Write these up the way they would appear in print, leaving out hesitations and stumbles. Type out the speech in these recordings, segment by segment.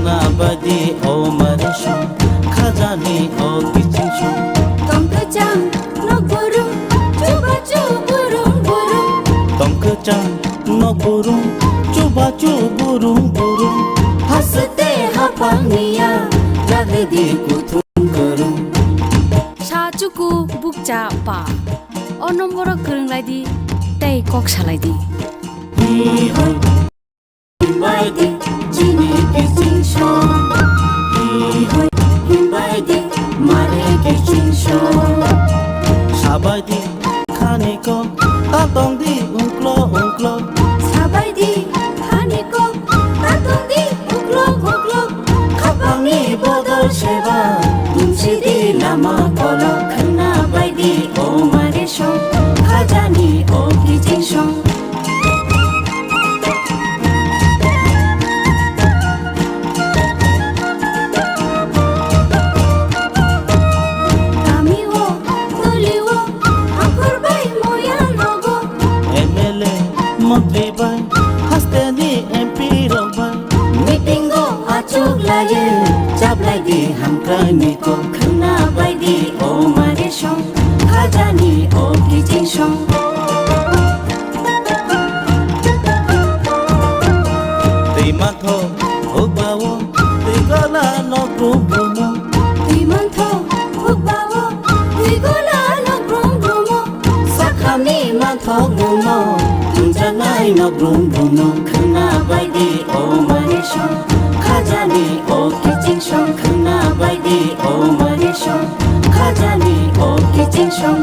khana badi o maresho khajani o kichincho tongkachang no burum chuba chuburum burum tongkachang no burum chuba chuburum burum haste hapangniya ragdi kuthum kurum sachuku bukcha pa o nombor kringlai di tei kok salai di hi hoi bai di chini kichincho hi hoi bai di mare kichincho sabadi khaniko tatong di ungklo ungklo sabai di khaniko tatong di uklo uklo khapangni bodol seba tumsi di lama kolo khana bai di o mare sho khajani o kichincho mantri bai haste ni mp ro bai meeting go achuk lage chap lagi hamkai ni ko khana bai di o mare shong khajani o kichin shong tei matho obawo tei gala no brum brumo timantho ukbawo tigola no brum brumo sakhami mantho gumo tunjanai no brum brumo khana bai di o mare shong khajani o kichin shong khana bai di o mare shong khajani o kichin shong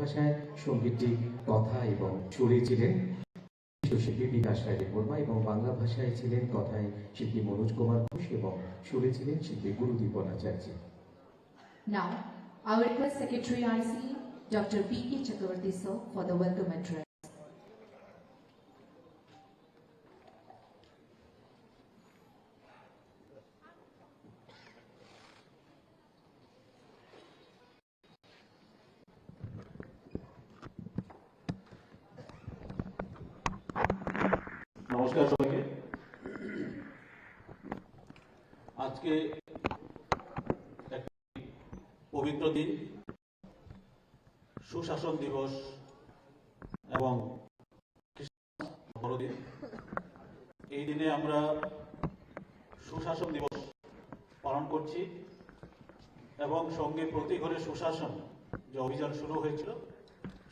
ভাষায় সঙ্গীতটি কথা এবং সুরে ছিলেন শিল্পী বিকাশ রায় দেববর্মা এবং বাংলা ভাষায় ছিলেন কথায় শিল্পী মনোজ কুমার ঘোষ এবং সুরে ছিলেন শিল্পী Gurdeep Bhattacharya. Now, I will request Secretary IC, Dr. B.K. Chakravarti sir, for the welcome address. নমস্কার সবাইকে। আজকে একটি পবিত্র দিন, সুশাসন দিবস এবং বড়দিন। এই দিনে আমরা সুশাসন দিবস পালন করছি এবং সঙ্গে প্রতি ঘরে সুশাসন যে অভিযান শুরু হয়েছিল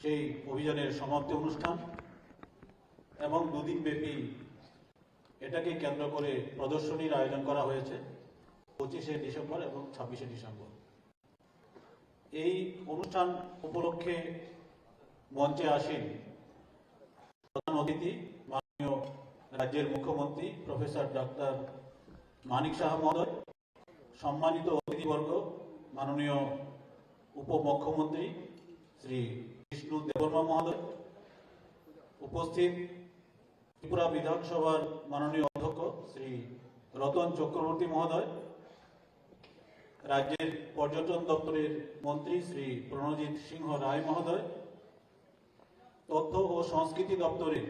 সেই অভিযানের সমাপ্তি অনুষ্ঠান এবং দুদিন ব্যাপী এটাকে কেন্দ্র করে প্রদর্শনীর আয়োজন করা হয়েছে 25শে ডিসেম্বর এবং 26শে ডিসেম্বর। এই অনুষ্ঠান উপলক্ষে মঞ্চে আসেন প্রধান অতিথি মাননীয় রাজ্যের মুখ্যমন্ত্রী প্রফেসর ডক্টর মানিক সাহা মহোদয়, সম্মানিত অতিথিবর্গ মাননীয় উপমুখ্যমন্ত্রী শ্রী বিষ্ণু দেববর্মা মহোদয়, উপস্থিত ত্রিপুরা বিধানসভার মাননীয় অধ্যক্ষ শ্রী রতন চক্রবর্তী মহোদয়, রাজ্যের পর্যটন দপ্তরের মন্ত্রী শ্রী প্রণজিৎ সিংহ রায় মহোদয়, তথ্য ও সংস্কৃতি দপ্তরের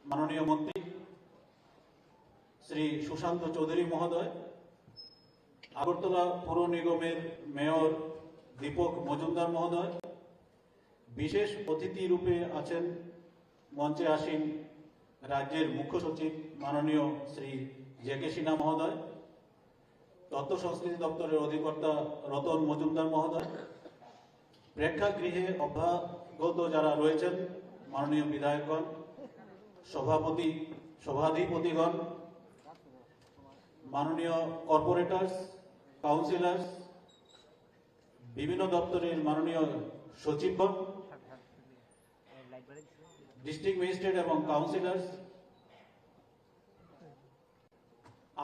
মাননীয় মন্ত্রী শ্রী সুশান্ত চৌধুরী মহোদয়, আগরতলা পুর নিগমের মেয়র দীপক মজুমদার মহোদয়, বিশেষ অতিথি রূপে আছেন মঞ্চে আসীন রাজ্যের মুখ্য সচিব মাননীয় শ্রী জে.কে. সিনহা মহোদয়, তথ্য সংস্কৃতি দপ্তরের অধিকর্তা রতন মজুমদার মহোদয়, প্রেক্ষাগৃহে অভ্যাগত যারা রয়েছেন মাননীয় বিধায়কগণ, সভাধিপতিগণ, মাননীয় কর্পোরেটরস, কাউন্সিলর্স, বিভিন্ন দপ্তরের মাননীয় সচিবগণ, ডিস্ট্রিক্ট ম্যাজিস্ট্রেট এবং কাউন্সিলর্স,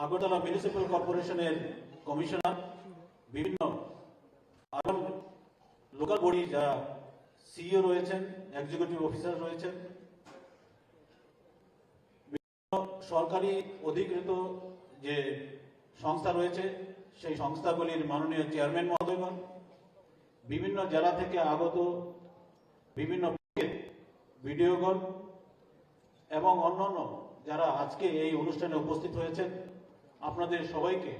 আগরতলা মিউনিসিপ্যাল কর্পোরেশনের কমিশনার, বিভিন্ন লোকাল বডি যারা সিইও রয়েছেন, এক্সিকিউটিভ অফিসার রয়েছেন, বিভিন্ন সরকারি অধিকৃত যে সংস্থা রয়েছে সেই সংস্থাগুলির মাননীয় চেয়ারম্যান মহোদয়গণ, বিভিন্ন জেলা থেকে আগত বিভিন্ন ভিডিওগণ এবং অন্যান্য যারা আজকে এই অনুষ্ঠানে উপস্থিত হয়েছেন, আপনাদের সবাইকে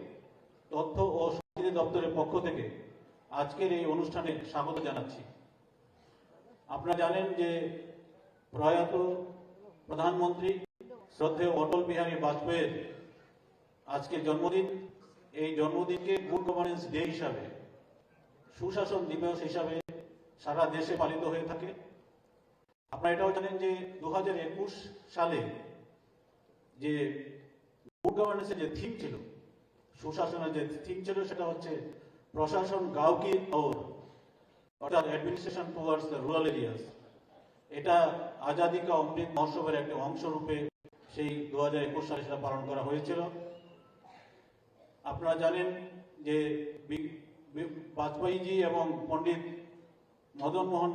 তথ্য ও সংস্কৃতি দপ্তরের পক্ষ থেকে আজকের এই অনুষ্ঠানে স্বাগত জানাচ্ছি। আপনারা জানেন যে প্রয়াত প্রধানমন্ত্রী শ্রদ্ধেয় অটল বিহারী বাজপেয়ীর আজকে জন্মদিন। এই জন্মদিনকে গুড গভর্নেন্স ডে হিসাবে, সুশাসন দিবস হিসাবে সারা দেশে পালিত হয়ে থাকে। আপনারা এটাও জানেন যে 2021 সালে যে গুড গভর্নেন্সের যে থিম ছিল, সুশাসনের যে থিম ছিল, সেটা হচ্ছে প্রশাসন গাঁও কি ওর, অর্থাৎ administration towards the rural areas. এটা আজাদি কা অমৃত মহোৎসবের একটা অংশ রূপে সেই 2021 সালে সেটা পালন করা হয়েছিল। আপনারা জানেন যে বাজপেয়ীজি এবং পণ্ডিত মদন মোহন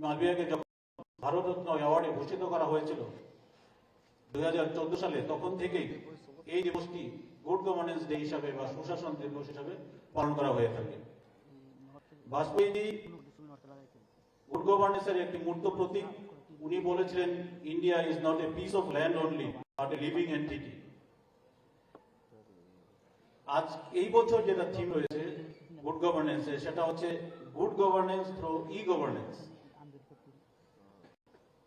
মালভিয়াকে যখন ভারতরত্ন অ্যাওয়ার্ডে ভূষিত করা হয়েছিল 2014 সালে, তখন থেকেই এই দিবসটি গুড গভর্নেন্স ডে হিসাবে বা সুশাসন দিবস হিসাবে পালন করা হয়ে থাকে। বাজপেয়ীজি গুড গভর্নেন্সের একটি মূর্ত প্রতীক। উনি বলেছিলেন, India is not a piece of land only but a living entity. আজ এই বছর যেটা থিম রয়েছে গুড গভর্নেন্সে, সেটা হচ্ছে গুড গভর্নেন্স থ্রু ই গভর্নেন্স।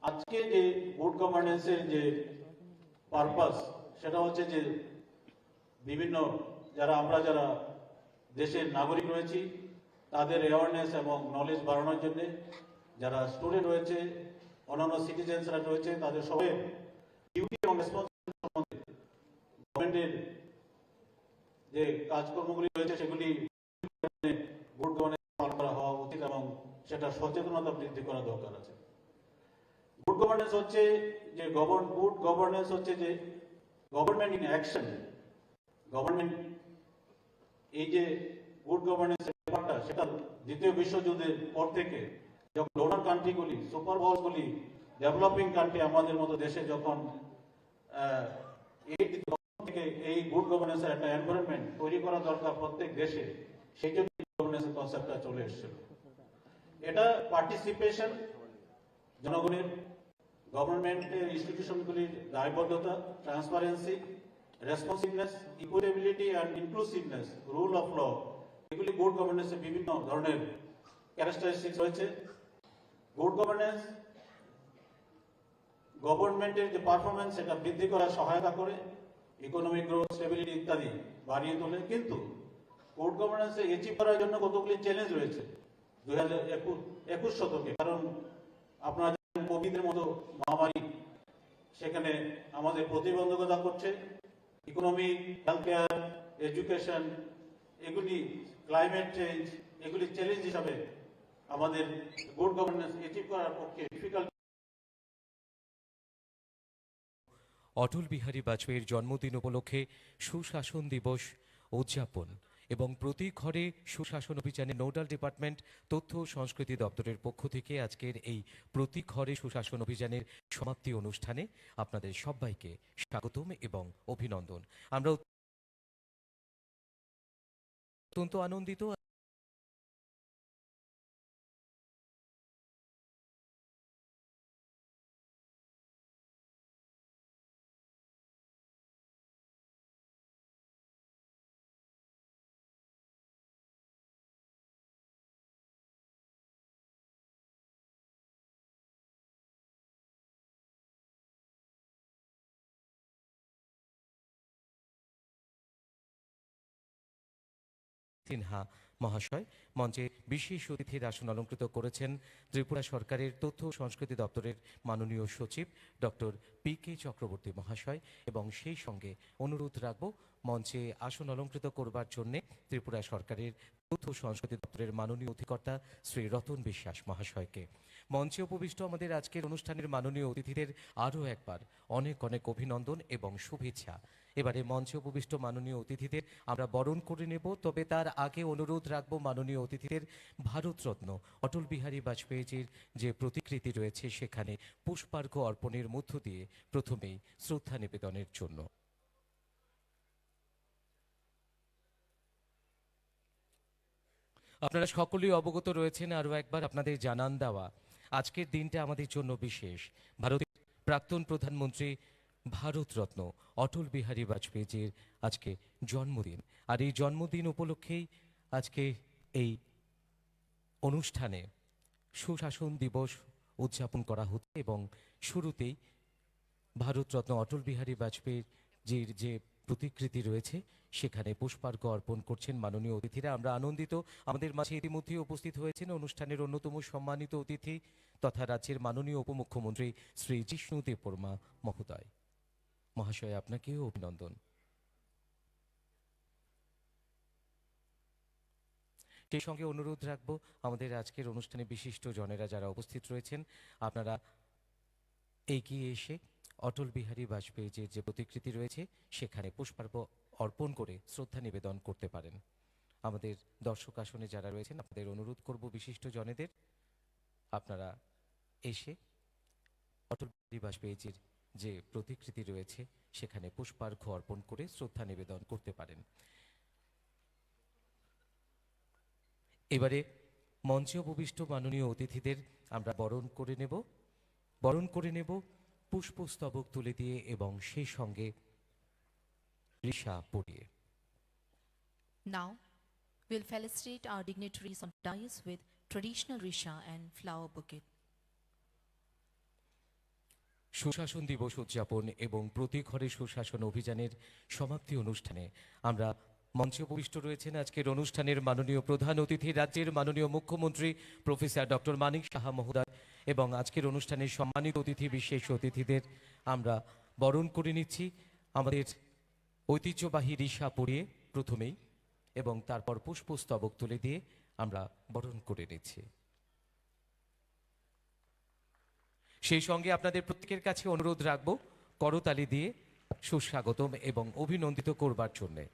আজকে যে গুড গভর্নেন্সের যে পারপাস, সেটা হচ্ছে যে বিভিন্ন আমরা যারা দেশের নাগরিক রয়েছি তাদের অ্যাওয়ারনেস এবং নলেজ বাড়ানোর জন্য, যারা স্টুডেন্ট রয়েছে, অন্যান্য সিটিজেন্সরা রয়েছে, তাদের সবাই ডিউটি এবং রেসপন্সিবিলিটি সম্বন্ধে গভর্নমেন্টের যে কাজকর্মগুলি রয়েছে সেগুলি গুড গভর্নেন্স পালন করা হওয়া উচিত এবং সেটা সেটা সচেতনতা বৃদ্ধি করা দরকার আছে। গুড গভর্নেন্স হচ্ছে যে গুড গভর্নেন্স হচ্ছে যে গভর্নমেন্ট ইন অ্যাকশন। গভর্নমেন্ট এই যে গুড গভর্নেন্সের ব্যাপারটা, সেটা দ্বিতীয় বিশ্বযুদ্ধের পর থেকে যখন ডোনার কান্ট্রিগুলি, সুপার পাওয়ারগুলি, ডেভেলপিং কান্ট্রি আমাদের মতো দেশে যখন এই থেকে এই গুড গভর্নেন্সের একটা এনভায়রনমেন্ট তৈরি করা দরকার প্রত্যেক দেশে, সেই জন্য গভর্নেন্সের কনসেপ্টটা চলে এসেছিল। এটা পার্টিসিপেশন, জনগণের, গভর্নমেন্টের ইনস্টিটিউশনগুলির দায়বদ্ধতা, transparency, responsiveness, equitability and inclusiveness, rule of law, এগুলি গুড গভর্নেন্সের বিভিন্ন ধরনের ক্যারেক্টারিস্টিক্স রয়েছে। গুড গভর্নেন্স গভর্নমেন্টের যে পারফরমেন্স সেটা বৃদ্ধি করার সহায়তা করে, ইকোনমিক গ্রোথ, স্টেবিলিটি ইত্যাদি বাড়িয়ে তোলে। কিন্তু গুড গভর্নেন্সে অ্যাচিভ করার জন্য কতগুলি চ্যালেঞ্জ রয়েছে 2021 শতকে। কারণ আপনারা জানেন কোভিডের মতো মহামারী সেখানে আমাদের প্রতিবন্ধকতা করছে। ইকোনমি, হেলথ কেয়ার, এডুকেশন, এগুলি, ক্লাইমেট চেঞ্জ, এগুলি চ্যালেঞ্জ হিসাবে আমাদের গুড গভর্নেন্স অ্যাচিভ করার পক্ষে ডিফিকাল্ট। অটল বিহারী বাজপেয়ীর জন্মদিন উপলক্ষে সুশাসন দিবস উদযাপন এবং প্রতি ঘরে সুশাসন অভিযানে নোডাল ডিপার্টমেন্ট তথ্য ও সংস্কৃতি দপ্তরের পক্ষ থেকে আজকের এই প্রতি ঘরে সুশাসন অভিযানের সমাপ্তি অনুষ্ঠানে আপনাদের সবাইকে স্বাগতম এবং অভিনন্দন। আমরা অত্যন্ত আনন্দিত সিনহা মহাশয় মঞ্চে বিশেষ অতিথির আসন অলঙ্কৃত করেছেন ত্রিপুরা সরকারের তথ্য ও সংস্কৃতি দপ্তরের মাননীয় সচিব ডক্টর পি.কে. চক্রবর্তী মহাশয়, এবং সেই সঙ্গে অনুরোধ রাখব মঞ্চে আসন অলঙ্কৃত করবার জন্য ত্রিপুরা সরকারের তথ্য ও সংস্কৃতি দপ্তরের মাননীয় অধিকর্তা শ্রী রতন বিশ্বাস মহাশয়কে। মঞ্চে উপবিষ্ট আমাদের আজকের অনুষ্ঠানের মাননীয় অতিথিদের আরও একবার অনেক অনেক অভিনন্দন এবং শুভেচ্ছা। এবারে মঞ্চে উপবিষ্ট মাননীয় অতিথিদের আমরা বরণ করে নেব, তবে তার আগে অনুরোধ রাখবো মাননীয় অতিথিদের ভারতরত্ন অটল বিহারী বাজপেয়ীজির যে প্রতিকৃতি রয়েছে সেখানে পুষ্পার্ঘ্য অর্পণের মধ্য দিয়ে প্রথমেই শ্রদ্ধা নিবেদনের জন্য। আপনারা সকলেই অবগত রয়েছেন, আরও একবার আপনাদের জানান দেওয়া আজকের দিনটা আমাদের জন্য বিশেষ। ভারতের প্রাক্তন প্রধানমন্ত্রী ভারতরত্ন অটল বিহারী বাজপেয়ীজির আজকে জন্মদিন, আর এই জন্মদিন উপলক্ষেই আজকে এই অনুষ্ঠানে সুশাসন দিবস উদযাপন করা হচ্ছে এবং শুরুতেই ভারতরত্ন অটল বিহারী বাজপেয়ীজির যে প্রতিকৃতি রয়েছে সেখানে পুষ্পার্ঘ্য অর্পণ করছেন মাননীয় অতিথিরা। আমরা আনন্দিত, আমাদের মাঝে ইতিমধ্যে উপস্থিত হয়েছেন অনুষ্ঠানের অন্যতম সম্মানিত অতিথি তথা রাজ্যের মাননীয় উপমুখ্যমন্ত্রী শ্রী জিষ্ণু দেববর্মা মহোদয়। মহাশয়, আপনাকেও অভিনন্দন। সেই সঙ্গে অনুরোধ রাখবো আমাদের আজকের অনুষ্ঠানে বিশিষ্ট জনেরা যারা উপস্থিত রয়েছেন আপনারা এগিয়ে এসে অটল বিহারী বাজপেয়ীজির যে প্রতিকৃতি রয়েছে সেখানে পুষ্পার্ঘ্য অর্পণ করে শ্রদ্ধা নিবেদন করতে পারেন। আমাদের দর্শক আসনে যারা রয়েছেন আপনাদের অনুরোধ করব বিশিষ্ট জনেদের আপনারা এসে অটল বিহারী বাজপেয়ীজির যে প্রতিকৃতি রয়েছে সেখানে পুষ্পার্ঘ্য অর্পণ করে শ্রদ্ধা নিবেদন করতে পারেন। এবারে মঞ্চে উপবিষ্ট মাননীয় অতিথিদের আমরা বরণ করে নেব পুষ্পস্তবক তুলে দিয়ে এবং সেই সঙ্গে ঋষা পরিয়ে। Now, we'll felicitate our dignitaries on dais with traditional risha and flower bouquet. সুশাসন দিবস উদযাপন এবং প্রতি ঘরে সুশাসন অভিযানের সমাপ্তি অনুষ্ঠানে আমরা মঞ্চে উপবিষ্ট রয়েছেন আজকের অনুষ্ঠানের মাননীয় প্রধান অতিথি রাজ্যের মাননীয় মুখ্যমন্ত্রী প্রফেসর ডক্টর মানিক সাহা মহোদয়, এবং আজকের অনুষ্ঠানের সম্মানিত অতিথি বিশেষ অতিথিদের আমরা বরণ করে নিচ্ছি আমাদের ঐতিহ্যবাহী ঋষা পরিয়ে প্রথমেই, এবং তারপর পুষ্পস্তবক তুলে দিয়ে আমরা বরণ করে নিচ্ছি। সেই সঙ্গে আপনাদের প্রত্যেকের কাছে অনুরোধ রাখব করতালি দিয়ে সুস্বাগতম এবং অভিনন্দিত করবার জন্যে।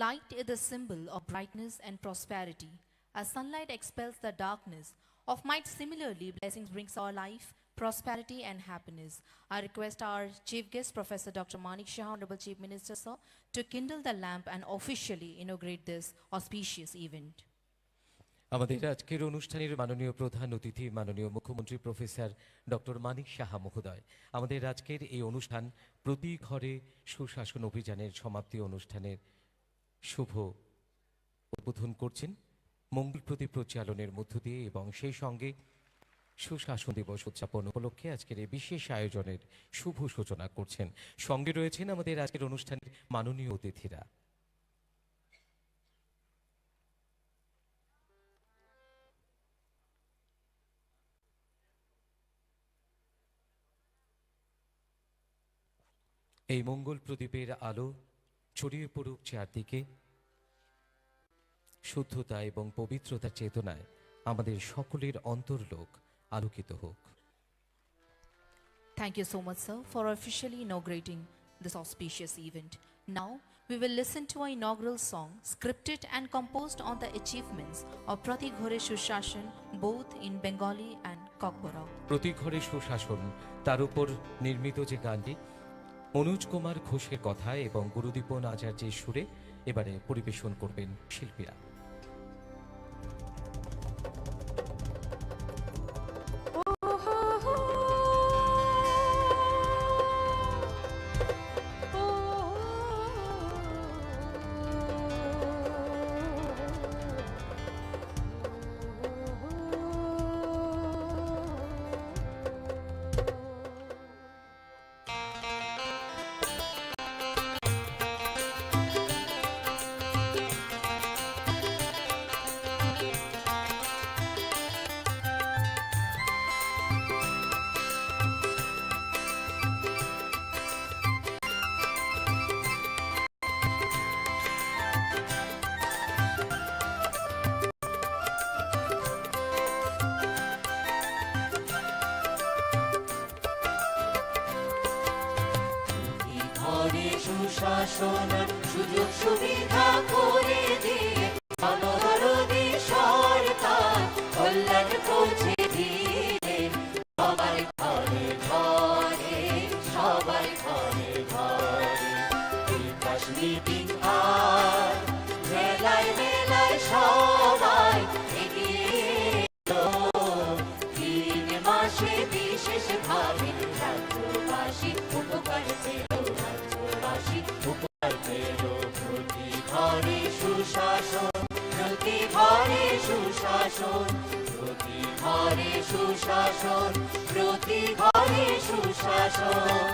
Light is the symbol of brightness and prosperity. As sunlight expels the darkness of night, similarly, blessings brings our life, prosperity and happiness. I request our chief guest, Professor Dr. Manik Shah, Honorable Chief Minister, sir, to kindle the lamp and officially inaugurate this auspicious event. আমাদের আজকের অনুষ্ঠানের মাননীয় প্রধান অতিথি মাননীয় মুখ্যমন্ত্রী professor doctor Manik Saha মহোদয় আমাদের আজকের এই অনুষ্ঠান প্রতি ঘরে সুশাসন অভিযানের সমাপ্তি অনুষ্ঠানের শুভ উদ্বোধন করছেন মঙ্গল প্রদীপ প্রজ্বালনের মধ্য দিয়ে এবং সেই সঙ্গে সুশাসন দিবস উদযাপন উপলক্ষে আজকের এই বিশেষ আয়োজনের শুভ সূচনা করছেন। সঙ্গে রয়েছেন আমাদের আজকের অনুষ্ঠানের মাননীয় অতিথিরা। এই মঙ্গল প্রদীপের আলো ছড়িয়ে পড়ুক চারদিকে, শুদ্ধতা এবং পবিত্রতার চেতনায় আমাদের সকলের অন্তর্লোক আলোকিত হোক। Thank you so much, sir, for officially inaugurating this auspicious event. Now, we will listen to our inaugural song, scripted and composed on the achievements of Prati Ghore Sushashan, both in Bengali and Kokborok. প্রতি ঘরে সুশাসন তার উপর নির্মিত যে গানটি মনোজ কুমার ঘোষের কথায় এবং গুরুদীপন আচার্যের সুরে এবারে পরিবেশন করবেন শিল্পীরা। সুশাসন সুযোগ সুবিধা করে দিয়ে জনদরদি সরকার কল্যাণ পৌঁছে দিয়ে সবার ঘরে ঘরে সবার ঘরে ঘরে বিকাশ মিটিং আর মেলায় মেলায় সবাই এগিয়ে এলো 3 মাসে বিশেষ ভাবে রাজ্যবাসী উপকার পেল উপকার পেল প্রতি ঘরে সুশাসন প্রতি ঘরে সুশাসন প্রতি ঘরে সুশাসন প্রতি ঘরে সুশাসন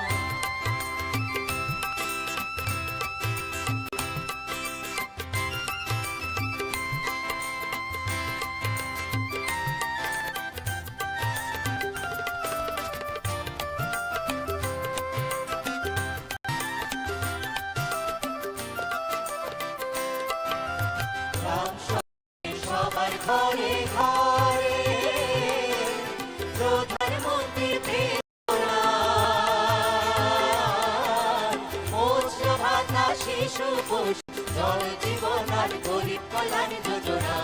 সবার ঘরে ঘরে প্রধানমন্ত্রী মৎস্য ভাতা শিশু কোষ জল জীবন আর গরিব কল্যাণ যোজনা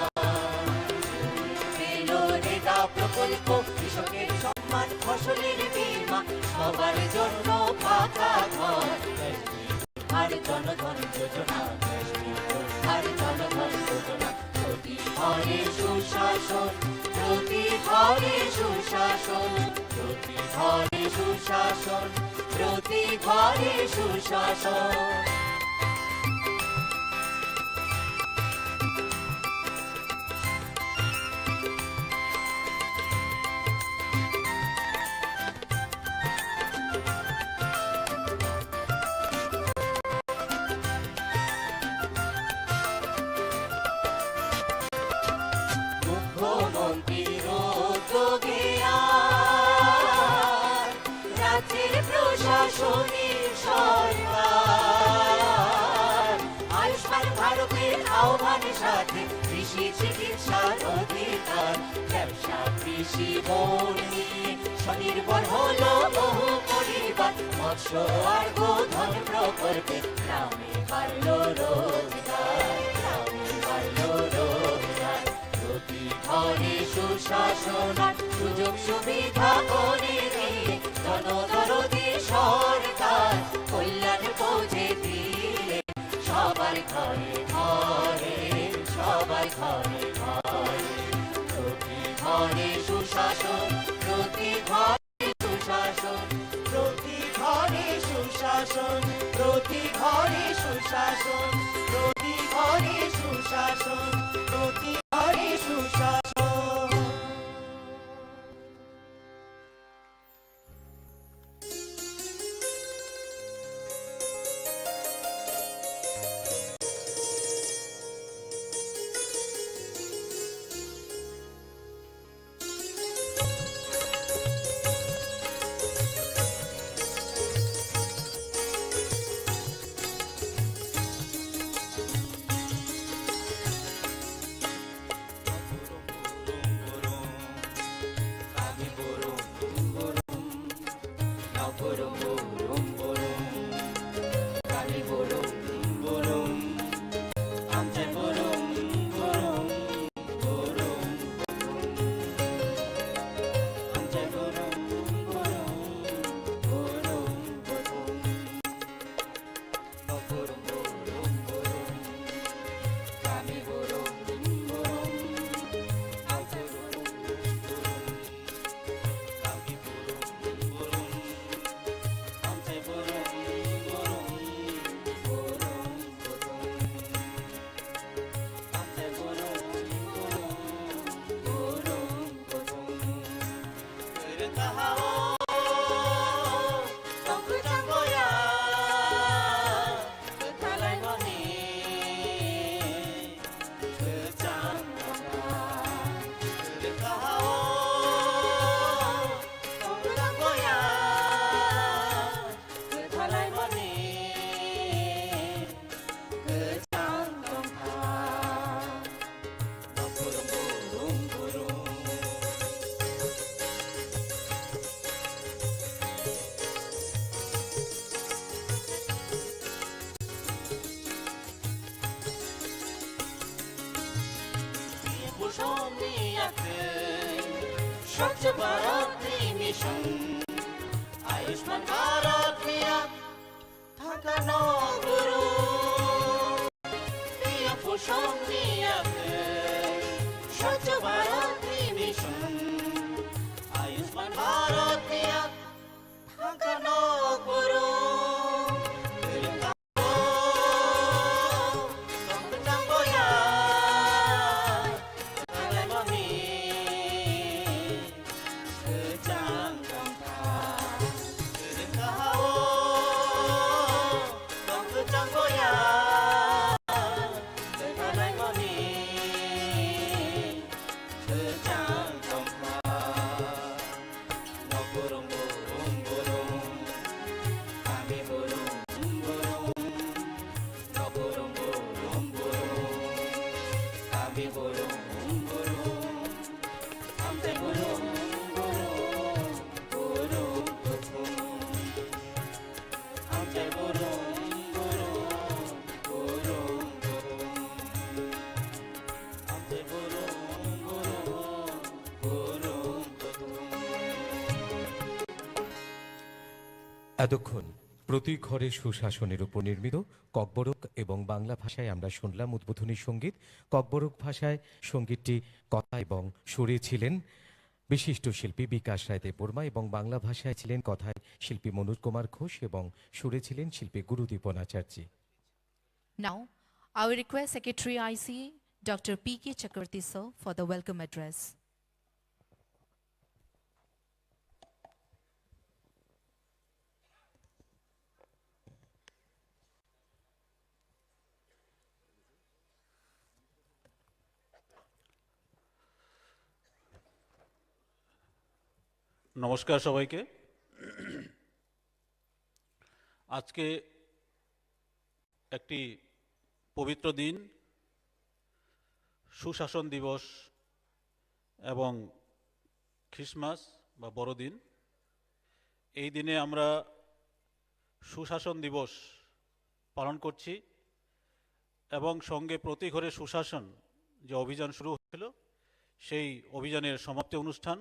পেল রেগা প্রকল্প কৃষকের সম্মান ফসলের বীমা সবার জন্য পাকা ঘর আর জনধন যোজনা আর জনধন যোজনা প্রতি ঘরে সুশাসন প্রতি ঘরে সুশাসন প্রতি ঘরে সুশাসন প্রতি ঘরে সুশাসন মুখ্যমন্ত্রীর উদ্যোগে ভারতের আহ্বানের সাথে কৃষি চিকিৎসার অধিকার ব্যবসা কৃষি বন নিয়ে স্বনির্ভর হলো বহু পরিবার মৎস্য আর গোধন প্রকল্পে গ্রামে বাড়লো রোজগার গ্রামে বাড়লো রোজগার প্রতি ঘরে সুশাসন আর সুযোগ সুবিধা করে দিয়ে জনদরদি সরকার কল্যাণ পৌঁছে দিলে সবার ঘরে ঘরে সবার ঘরে ঘরে প্রতি ঘরে সুশাসন প্রতি ঘরে সুশাসন প্রতি ঘরে সুশাসন প্রতি ঘরে সুশাসন প্রতি ঘরে সুশাসন প্রতি ঘরে সুশাসন স্বচ্ছ ভারত মিশন আয়ুষ্মান ভারত মিয়া থাকা নগরু প্রিয় পোষণ নিয়াতে স্বচ্ছ ভারত মিশন আয়ুষ্মান ভারত মিয়া থাকা নগরু এতক্ষণ প্রতি ঘরে সুশাসনের উপর নির্মিত ককবরক এবং বাংলা ভাষায় আমরা শুনলাম উদ্বোধনী সঙ্গীত। ককবরক ভাষায় সঙ্গীতটি কথা এবং সুরে ছিলেন বিশিষ্ট শিল্পী বিকাশ রায় দেববর্মা এবং বাংলা ভাষায় ছিলেন কথায় শিল্পী মনোজ কুমার ঘোষ এবং সুরে ছিলেন শিল্পী গুরুদীপন আচার্য। Now, I will request Secretary IC, Dr. P.K. Chakravarti sir, for the welcome address. নমস্কার সবাইকে। আজকে একটি পবিত্র দিন, সুশাসন দিবস এবং খ্রিসমাস বা বড়দিন। এই দিনে আমরা সুশাসন দিবস পালন করছি এবং সঙ্গে প্রতি ঘরে সুশাসন যে অভিযান শুরু হয়েছিল সেই অভিযানের সমাপ্তি অনুষ্ঠান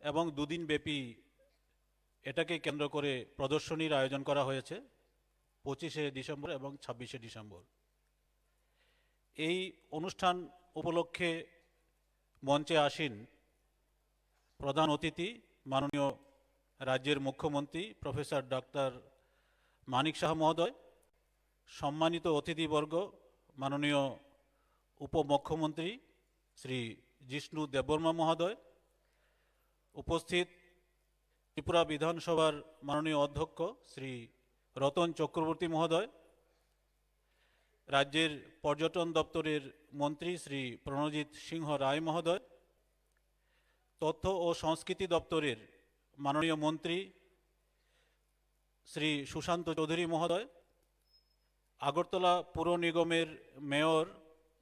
এবং দুদিন ব্যাপী এটাকে কেন্দ্র করে প্রদর্শনীর আয়োজন করা হয়েছে 25শে ডিসেম্বর এবং 26শে ডিসেম্বর। এই অনুষ্ঠান উপলক্ষে মঞ্চে আসীন প্রধান অতিথি মাননীয় রাজ্যের মুখ্যমন্ত্রী প্রফেসর ডক্টর মানিক সাহা মহোদয়, সম্মানিত অতিথিবর্গ মাননীয় উপমুখ্যমন্ত্রী শ্রী জিষ্ণু দেববর্মা মহোদয়, উপস্থিত ত্রিপুরা বিধানসভার মাননীয় অধ্যক্ষ শ্রী রতন চক্রবর্তী মহোদয়, রাজ্যের পর্যটন দপ্তরের মন্ত্রী শ্রী প্রণজিৎ সিংহ রায় মহোদয়, তথ্য ও সংস্কৃতি দপ্তরের মাননীয় মন্ত্রী শ্রী সুশান্ত চৌধুরী মহোদয়, আগরতলা পুর নিগমের মেয়র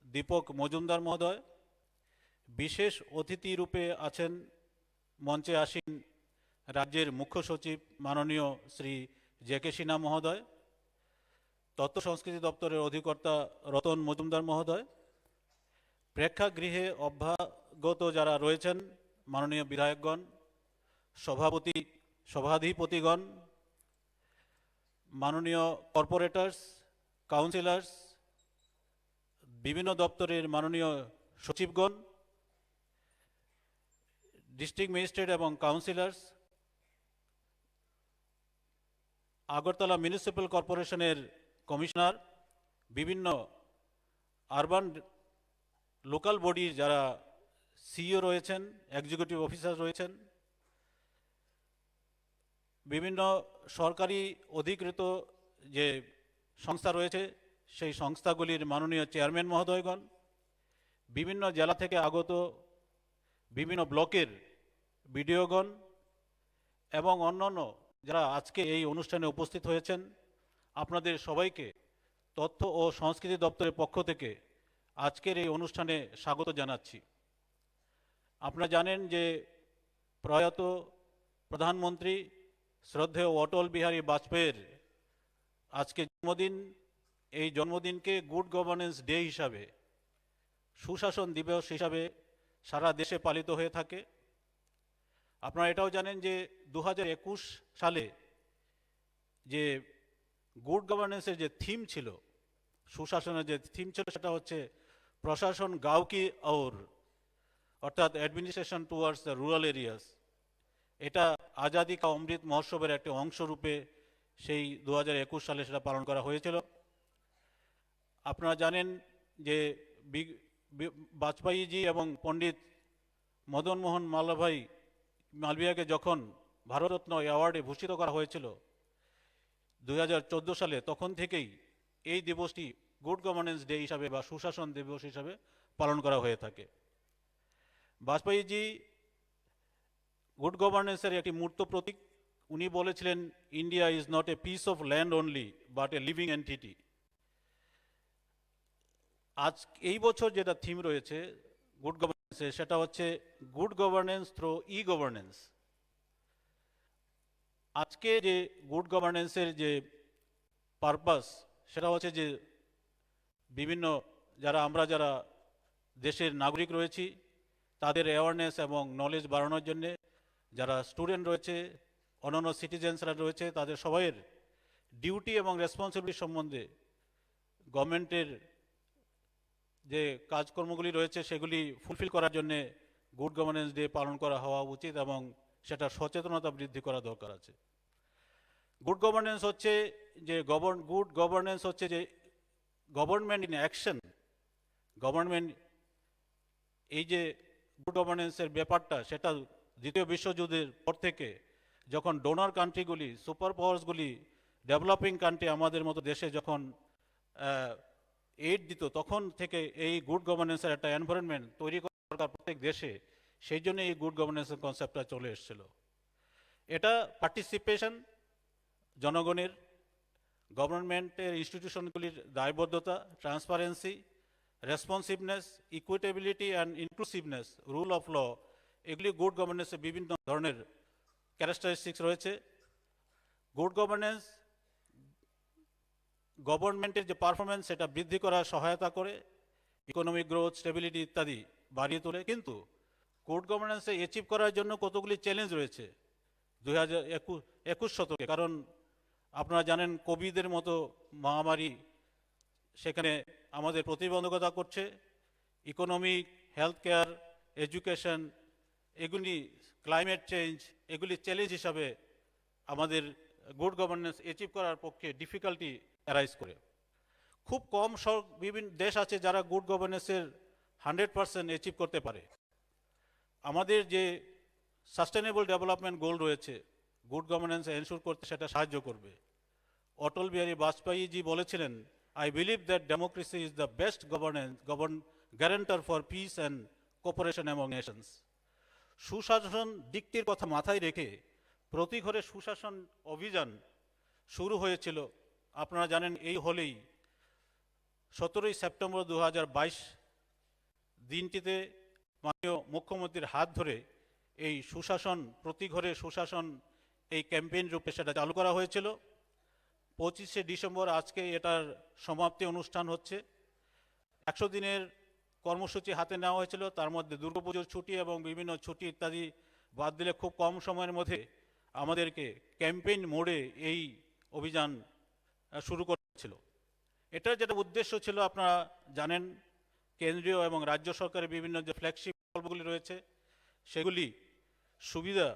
দীপক মজুমদার মহোদয়, বিশেষ অতিথি রূপে আছেন মঞ্চে আসীন রাজ্যের মুখ্য সচিব মাননীয় শ্রী জে.কে. সিনহা মহোদয়, তথ্য সংস্কৃতি দপ্তরের অধিকর্তা রতন মজুমদার মহোদয়, প্রেক্ষাগৃহে অভ্যাগত যারা রয়েছেন মাননীয় বিধায়কগণ, সভাধিপতিগণ, মাননীয় কর্পোরেটরস, কাউন্সিলর্স, বিভিন্ন দপ্তরের মাননীয় সচিবগণ, ডিস্ট্রিক্ট ম্যাজিস্ট্রেট এবং কাউন্সিলর্স, আগরতলা মিউনিসিপ্যাল কর্পোরেশনের কমিশনার, বিভিন্ন আরবান লোকাল বডির যারা সিইও রয়েছেন, এক্সিকিউটিভ অফিসার রয়েছেন, বিভিন্ন সরকারি অধিকৃত যে সংস্থা রয়েছে সেই সংস্থাগুলির মাননীয় চেয়ারম্যান মহোদয়গণ, বিভিন্ন জেলা থেকে আগত বিভিন্ন ব্লকের বিডিওগণ এবং অন্যান্য যারা আজকে এই অনুষ্ঠানে উপস্থিত হয়েছেন, আপনাদের সবাইকে তথ্য ও সংস্কৃতি দপ্তরের পক্ষ থেকে আজকের এই অনুষ্ঠানে স্বাগত জানাচ্ছি। আপনারা জানেন যে প্রয়াত প্রধানমন্ত্রী শ্রদ্ধেয় অটল বিহারী বাজপেয়ীর আজকে জন্মদিন। এই জন্মদিনকে গুড গভর্নেন্স ডে হিসাবে, সুশাসন দিবস হিসাবে সারা দেশে পালিত হয়ে থাকে। আপনারা এটাও জানেন যে 2021 সালে যে গুড গভর্নেন্সের যে থিম ছিল, সুশাসনের যে থিম ছিল, সেটা হচ্ছে প্রশাসন গাঁও কি ওর, অর্থাৎ administration towards the rural areas. এটা আজাদি কা অমৃত মহোৎসবের একটা অংশ রূপে সেই 2021 সালে সেটা পালন করা হয়েছিল। আপনারা জানেন যে বাজপেয়ীজি এবং পণ্ডিত মদন মোহন মালভিয়াকে যখন ভারতরত্ন অ্যাওয়ার্ডে ভূষিত করা হয়েছিল 2014 সালে, তখন থেকেই এই দিবসটি গুড গভর্নেন্স ডে হিসাবে বা সুশাসন দিবস হিসাবে পালন করা হয়ে থাকে। বাজপেয়ীজি গুড গভর্নেন্সের একটি মূর্ত প্রতীক। উনি বলেছিলেন, India is not a piece of land only but a living entity. আজ এই বছর যেটা থিম রয়েছে গুড গভর্নেন্সে, সেটা হচ্ছে গুড গভর্নেন্স থ্রু ই গভর্নেন্স। আজকে যে গুড গভর্নেন্সের যে পারপাস, সেটা হচ্ছে যে বিভিন্ন আমরা যারা দেশের নাগরিক রয়েছি তাদের অ্যাওয়ারনেস এবং নলেজ বাড়ানোর জন্যে, যারা স্টুডেন্ট রয়েছে, অন্যান্য সিটিজেন্সরা রয়েছে, তাদের সবাইয়ের ডিউটি এবং রেসপন্সিবিলিটি সম্বন্ধে গভর্নমেন্টের যে কাজকর্মগুলি রয়েছে সেগুলি ফুলফিল করার জন্যে গুড গভর্নেন্স ডে পালন করা হওয়া উচিত এবং সেটা সচেতনতা বৃদ্ধি করা দরকার আছে। গুড গভর্নেন্স হচ্ছে যে গুড গভর্নেন্স হচ্ছে যে গভর্নমেন্ট ইন অ্যাকশন। গভর্নমেন্ট এই যে গুড গভর্নেন্সের ব্যাপারটা, সেটা দ্বিতীয় বিশ্বযুদ্ধের পর থেকে যখন ডোনার কান্ট্রিগুলি, সুপার পাওয়ার্সগুলি, ডেভেলপিং কান্ট্রি আমাদের মতো দেশে যখন এইড দিত, তখন থেকে এই গুড গভর্নেন্সের একটা এনভায়রনমেন্ট তৈরি করা দরকার প্রত্যেক দেশে। সেই জন্য এই গুড গভর্নেন্সের কনসেপ্টটা চলে এসেছিল। এটা পার্টিসিপেশন জনগণের, গভর্নমেন্টের ইনস্টিটিউশনগুলির দায়বদ্ধতা, transparency, responsiveness, equitability and inclusiveness, rule of law, এগুলি গুড গভর্নেন্সের বিভিন্ন ধরনের ক্যারেক্টারিস্টিক্স রয়েছে। গুড গভর্নেন্স গভর্নমেন্টের যে পারফরমেন্স সেটা বৃদ্ধি করার সহায়তা করে, ইকোনমিক গ্রোথ, স্টেবিলিটি ইত্যাদি বাড়িয়ে তোলে। কিন্তু গুড গভর্নেন্সে অ্যাচিভ করার জন্য কতগুলি চ্যালেঞ্জ রয়েছে 2021 শতকে। কারণ আপনারা জানেন কোভিডের মতো মহামারী সেখানে আমাদের প্রতিবন্ধকতা করছে। ইকোনমিক, হেলথ কেয়ার, এডুকেশন, এগুলি, ক্লাইমেট চেঞ্জ, এগুলি চ্যালেঞ্জ হিসাবে আমাদের গুড গভর্নেন্স অ্যাচিভ করার পক্ষে ডিফিকাল্টি অ্যারাইজ করে। খুব কম বিভিন্ন দেশ আছে যারা গুড গভর্নেন্সের 100% অ্যাচিভ করতে পারে। আমাদের যে সাস্টেনেবল ডেভেলপমেন্ট গোল রয়েছে, গুড গভর্নেন্স এনশিওর করতে সেটা সাহায্য করবে। অটল বিহারী বাজপেয়ীজি বলেছিলেন, I believe that democracy is the best guarantor for piece and cooperation among Nations. সুশাসন দিকটির কথা মাথায় রেখে প্রতি ঘরে সুশাসন অভিযান শুরু হয়েছিল। আপনারা জানেন এই হলেই 17ই সেপ্টেম্বর 2022 দিনটিতে মাননীয় মুখ্যমন্ত্রীর হাত ধরে এই সুশাসন, প্রতি ঘরে সুশাসন, এই ক্যাম্পেইন রূপে সেটা চালু করা হয়েছিল। 25শে ডিসেম্বর আজকে এটার সমাপ্তি অনুষ্ঠান হচ্ছে। 100 দিনের কর্মসূচি হাতে নেওয়া হয়েছিল, তার মধ্যে দুর্গাপুজোর ছুটি এবং বিভিন্ন ছুটি ইত্যাদি বাদ দিলে খুব কম সময়ের মধ্যে আমাদেরকে ক্যাম্পেইন মোডে এই অভিযান শুরু করেছিল। এটার যেটা উদ্দেশ্য ছিল আপনারা জানেন, কেন্দ্রীয় এবং রাজ্য সরকারের বিভিন্ন যে ফ্ল্যাগশিপ প্রকল্পগুলি রয়েছে সেগুলি সুবিধা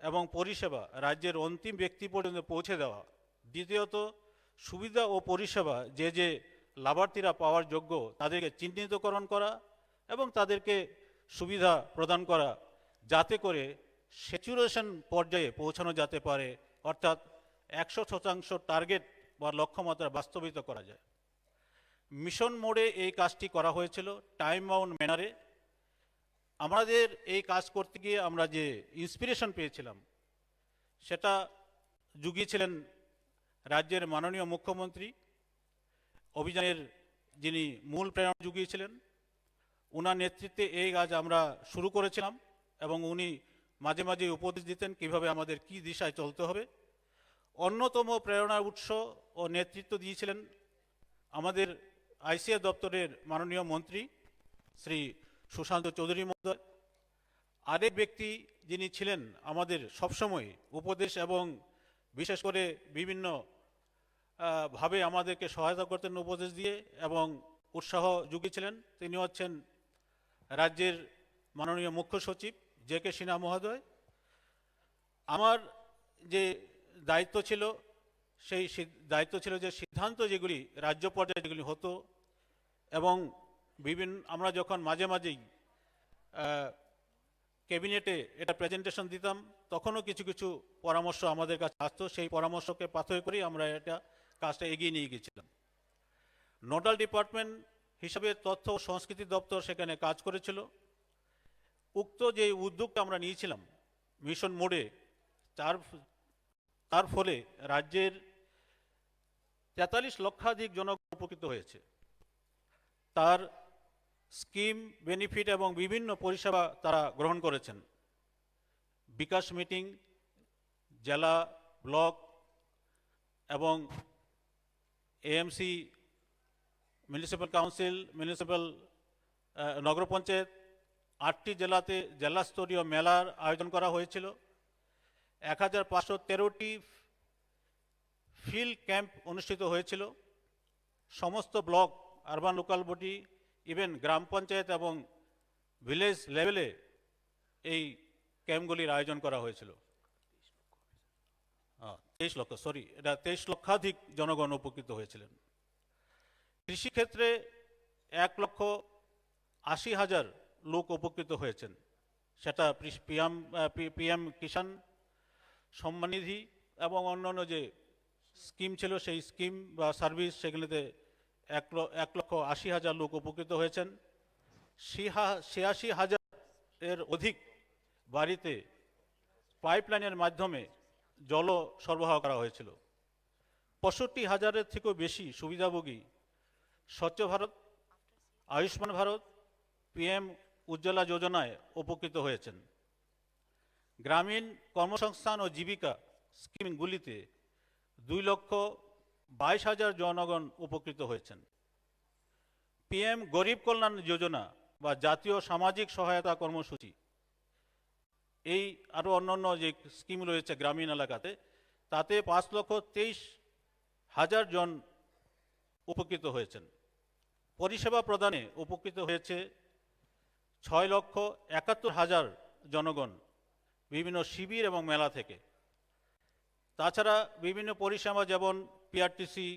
এবং পরিষেবা রাজ্যের অন্তিম ব্যক্তি পর্যন্ত পৌঁছে দেওয়া। দ্বিতীয়ত, সুবিধা ও পরিষেবা যে লাভার্থীরা পাওয়ার যোগ্য তাদেরকে চিহ্নিতকরণ করা এবং তাদেরকে সুবিধা প্রদান করা, যাতে করে স্যাচুরেশন পর্যায়ে পৌঁছানো যেতে পারে, অর্থাৎ 100% টার্গেট বা লক্ষ্যমাত্রা বাস্তবিত করা যায়। মিশন মোডে এই কাজটি করা হয়েছিল, টাইম বাউন্ড ম্যানারে। আমাদের এই কাজ করতে গিয়ে আমরা যে ইন্সপিরেশন পেয়েছিলাম সেটা জুগিয়েছিলেন রাজ্যের মাননীয় মুখ্যমন্ত্রী। অভিযানের যিনি মূল প্রেরণা জুগিয়েছিলেন, ওনার নেতৃত্বে এই কাজ আমরা শুরু করেছিলাম এবং উনি মাঝে মাঝে উপদেশ দিতেন কিভাবে আমাদের কি দিশায় চলতে হবে। অন্যতম প্রেরণার উৎস ও নেতৃত্ব দিয়েছিলেন আমাদের আইসিএস দপ্তরের মাননীয় মন্ত্রী শ্রী সুশান্ত চৌধুরী মহোদয়। আরেক ব্যক্তি যিনি ছিলেন আমাদের সবসময় উপদেশ এবং বিশেষ করে বিভিন্ন ভাবে আমাদেরকে সহায়তা করতেন উপদেশ দিয়ে এবং উৎসাহ জুগিয়েছিলেন, তিনি হচ্ছেন রাজ্যের মাননীয় মুখ্য সচিব জে.কে. সিনহা মহোদয়। আমার যে দায়িত্ব ছিল সেই দায়িত্ব ছিল যে সিদ্ধান্ত যেগুলি রাজ্য পর্যায়ে যেগুলি হতো এবং আমরা যখন মাঝে মাঝেই ক্যাবিনেটে এটা প্রেজেন্টেশন দিতাম তখনও কিছু কিছু পরামর্শ আমাদের কাছে আসতো, সেই পরামর্শকে পাথেয় করেই আমরা কাজটা এগিয়ে নিয়ে গিয়েছিলাম। নোডাল ডিপার্টমেন্ট হিসাবে তথ্য ও সংস্কৃতি দপ্তর সেখানে কাজ করেছিল। উক্ত যে উদ্যোগটা আমরা নিয়েছিলাম মিশন মোডে, তার ফলে রাজ্যের 43 লক্ষাধিক জনগণ উপকৃত হয়েছে। তার স্কিম, বেনিফিট এবং বিভিন্ন পরিষেবা তারা গ্রহণ করেছেন। বিকাশ মিটিং, জেলা, ব্লক এবং এএমসি, মিউনিসিপ্যাল কাউন্সিল, মিউনিসিপ্যাল নগর পঞ্চায়েত, 8টি জেলাতে জেলা স্তরীয় মেলার আয়োজন করা হয়েছিল। 1513টি ফিল্ড ক্যাম্প অনুষ্ঠিত হয়েছিল। সমস্ত block, urban local body, even গ্রাম পঞ্চায়েত এবং ভিলেজ লেভেলে এই ক্যাম্পগুলির আয়োজন করা হয়েছিল। 23 লক্ষাধিক জনগণ উপকৃত হয়েছিলেন। কৃষিক্ষেত্রে 1,80,000 লোক উপকৃত হয়েছেন। সেটা পিএম কিষাণ সম্মাননিধি এবং অন্যান্য যে স্কিম ছিল সেই স্কিম বা সার্ভিস, সেগুলিতে 1,80,000 লোক উপকৃত হয়েছেন। 86,000 এর অধিক বাড়িতে পাইপলাইনের মাধ্যমে জল সরবরাহ করা হয়েছিল। 65,000-এর থেকেও বেশি সুবিধাভোগী স্বচ্ছ ভারত, আয়ুষ্মান ভারত, পিএম উজ্জ্বলা যোজনায় উপকৃত হয়েছেন। গ্রামীণ কর্মসংস্থান ও জীবিকা স্কিমগুলিতে 2,22,000 জনগণ উপকৃত হয়েছেন। পিএম গরিব কল্যাণ যোজনা বা জাতীয় সামাজিক সহায়তা কর্মসূচি, এই আরও অন্যান্য যে স্কিম রয়েছে গ্রামীণ এলাকাতে, তাতে 5,23,000 জন উপকৃত হয়েছেন। পরিষেবা প্রদানে উপকৃত হয়েছে 6,71,000 জনগণ বিভিন্ন শিবির এবং মেলা থেকে। তাছাড়া বিভিন্ন পরিষেবা যেমন পিআরটিসি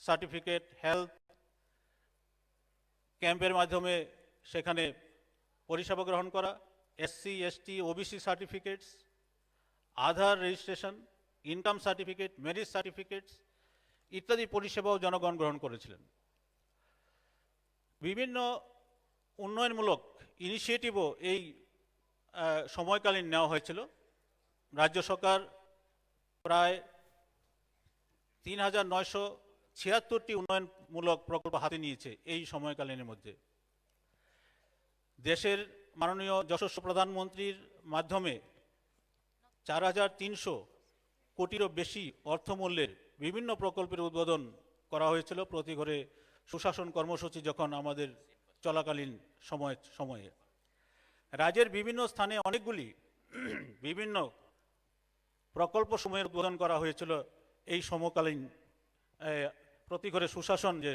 সার্টিফিকেট, হেলথ ক্যাম্পের মাধ্যমে সেখানে পরিষেবা গ্রহণ করা, SC ST OBC certificates, Aadhaar registration, income certificate, marriage certificates ইত্যাদি পরিষেবাও জনগণ গ্রহণ করেছিলেন। বিভিন্ন উন্নয়নমূলক ইনিশিয়েটিভও এই সময়কালীন নেওয়া হয়েছিল। রাজ্য সরকার প্রায় 3,976টি উন্নয়নমূলক প্রকল্প হাতে নিয়েছে এই সময়কালীনের মধ্যে। দেশের মাননীয় যশস্বী প্রধানমন্ত্রীর মাধ্যমে 4,300 কোটিরও বেশি অর্থমূল্যের বিভিন্ন প্রকল্পের উদ্বোধন করা হয়েছিল প্রতি ঘরে সুশাসন কর্মসূচি যখন আমাদের চলাকালীন সময়ে। রাজ্যের বিভিন্ন স্থানে অনেকগুলি বিভিন্ন প্রকল্প সময়ের উদ্বোধন করা হয়েছিল এই সমকালীন প্রতি ঘরে সুশাসন যে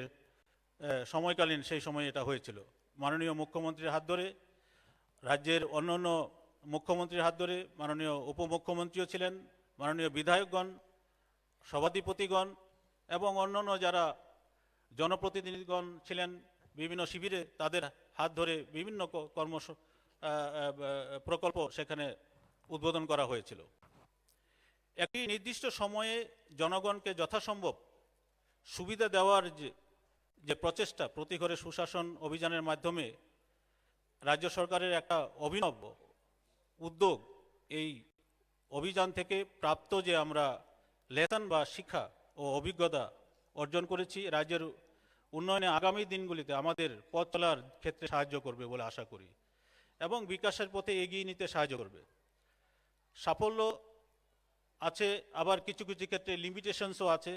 সময়কালীন সেই সময়ে এটা হয়েছিল। মাননীয় মুখ্যমন্ত্রীর হাত ধরে, রাজ্যের অন্যান্য মুখ্যমন্ত্রীর হাত ধরে, মাননীয় উপমুখ্যমন্ত্রীও ছিলেন, মাননীয় বিধায়কগণ, সভাধিপতিগণ এবং অন্যান্য যারা জনপ্রতিনিধিগণ ছিলেন বিভিন্ন শিবিরে, তাদের হাত ধরে বিভিন্ন প্রকল্প সেখানে উদ্বোধন করা হয়েছিল। একটি নির্দিষ্ট সময়ে জনগণকে যথাসম্ভব সুবিধা দেওয়ার যে প্রচেষ্টা প্রতি ঘরে সুশাসন অভিযানের মাধ্যমে রাজ্য সরকারের একটা অভিনব উদ্যোগ, এই অভিযান থেকে প্রাপ্ত যে আমরা লেসন বা শিক্ষা ও অভিজ্ঞতা অর্জন করেছি, রাজ্যের উন্নয়নে আগামী দিনগুলিতে আমাদের পথ চলার ক্ষেত্রে সাহায্য করবে বলে আশা করি এবং বিকাশের পথে এগিয়ে নিতে সাহায্য করবে। সাফল্য আছে, আবার কিছু কিছু ক্ষেত্রে লিমিটেশনসও আছে।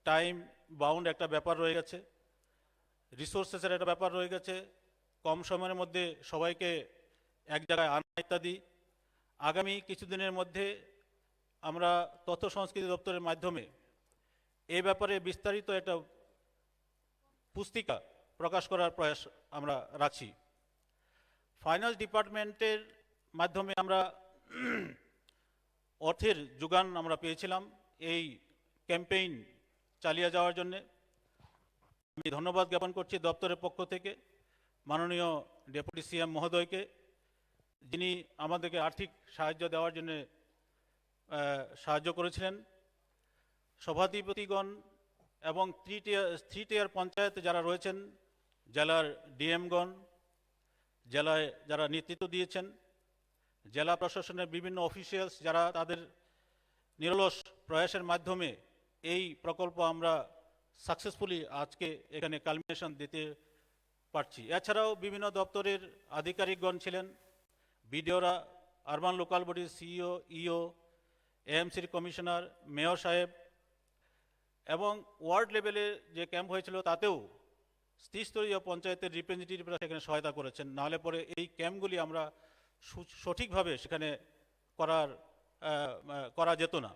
টাইম বাউন্ড একটা ব্যাপার রয়ে গেছে, রিসোর্সেসের একটা ব্যাপার রয়ে গেছে, কম সময়ের মধ্যে সবাইকে এক জায়গায় আনা ইত্যাদি। আগামী কিছুদিনের মধ্যে আমরা তথ্য সংস্কৃতি দপ্তরের মাধ্যমে এই ব্যাপারে বিস্তারিত একটা পুস্তিকা প্রকাশ করার প্রয়াস আমরা রাখছি। ফাইন্যান্স ডিপার্টমেন্টের মাধ্যমে আমরা অর্থের যোগান আমরা পেয়েছিলাম এই ক্যাম্পেইন চালিয়ে যাওয়ার জন্যে। আমি ধন্যবাদ জ্ঞাপন করছি দপ্তরের পক্ষ থেকে মাননীয় ডেপুটি সিএম মহোদয়কে, যিনি আমাদেরকে আর্থিক সাহায্য দেওয়ার জন্য সাহায্য করেছিলেন। সভাধিপতিগণ এবং থ্রি টিয়ার পঞ্চায়েত যারা রয়েছেন, জেলার ডিএমগণ, জেলায় যারা নেতৃত্ব দিয়েছেন, জেলা প্রশাসনের বিভিন্ন অফিসিয়ালস যারা তাদের নিরলস প্রয়াসের মাধ্যমে এই প্রকল্প আমরা সাকসেসফুলি আজকে এখানে কালমিনেশন দিতে পারছি। এছাড়াও বিভিন্ন দপ্তরের আধিকারিকগণ ছিলেন, বিডিওরা, আরবান লোকাল বডি সিইও, ইও, এএমসির কমিশনার, মেয়র সাহেব এবং ওয়ার্ড লেভেলে যে ক্যাম্প হয়েছিল তাতেও ত্রিস্তরীয় পঞ্চায়েতের রিপ্রেজেন্টেটিভরা সেখানে সহায়তা করেছেন। নাহলে পরে এই ক্যাম্পগুলি আমরা সঠিকভাবে সেখানে করা যেত না।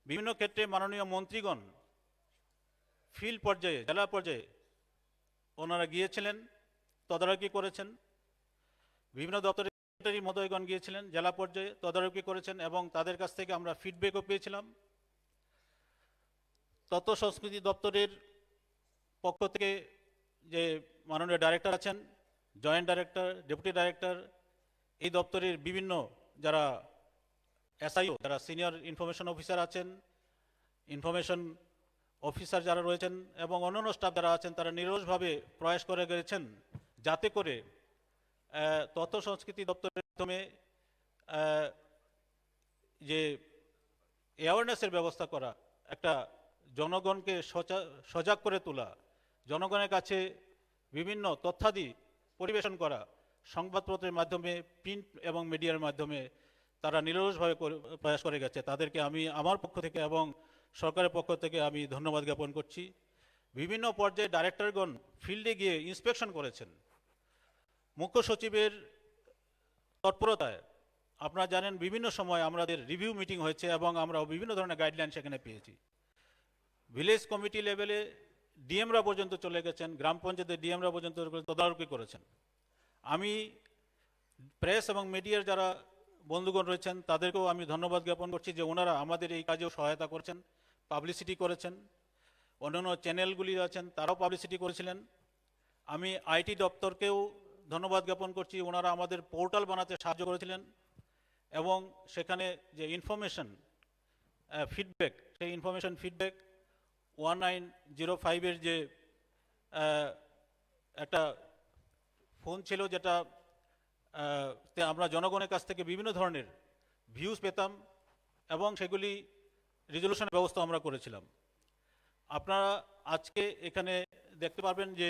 বিভিন্ন ক্ষেত্রে মাননীয় মন্ত্রীগণ ফিল্ড পর্যায়ে, জেলা পর্যায়ে ওনারা গিয়েছিলেন, তদারকি করেছেন। বিভিন্ন দপ্তরের সেক্রেটারি মহোদয়গণ গিয়েছিলেন, জেলা পর্যায়ে তদারকি করেছেন এবং তাদের কাছ থেকে আমরা ফিডব্যাকও পেয়েছিলাম। তথ্য সংস্কৃতি দপ্তরের পক্ষ থেকে যে মাননীয় ডাইরেক্টর আছেন, জয়েন্ট ডাইরেক্টর, ডেপুটি ডাইরেক্টর, এই দপ্তরের বিভিন্ন যারা এসআইও, যারা সিনিয়র ইনফরমেশন অফিসার আছেন, ইনফরমেশন অফিসার যারা রয়েছেন এবং অন্যান্য স্টাফ যারা আছেন, তারা নিরলসভাবে প্রয়াস করে গেছেন যাতে করে তথ্য সংস্কৃতি দপ্তরের মাধ্যমে যে অ্যাওয়ারনেসের ব্যবস্থা করা, একটা জনগণকে সজাগ করে তোলা, জনগণের কাছে বিভিন্ন তথ্যাদি পরিবেশন করা, সংবাদপত্রের মাধ্যমে, প্রিন্ট এবং মিডিয়ার মাধ্যমে তারা নিরলসভাবে প্রয়াস করে গেছে। তাদেরকে আমি আমার পক্ষ থেকে এবং সরকারের পক্ষ থেকে আমি ধন্যবাদ জ্ঞাপন করছি। বিভিন্ন পর্যায়ে ডাইরেক্টরগণ ফিল্ডে গিয়ে ইন্সপেকশন করেছেন। মুখ্য সচিবের তৎপরতায় আপনারা জানেন বিভিন্ন সময় আমাদের রিভিউ মিটিং হয়েছে এবং আমরা বিভিন্ন ধরনের গাইডলাইন সেখানে পেয়েছি। ভিলেজ কমিটি লেভেলে ডিএমরা পর্যন্ত চলে গেছেন, গ্রাম পঞ্চায়েতের ডিএমরা পর্যন্ত তদারকি করেছেন। আমি প্রেস এবং মিডিয়ার যারা বন্ধুগণ রয়েছেন তাদেরকেও আমি ধন্যবাদ জ্ঞাপন করছি যে ওনারা আমাদের এই কাজেও সহায়তা করেছেন, পাবলিসিটি করেছেন। অন্যান্য চ্যানেলগুলি আছেন তারাও পাবলিসিটি করেছিলেন। আমি আইটি দপ্তরকেও ধন্যবাদ জ্ঞাপন করছি, ওনারা আমাদের পোর্টাল বানাতে সাহায্য করেছিলেন এবং সেখানে যে ইনফরমেশন ফিডব্যাক, সেই ইনফরমেশন ফিডব্যাক 1905-এর যে একটা ফোন ছিল যেটা আমরা জনগণের কাছ থেকে বিভিন্ন ধরনের ভিউজ পেতাম এবং সেগুলি রেজলিউশনের ব্যবস্থা আমরা করেছিলাম। আপনারা আজকে এখানে দেখতে পারবেন যে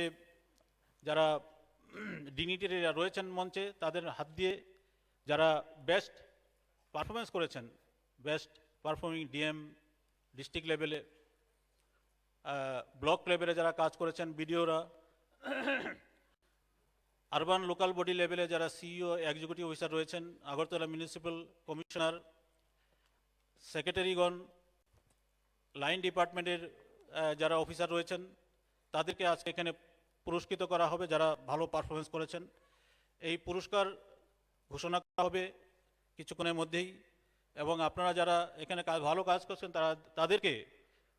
যারা ডিগনিটারিরা রয়েছেন মঞ্চে, তাদের হাত দিয়ে যারা বেস্ট পারফরমেন্স করেছেন, বেস্ট পারফর্মিং ডিএম ডিস্ট্রিক্ট লেভেলে, ব্লক লেভেলে যারা কাজ করেছেন বিডিওরা, আরবান লোকাল বডি লেভেলে যারা সিইও এক্সিকিউটিভ অফিসার রয়েছেন, আগরতলা মিউনিসিপ্যাল কমিশনার, সেক্রেটারিগণ, লাইন ডিপার্টমেন্টের যারা অফিসার রয়েছেন, তাদেরকে আজকে এখানে পুরস্কৃত করা হবে যারা ভালো পারফরমেন্স করেছেন। এই পুরস্কার ঘোষণা করা হবে কিছুক্ষণের মধ্যেই এবং আপনারা যারা এখানে ভালো কাজ করছেন তাদেরকে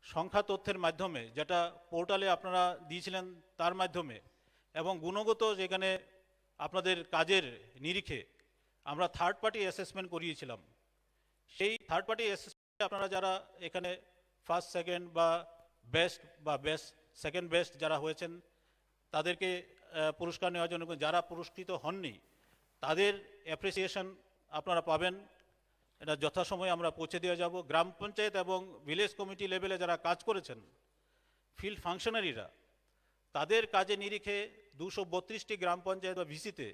সংখ্যা তথ্যের মাধ্যমে, যেটা পোর্টালে আপনারা দিয়েছিলেন তার মাধ্যমে এবং গুণগত যেখানে আপনাদের কাজের নিরিখে আমরা থার্ড পার্টি অ্যাসেসমেন্ট করিয়েছিলাম, সেই থার্ড পার্টি অ্যাসেসমেন্টে আপনারা যারা এখানে ফার্স্ট সেকেন্ড বা বেস্ট সেকেন্ড বেস্ট যারা হয়েছেন তাদেরকে পুরস্কার নেওয়ার জন্য, যারা পুরস্কৃত হননি তাদের অ্যাপ্রিসিয়েশন আপনারা পাবেন। এটা যথাসময়ে আমরা পৌঁছে দিয়ে যাব। গ্রাম পঞ্চায়েত এবং ভিলেজ কমিটি লেভেলে যারা কাজ করেছেন, ফিল্ড ফাংশনারিরা, তাদের কাজে নিরিখে 232টি গ্রাম পঞ্চায়েত বা ভিসিতে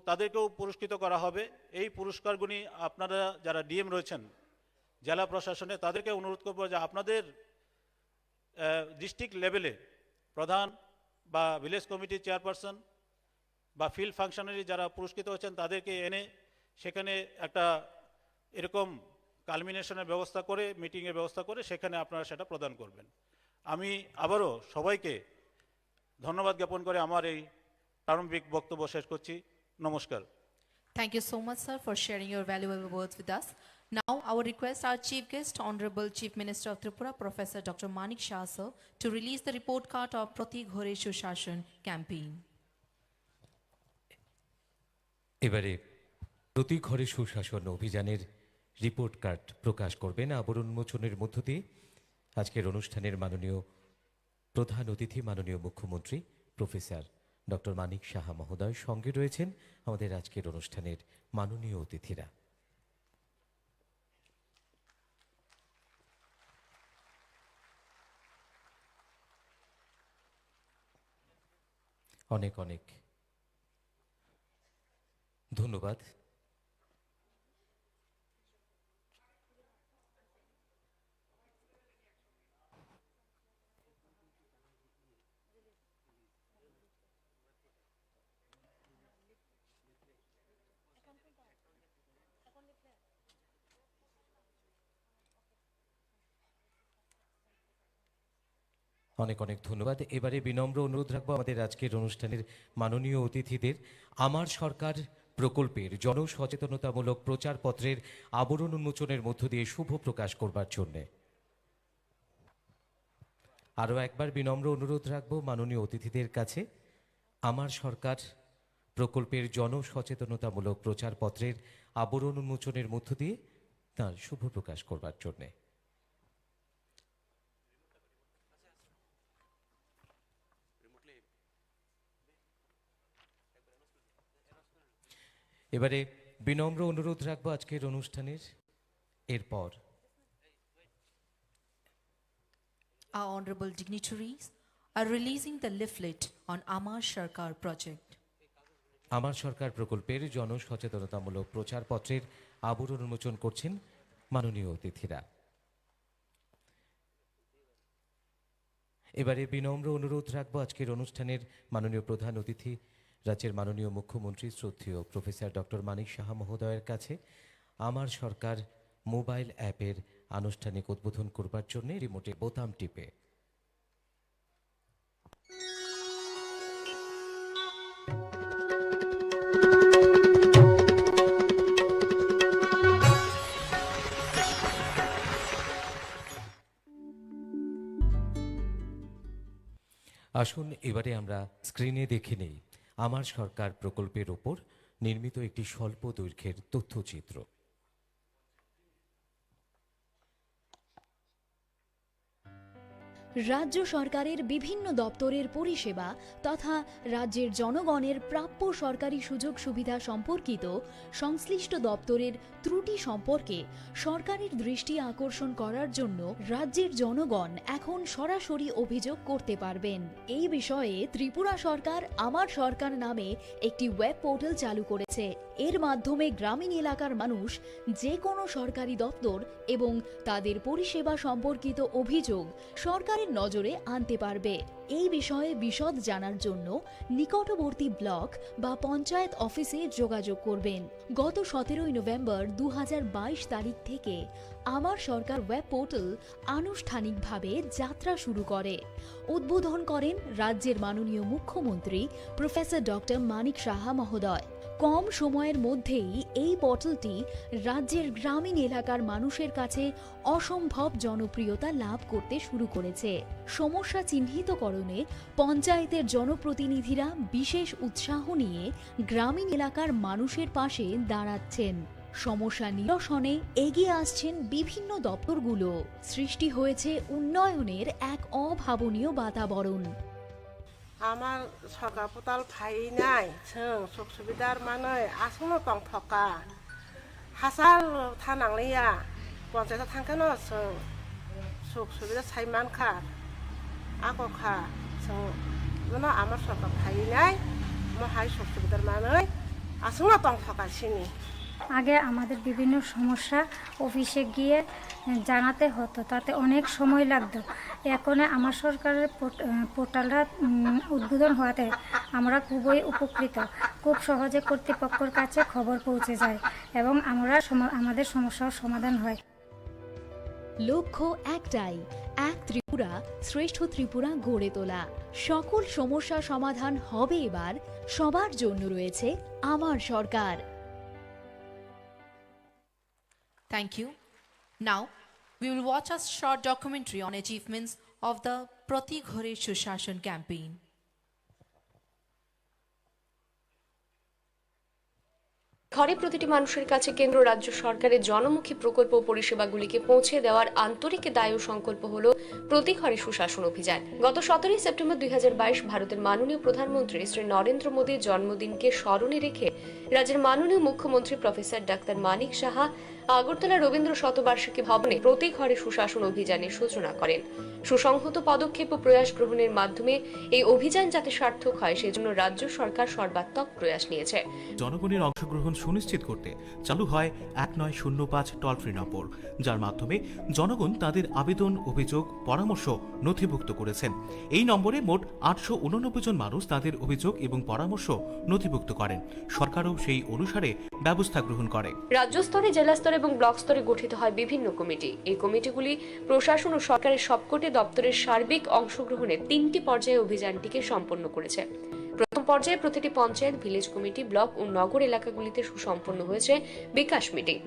তাদেরকেও পুরস্কৃত করা হবে। এই পুরস্কারগুলি আপনারা যারা ডিএম রয়েছেন জেলা প্রশাসনে, তাদেরকে অনুরোধ করব যে আপনাদের ডিস্ট্রিক্ট লেভেলে প্রধান বা ভিলেজ কমিটির চেয়ারপারসন বা ফিল্ড ফাংশনারি যারা পুরস্কৃত হচ্ছেন তাদেরকে এনে সেখানে একটা এরকম কালমিনেশনের ব্যবস্থা করে, মিটিংয়ের ব্যবস্থা করে সেখানে আপনারা সেটা প্রদান করবেন। আমি আবারও সবাইকে ধন্যবাদ জ্ঞাপন করে আমার এই প্রারম্ভিক বক্তব্য শেষ করছি। নমস্কার। Thank you so much, sir, for sharing your valuable words with us. Now, I would request our chief guest, Honorable Chief Minister of Tripura, Professor Dr. Manik Shah, sir, to release the report card of Prati Ghore Sushashan campaign. এবারে প্রতি ঘরে সুশাসন অভিযানের report card প্রকাশ করবেন আবরণ উন্মোচনের মধ্য দিয়ে আজকের অনুষ্ঠানের মাননীয় প্রধান অতিথি মাননীয় মুখ্যমন্ত্রী প্রফেসর ডক্টর মানিক সাহা মহোদয়। সঙ্গে রয়েছেন আমাদের আজকের অনুষ্ঠানের মাননীয় অতিথিরা। অনেক অনেক ধন্যবাদ। অনেক অনেক ধন্যবাদ। এবারে বিনম্র অনুরোধ রাখবো আমাদের আজকের অনুষ্ঠানের মাননীয় অতিথিদের আমার সরকার প্রকল্পের জনসচেতনতামূলক প্রচারপত্রের আবরণ উন্মোচনের মধ্য দিয়ে শুভ প্রকাশ করবার জন্যে। আরও একবার বিনম্র অনুরোধ রাখবো মাননীয় অতিথিদের কাছে আমার সরকার প্রকল্পের জনসচেতনতামূলক প্রচারপত্রের আবরণ উন্মোচনের মধ্য দিয়ে তার শুভ প্রকাশ করবার জন্যে। এবারে বিনম্র অনুরোধ রাখবো আজকের অনুষ্ঠানের এরপর our honorable dignitaries are releasing the leaflet on Amar Sarkar project. আমার সরকার প্রকল্পের জনসচেতনতামূলক প্রচারপত্রের আবরণ উন্মোচন করছেন মাননীয় অতিথিরা। এবারে বিনম্র অনুরোধ রাখবো আজকের অনুষ্ঠানের মাননীয় প্রধান অতিথি রাজ্যের মাননীয় মুখ্যমন্ত্রী শ্রদ্ধেয় প্রফেসর ডক্টর মানিক সাহা মহোদয়ের কাছে আমার সরকার মোবাইল অ্যাপের আনুষ্ঠানিক উদ্বোধন করবার জন্য রিমোটে বোতাম টিপে আসুন এবারে আমরা স্ক্রিনে দেখে নেই আমার সরকার প্রকল্পের ওপর নির্মিত একটি স্বল্প দৈর্ঘ্যের তথ্যচিত্র। রাজ্য সরকারের বিভিন্ন দপ্তরের পরিষেবা তথা রাজ্যের জনগণের প্রাপ্য সরকারি সুযোগ সুবিধা সম্পর্কিত সংশ্লিষ্ট দপ্তরের ত্রুটি সম্পর্কে সরকারের দৃষ্টি আকর্ষণ করার জন্য রাজ্যের জনগণ এখন সরাসরি অভিযোগ করতে পারবেন। এই বিষয়ে ত্রিপুরা সরকার আমার সরকার নামে একটি ওয়েব পোর্টাল চালু করেছে। এর মাধ্যমে গ্রামীণ এলাকার মানুষ যে কোনো সরকারি দপ্তর এবং তাদের পরিষেবা সম্পর্কিত অভিযোগ সরকারের নজরে আনতে পারবে। এই বিষয়ে বিশদ জানার জন্য নিকটবর্তী ব্লক বা পঞ্চায়েত অফিসে যোগাযোগ করবেন। গত 17 নভেম্বর 2022 তারিখ থেকে আমার সরকার ওয়েব পোর্টাল আনুষ্ঠানিকভাবে যাত্রা শুরু করে। উদ্বোধন করেন রাজ্যের মাননীয় মুখ্যমন্ত্রী প্রফেসর ডক্টর মানিক সাহা মহোদয়। কম সময়ের মধ্যেই এই পোর্টালটি রাজ্যের গ্রামীণ এলাকার মানুষের কাছে অসম্ভব জনপ্রিয়তা লাভ করতে শুরু করেছে। সমস্যা চিহ্নিতকরণে পঞ্চায়েতের জনপ্রতিনিধিরা বিশেষ উৎসাহ নিয়ে গ্রামীণ এলাকার মানুষের পাশে দাঁড়াচ্ছেন। সমস্যা নিরসনে এগিয়ে আসছেন বিভিন্ন দপ্তরগুলো। সৃষ্টি হয়েছে উন্নয়নের এক অভাবনীয় বাতাবরণ। আমার সরকার পোর্টাল ফাইনাই সুখ সুবিধার মানে আসলে টং থকা হাসার থানাংলিয়া পঞ্চায়েত থাকেন সুখ সুবিধা সাইমান খার আকখা মানে আমার সরকার ফাইনাই মহাই সুখ সুবিধার মানে আসলে টং থকা চিনি। আগে আমাদের বিভিন্ন সমস্যা অফিসে গিয়ে জানাতে হতো, তাতে অনেক সময় লাগতো। এখন আমার সরকারের পোর্টালটা উদ্বোধন হওয়াতে আমরা খুবই উপকৃত। খুব সহজে কর্তৃপক্ষের কাছে খবর পৌঁছে যায় এবং আমাদের সমস্যার সমাধান হয়। লক্ষ্য একটাই, এক ত্রিপুরা শ্রেষ্ঠ ত্রিপুরা গড়ে তোলা। সকল সমস্যা সমাধান হবে এবার। সবার জন্য রয়েছে আমার সরকার। Thank you. Now, we will watch a short documentary on achievements of the Prati Ghore Sushashan campaign. ঘরে প্রতিটি মানুষের কাছে কেন্দ্র রাজ্য সরকারের জনমুখী প্রকল্প পরিষেবাগুলিকে পৌঁছে দেওয়ার আন্তরিক দায় ও সংকল্প হল প্রতি ঘরে সুশাসন অভিযান। গত 17 সেপ্টেম্বর 2022 ভারতের মাননীয় প্রধানমন্ত্রী শ্রী নরেন্দ্র মোদীর জন্মদিনকে স্মরণে রেখে রাজ্যের মাননীয় মুখ্যমন্ত্রী প্রফেসর ডাক্তার মানিক সাহা আগরতলা রবীন্দ্র শতবার্ষিকী ভবনে প্রতি ঘরে সুশাসন অভিযানের সূচনা করেন। সুসংহত পদক্ষেপ ও প্রয়াস গ্রহণের মাধ্যমে এই অভিযান যাতে সার্থক হয় সেজন্য রাজ্য সরকার সর্বাত্মক প্রয়াস নিয়েছে। জনগণের অংশগ্রহণ সুনিশ্চিত করতে চালু হয় 1905 টোল ফ্রি নম্বর, যার মাধ্যমে জনগণ তাদের আবেদন, অভিযোগ, পরামর্শ নথিভুক্ত করেছেন। এই নম্বরে মোট 889 জন মানুষ তাদের অভিযোগ এবং পরামর্শ নথিভুক্ত করেন। সরকারও সেই অনুসারে ব্যবস্থা গ্রহণ করে। রাজ্য স্তরে, জেলা স্তরে এবং ব্লক স্তরে গঠিত হয় বিভিন্ন কমিটি। এই কমিটিগুলি প্রশাসন ও সরকারের সবকটি দপ্তরের সার্বিক অংশগ্রহণে 3টি পর্যায়ে অভিযানটিকে সম্পন্ন করেছে। প্রথম পর্যায়ে প্রতিটি পঞ্চায়েত, ভিলেজ কমিটি, ব্লক ও নগর এলাকাগুলিতে সুসম্পন্ন হয়েছে বিকাশ মিটিং।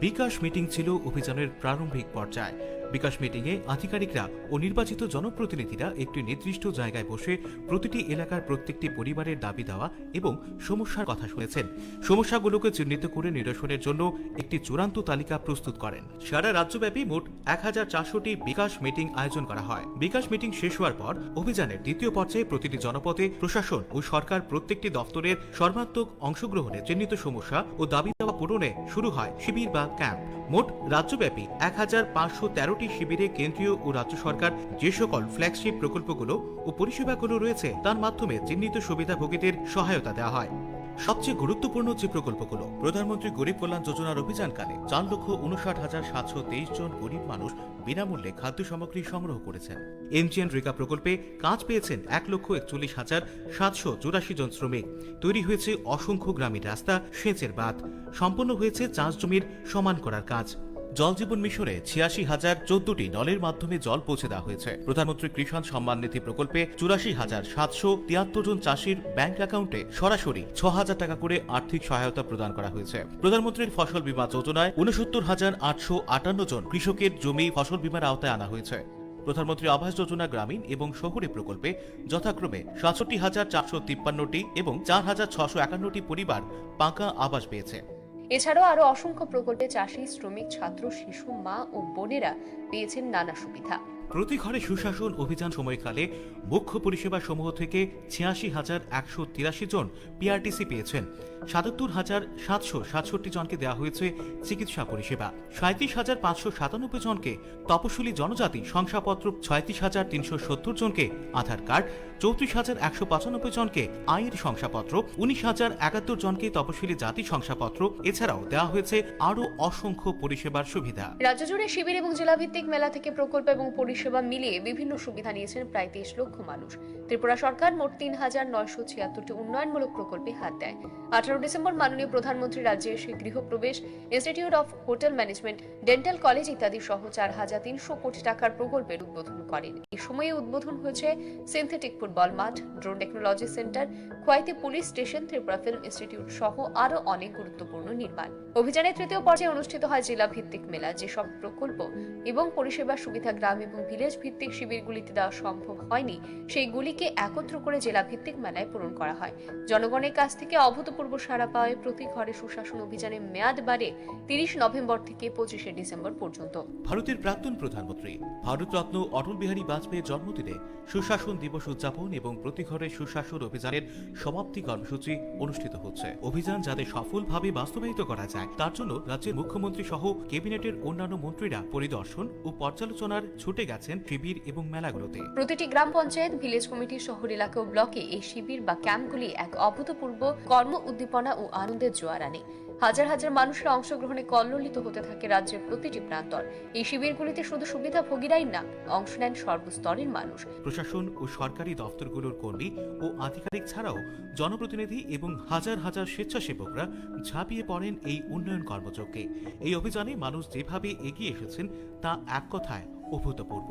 বিকাশ মিটিং ছিল অভিযানের প্রারম্ভিক পর্যায়। বিকাশ মিটিংয়ে আধিকারিকরা ও নির্বাচিত জনপ্রতিনিধিরা একটি নির্দিষ্ট জায়গায় বসে প্রতিটি এলাকার প্রত্যেকটি পরিবারের দাবি দেওয়া এবং সমস্যার কথা শুনেছেন। সমস্যাগুলোকে চিহ্নিত করে নিরসনের জন্য একটি চূড়ান্ত তালিকা প্রস্তুত করেন। সারা রাজ্যব্যাপী মোট 1400টি বিকাশ মিটিং আয়োজন করা হয়। বিকাশ মিটিং শেষ হওয়ার পর অভিযানের দ্বিতীয় পর্যায়ে প্রতিটি জনপদে প্রশাসন ও সরকার প্রত্যেকটি দপ্তরের সর্বাত্মক অংশগ্রহণে চিহ্নিত সমস্যা ও দাবি দেওয়া পূরণে শুরু হয় শিবির বা ক্যাম্প। মোট রাজ্যব্যাপী 1513 13টি শিবিরে কেন্দ্রীয় ও রাজ্য সরকার যে সকল ফ্ল্যাগশিপ প্রকল্পগুলো ও পরিষেবাগুলো রয়েছে তার মাধ্যমে চিহ্নিত সুবিধাভোগীদের সহায়তা দেওয়া হয়। সবচেয়ে গুরুত্বপূর্ণ যে প্রকল্পগুলো, প্রধানমন্ত্রী গরিব কল্যাণ যোজনার অভিযানকালে 4,59,723 জন গরিব মানুষ বিনামূল্যে খাদ্য সামগ্রী সংগ্রহ করেছেন। এমজিএন রেগা প্রকল্পে কাজ পেয়েছেন 1,41,784 জন শ্রমিক। তৈরি হয়েছে অসংখ্য গ্রামীণ রাস্তা, সেচের বাঁধ, সম্পন্ন হয়েছে চাষ জমির সমান করার কাজ। জল জীবন মিশনে 86,014টি নলের মাধ্যমে জল পৌঁছে দেওয়া হয়েছে। প্রধানমন্ত্রী কিষাণ সম্মান নিধি প্রকল্পে 84,773 জন চাষির ব্যাংক অ্যাকাউন্টে সরাসরি 6,000 টাকা করে আর্থিক সহায়তা প্রদান করা হয়েছে। প্রধানমন্ত্রীর ফসল বীমা যোজনায় 69,858 জন কৃষকের জমি ফসল বীমার আওতায় আনা হয়েছে। প্রধানমন্ত্রী আবাস যোজনা গ্রামীণ এবং শহুরে প্রকল্পে যথাক্রমে 67,453টি এবং 4,651টি পরিবার পাকা আবাস পেয়েছে। এছাড়াও আরো অসংখ্য প্রকল্পে চাষি, শ্রমিক, ছাত্র, শিশু, মা ও বোনেরা পেয়েছেন নানা সুবিধা। প্রতি ঘরে সুশাসন অভিযান সময়কালে মুখ্য পরিষেবা সমূহ থেকে 86,183 জন পিআরটিসি পেয়েছেন। 77,767 জনকে দেওয়া হয়েছে চিকিৎসা পরিষেবা। 37,597 জনকে তপশিলি জনজাতি শংসাপত্র, 36,370 জনকে আধার কার্ড, 34,195 জনকে আয়ের শংসাপত্র, 19,071 জনকে তপশিলি জাতি শংসাপত্র। এছাড়াও দেওয়া হয়েছে আরও অসংখ্য পরিষেবার সুবিধা। রাজ্য জুড়ে শিবির এবং জেলাভিত্তিক মেলা থেকে প্রকল্প এবং পরিষেবা মিলিয়ে বিভিন্ন সুবিধা নিয়েছেন প্রায় 23 লক্ষ মানুষ। ত্রিপুরা সরকার মোট 3,976টি উন্নয়নমূলক প্রকল্পে হাত দেয়। 18 ডিসেম্বর মাননীয় প্রধানমন্ত্রী রাজ্যে এসে গৃহপ্রবেশ, institute of hotel management, dental college ইত্যাদি সহ 4,300 কোটি টাকার প্রকল্পের উদ্বোধন করেন। এই সময়ে উদ্বোধন হয়েছে সিনথেটিক ফুটবল মাঠ, ড্রোন টেকনোলজি সেন্টার, খোয়াইতে police station, Tripura film institute সহ আরো অনেক গুরুত্বপূর্ণ নির্মাণ। অভিযানের তৃতীয় পর্যায়ে অনুষ্ঠিত হয় জেলা ভিত্তিক মেলা। যেসব প্রকল্প এবং পরিষেবা সুবিধা গ্রাম এবং ভিলেজ ভিত্তিক শিবিরগুলিতে দেওয়া সম্ভব হয়নি, সেইগুলিকে একত্র করে জেলা ভিত্তিক মেলায় পূরণ করা হয়। জনগণের কাছ থেকে অভূতপূর্ব সাড়া পাওয়ায় প্রতি ঘরে সুশাসন অভিযানের মেয়াদ বাড়ে 30 নভেম্বর থেকে 25 ডিসেম্বর পর্যন্ত। ভারতের প্রাক্তন প্রধানমন্ত্রী ভারতরত্ন অটল বিহারী বাজপেয়ীর জন্মদিনে সুশাসন দিবস উদযাপন এবং প্রতি ঘরে সুশাসন অভিযানের সমাপ্তি কর্মসূচি অনুষ্ঠিত হচ্ছে। অভিযান যাতে সফলভাবে বাস্তবায়িত করা যায় তার জন্য রাজ্যের মুখ্যমন্ত্রী সহ ক্যাবিনেটের অন্যান্য মন্ত্রীরা পরিদর্শন ও পর্যালোচনার ছুটে গেছেন শিবির এবং মেলাগুলোতে। প্রতিটি গ্রাম পঞ্চায়েত, ভিলেজ কমিটি, শহর এলাকা ও ব্লকে এই শিবির বা ক্যাম্পগুলি এক অভূতপূর্ব কর্ম উদ্দীপনা ও আনন্দের জোয়ার আনে। হাজার হাজার মানুষের অংশগ্রহণে কল্লোলিত হতে থাকে রাজ্যের প্রতিটি প্রান্তর। এই শিবিরগুলিতে শুধু সুবিধাভোগীরাই না, অংশ নেন সর্বস্তরের মানুষ। প্রশাসন ও সরকারি দপ্তরগুলোর কর্মী ও আধিকারিক ছাড়াও জনপ্রতিনিধি এবং হাজার হাজার স্বেচ্ছাসেবকরা ঝাঁপিয়ে পড়েন এই উন্নয়ন কর্মযজ্ঞে। এই অভিযানে মানুষ যেভাবে এগিয়ে এসেছেন তা এক কথায় অভূতপূর্ব।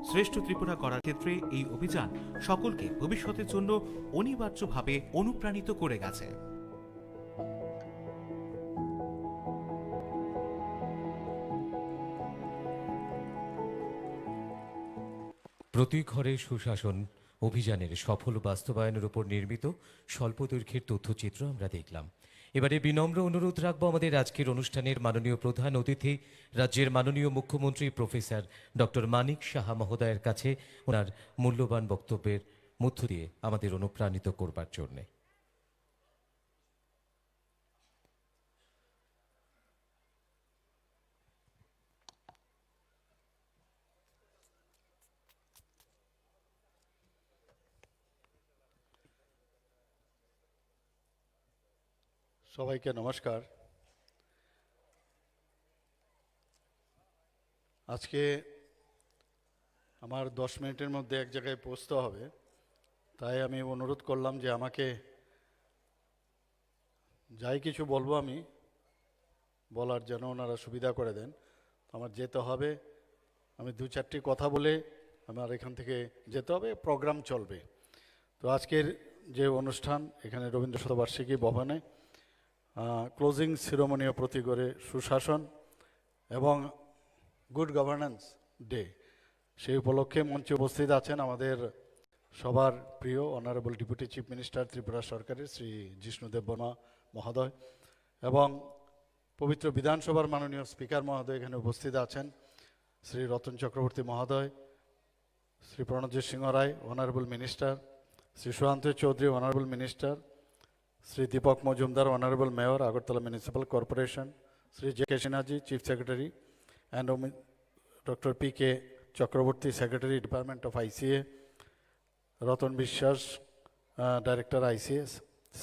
শ্রেষ্ঠ ত্রিপুরা করার ক্ষেত্রে এই অভিযান সকলকে ভবিষ্যতের জন্য অনিবার্যভাবে অনুপ্রাণিত করে গেছে। প্রতি ঘরে সুশাসন অভিযানের সফল বাস্তবায়নের উপর নির্মিত স্বল্প দৈর্ঘ্যের তথ্যচিত্র আমরা দেখলাম। এবারে বিনম্র অনুরোধ রাখবো আমাদের আজকের অনুষ্ঠানের মাননীয় প্রধান অতিথি রাজ্যের মাননীয় মুখ্যমন্ত্রী প্রফেসর ডক্টর মানিক সাহা মহোদয়ের কাছে ওনার মূল্যবান বক্তব্যের মধ্য দিয়ে আমাদের অনুপ্রাণিত করবার জন্যে। সবাইকে নমস্কার। আজকে আমার 10 মিনিটের মধ্যে এক জায়গায় পৌঁছতে হবে, তাই আমি অনুরোধ করলাম যে আমাকে যাই কিছু বলবো আমি বলার যেন ওনারা সুবিধা করে দেন। আমার যেতে হবে, আমি 2-4টি কথা বলে আমার এখান থেকে যেতে হবে, প্রোগ্রাম চলবে। তো আজকের যে অনুষ্ঠান এখানে রবীন্দ্র শতবার্ষিকী ভবনে ক্লোজিং সেরেমনিও প্রতি ঘরে সুশাসন এবং গুড গভর্নেন্স ডে, সেই উপলক্ষে মঞ্চে উপস্থিত আছেন আমাদের সবার প্রিয় honourable deputy chief minister Tripura সরকারের শ্রী জিষ্ণুদেব বর্মা মহোদয় এবং পবিত্র বিধানসভার মাননীয় স্পিকার মহোদয় এখানে উপস্থিত আছেন, শ্রী রতন চক্রবর্তী মহোদয়, Shri Pranajit Singha Roy honourable minister, Shri Sushanta Chowdhury honourable minister, Shri Dipak Majumder honourable mayor Agartala municipal corporation, Shri J K সিনহাজি chief secretary and doctor P K Chakraborty, secretary, department of ICA, Ratan Biswas, director ICS,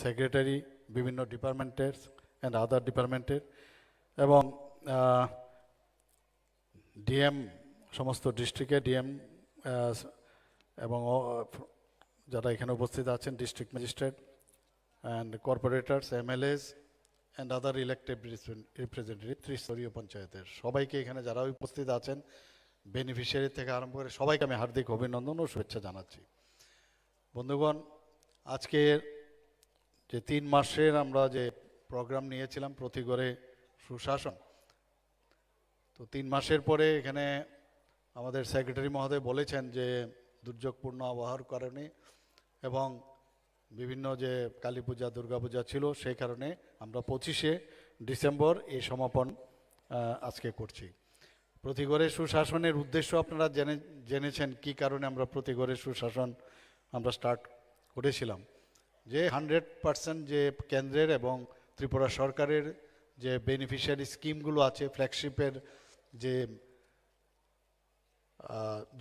secretary বিভিন্ন ডিপার্টমেন্টের অ্যান্ড আদার ডিপার্টমেন্টের, এবং ডিএম সমস্ত ডিস্ট্রিক্টে ডিএম এবং যারা এখানে উপস্থিত আছেন, district magistrate and corporators, MLAs and other elected representative ত্রিস্তরীয় পঞ্চায়েতের সবাইকে, এখানে যারা উপস্থিত আছেন, বেনিফিশিয়ারি থেকে আরম্ভ করে সবাইকে আমি হার্দিক অভিনন্দন ও শুভেচ্ছা জানাচ্ছি। বন্ধুগণ, আজকে যে 3 মাসের আমরা যে প্রোগ্রাম নিয়েছিলাম প্রতি ঘরে সুশাসন, তো 3 মাসের পরে এখানে আমাদের সেক্রেটারি মহোদয় বলেছেন যে দুর্যোগপূর্ণ আবহাওয়ার কারণে এবং বিভিন্ন যে কালী পূজা, দুর্গা পূজা ছিল, সেই কারণে আমরা 25শে ডিসেম্বর এই সমাপন আজকে করছি। প্রতি ঘরে সুশাসনের উদ্দেশ্য আপনারা জেনেছেন কি কারণে আমরা প্রতি ঘরে সুশাসন আমরা স্টার্ট করেছিলাম, যে 100% যে কেন্দ্রের এবং ত্রিপুরা সরকারের যে বেনিফিশিয়ারি স্কিমগুলো আছে, ফ্ল্যাগশিপের যে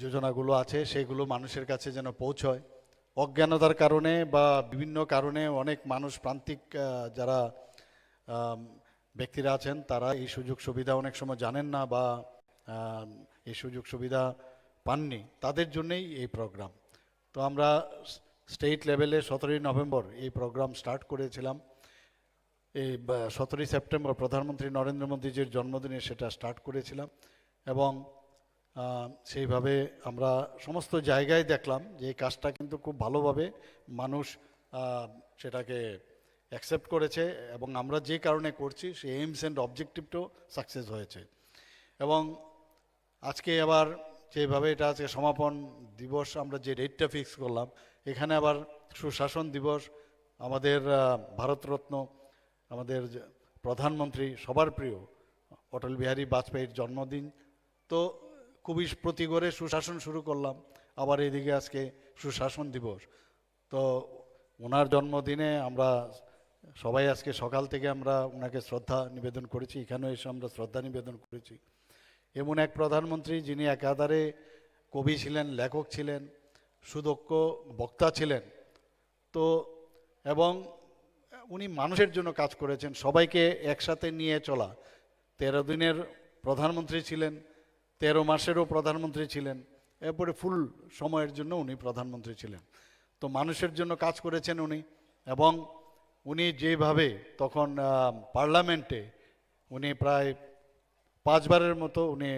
যোজনাগুলো আছে, সেগুলো মানুষের কাছে যেন পৌঁছয়। অজ্ঞানতার কারণে বা বিভিন্ন কারণে অনেক মানুষ, প্রান্তিক যারা ব্যক্তিরা আছেন, তারা এই সুযোগ সুবিধা অনেক সময় জানেন না বা এই সুযোগ সুবিধা পাননি, তাদের জন্যই এই প্রোগ্রাম। তো আমরা স্টেট লেভেলে 17ই নভেম্বর এই প্রোগ্রাম স্টার্ট করেছিলাম। এই 17ই সেপ্টেম্বর প্রধানমন্ত্রী নরেন্দ্র মোদীজির জন্মদিনে সেটা স্টার্ট করেছিলাম এবং সেইভাবে আমরা সমস্ত জায়গায় দেখলাম যে এই কাজটা কিন্তু খুব ভালোভাবে মানুষ সেটাকে অ্যাকসেপ্ট করেছে এবং আমরা যে কারণে করছি সেই এইমস অ্যান্ড অবজেক্টিভটাও সাকসেস হয়েছে। এবং আজকে আবার যেভাবে এটা আজকে সমাপন দিবস আমরা যে ডেটটা ফিক্স করলাম, এখানে আবার সুশাসন দিবস, আমাদের ভারতরত্ন, আমাদের প্রধানমন্ত্রী, সবার প্রিয় অটল বিহারী বাজপেয়ীর জন্মদিন, তো খুবই প্রতি ঘরে সুশাসন শুরু করলাম। আবার এদিকে আজকে সুশাসন দিবস, তো ওনার জন্মদিনে আমরা সবাই আজকে সকাল থেকে আমরা ওনাকে শ্রদ্ধা নিবেদন করেছি, এখানেও এসে আমরা শ্রদ্ধা নিবেদন করেছি। এমন এক প্রধানমন্ত্রী যিনি একাধারে কবি ছিলেন, লেখক ছিলেন, সুদক্ষ বক্তা ছিলেন, তো এবং উনি মানুষের জন্য কাজ করেছেন, সবাইকে একসাথে নিয়ে চলা। 13 দিনের প্রধানমন্ত্রী ছিলেন, 13 মাসেরও প্রধানমন্ত্রী ছিলেন, এরপরে ফুল সময়ের জন্য উনি প্রধানমন্ত্রী ছিলেন। তো মানুষের জন্য কাজ করেছেন উনি, এবং উনি যেভাবে তখন পার্লামেন্টে উনি প্রায় 5 বারের মতো, উনি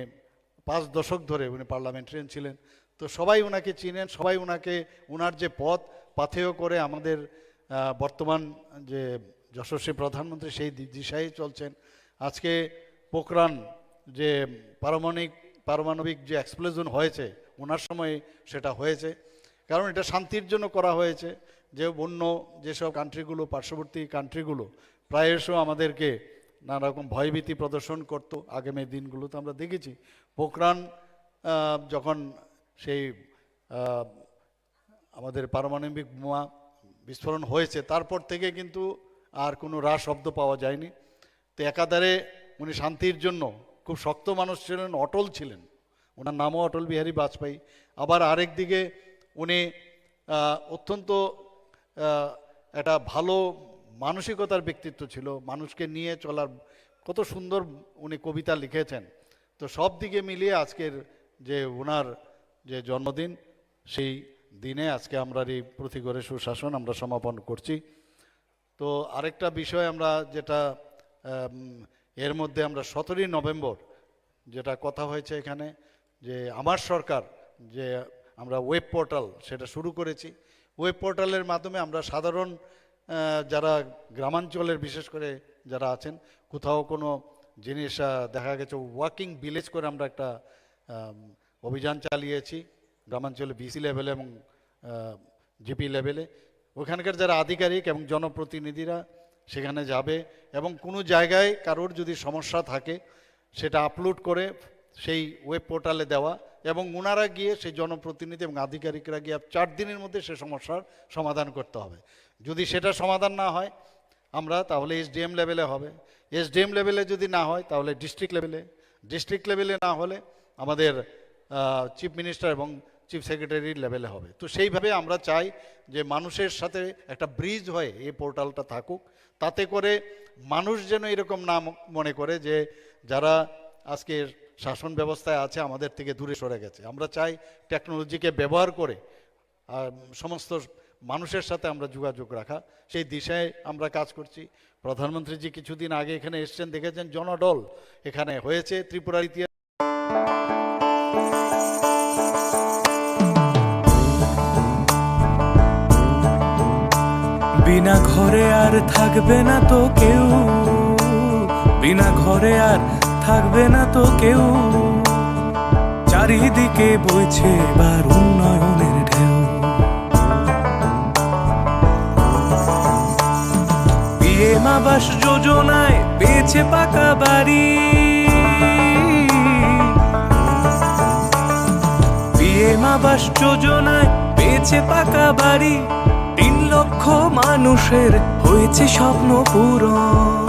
5 দশক ধরে উনি পার্লামেন্টারিয়ান ছিলেন। তো সবাই ওনাকে চিনেন, সবাই ওনাকে, ওনার যে পথ পাথেয় করে আমাদের বর্তমান যে যশস্বী প্রধানমন্ত্রী সেই দিশায় চলছেন। আজকে পোখরান যে পারমাণবিক যে এক্সপ্লোশন হয়েছে, ওনার সময় সেটা হয়েছে, কারণ এটা শান্তির জন্য করা হয়েছে। যে অন্য যেসব কান্ট্রিগুলো, পার্শ্ববর্তী কান্ট্রিগুলো প্রায়শ আমাদেরকে নানা রকম ভয়ভীতি প্রদর্শন করতো আগামী দিনগুলোতে আমরা দেখেছি। পোখরান যখন সেই আমাদের পারমাণবিক বোমা বিস্ফোরণ হয়েছে, তারপর থেকে কিন্তু আর কোনো রাস শব্দ পাওয়া যায়নি। তো একাধারে উনি শান্তির জন্য খুব শক্ত মানুষ ছিলেন, অটল ছিলেন, ওনার নামও অটল বিহারী বাজপেয়ী। আবার আরেক দিকে উনি অত্যন্ত একটা ভালো মানসিকতার ব্যক্তিত্ব ছিল, মানুষকে নিয়ে চলার কত সুন্দর উনি কবিতা লিখেছেন। তো সব দিকে মিলিয়ে আজকের যে ওনার যে জন্মদিন, সেই দিনে আজকে আমরা এই প্রতি ঘরে সুশাসন আমরা সমাপন করছি। তো আরেকটা বিষয় আমরা যেটা এর মধ্যে আমরা 17ই নভেম্বর যেটা কথা হয়েছে এখানে, যে আমার সরকার যে আমরা ওয়েব পোর্টাল সেটা শুরু করেছি। ওয়েব পোর্টালের মাধ্যমে আমরা সাধারণ যারা গ্রামাঞ্চলের বিশেষ করে যারা আছেন, কোথাও কোনো জিনিস দেখা গেছে ওয়াকিং ভিলেজ করে আমরা একটা অভিযান চালিয়েছি গ্রামাঞ্চলে, বিসি লেভেলে এবং জিপি লেভেলে। ওখানকার যারা আধিকারিক এবং জনপ্রতিনিধিরা সেখানে যাবে এবং কোনো জায়গায় কারোর যদি সমস্যা থাকে সেটা আপলোড করে সেই ওয়েব পোর্টালে দেওয়া, এবং ওনারা গিয়ে সেই জনপ্রতিনিধি এবং আধিকারিকরা গিয়ে 4 দিনের মধ্যে সে সমস্যার সমাধান করতে হবে। যদি সেটা সমাধান না হয় আমরা তাহলে এসডিএম লেভেলে হবে, এসডিএম লেভেলে যদি না হয় তাহলে ডিস্ট্রিক্ট লেভেলে, ডিস্ট্রিক্ট লেভেলে না হলে আমাদের চিফ মিনিস্টার এবং চিফ সেক্রেটারি লেভেলে হবে। তো সেইভাবে আমরা চাই যে মানুষের সাথে একটা ব্রিজ হয়ে এই পোর্টালটা থাকুক, তাতে করে মানুষ যেন এরকম না মনে করে যে যারা আজকের শাসন ব্যবস্থায় আছে আমাদের থেকে দূরে সরে গেছে। আমরা চাই টেকনোলজিকে ব্যবহার করে সমস্ত মানুষের সাথে আমরা যোগাযোগ রাখা, সেই দিশায় আমরা কাজ করছি। প্রধানমন্ত্রীজি কিছুদিন আগে এখানে এসছেন, দেখেছেন জনডল এখানে হয়েছে ত্রিপুরার ইতিহাস। বিনা ঘরে আর থাকবে না তো কেউ, বিনা ঘরে আর থাকবে না তো কেউ, চারিদিকে বইছে এবার উন্নয়নের ঢেউ। পিএম আবাস যোজনায় পেয়েছে পাকা বাড়ি, পিএম আবাস যোজনায় পেয়েছে পাকা বাড়ি, 3 লক্ষ মানুষের হয়েছে স্বপ্ন পূরণ।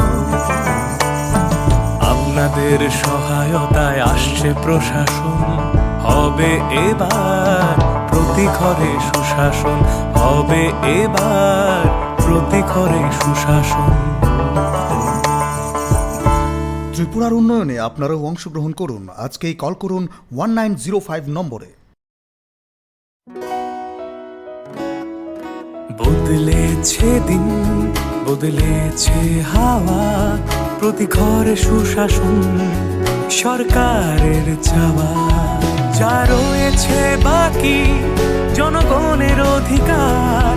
আপনাদের সহায়তায় আসছে প্রশাসন, হবে এবার প্রতি ঘরে সুশাসন, হবে এবার প্রতি ঘরে সুশাসন। ত্রিপুরার উন্নয়নে আপনারাও অংশগ্রহণ করুন। আজকেই কল করুন 1905 নম্বরে। বদলেছে দিন, বদলেছে হাওয়া, প্রতি ঘরে সুশাসন সরকারের চাওয়া। যা রয়েছে বাকি জনগণের অধিকার,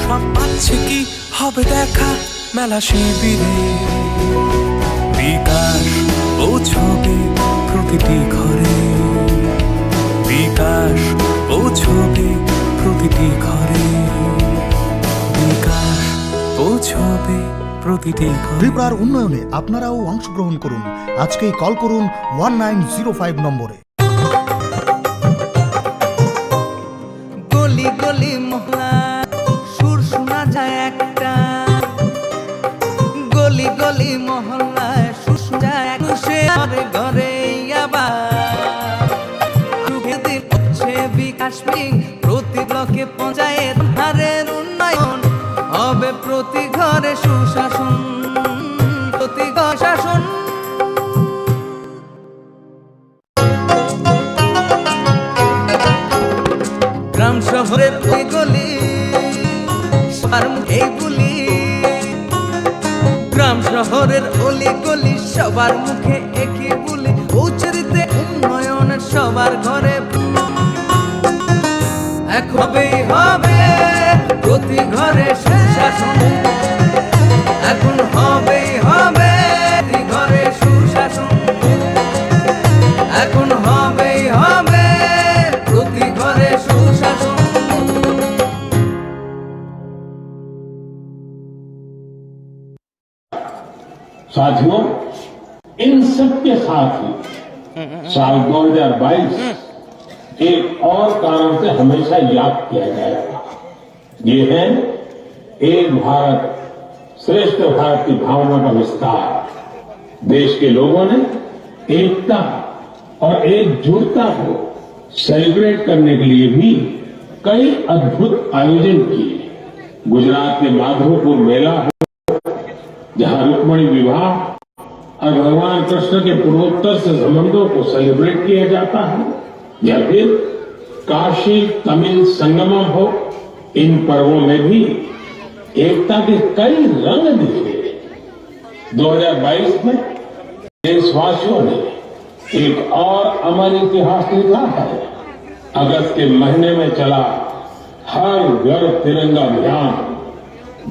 সব পাচ্ছে কি হবে দেখা মেলা শিবিরে। বিকাশ পৌঁছবে প্রতিটি ঘরে, বিকাশ পৌঁছবে প্রতিটি ঘরে, বিকাশ পৌঁছবে প্রতিটি ঘরে। ত্রিপুরার উন্নয়নে আপনারাও অংশগ্রহণ করুন। আজকেই কল করুন 1905 নম্বরে। গলি গলি মহল্লা সুর শোনা যায় একটা, গলি গলি মহল্লায় সুর শোনা যায় একটা, ঘরে ঘরে হচ্ছে বিকাশ প্রতি ব্লকে পঞ্চায়েত হারের উন্নয়ন, হবে প্রতি ঘরে সুশাসন, প্রতি ঘর শাসন। গ্রাম শহরের ওই গলি এই বলি, গ্রাম শহরের অলি গলি সবার মুখে একই বলি, পৌঁছে দিতে উন্নয়নের সবার ঘরে। এক হবেই হবে প্রতি ঘরে সুশাসন, এখন হবেই হবে প্রতি ঘরে সুশাসন, এখন হবেই হবে প্রতি ঘরে সুশাসন। साथियों, इन सब के साथ ही साल 2022 एक और कारण से हमेशा याद किया जाएगा। ये है एक भारत श्रेष्ठ भारत की भावना का विस्तार। देश के लोगों ने एकता और एकजुटता को सेलिब्रेट करने के लिए भी कई अद्भुत आयोजन किए। गुजरात के माधवपुर मेला हो, जहां रुक्मणी विवाह और भगवान कृष्ण के पूर्वोत्तर से संबंधों को सेलिब्रेट किया जाता है, या फिर काशी तमिल संगमम हो, इन पर्वों में भी एकता के कई रंग दिखे। 2022 में देशवासियों ने एक और अमर इतिहास लिखा है। अगस्त के महीने में चला हर घर तिरंगा अभियान,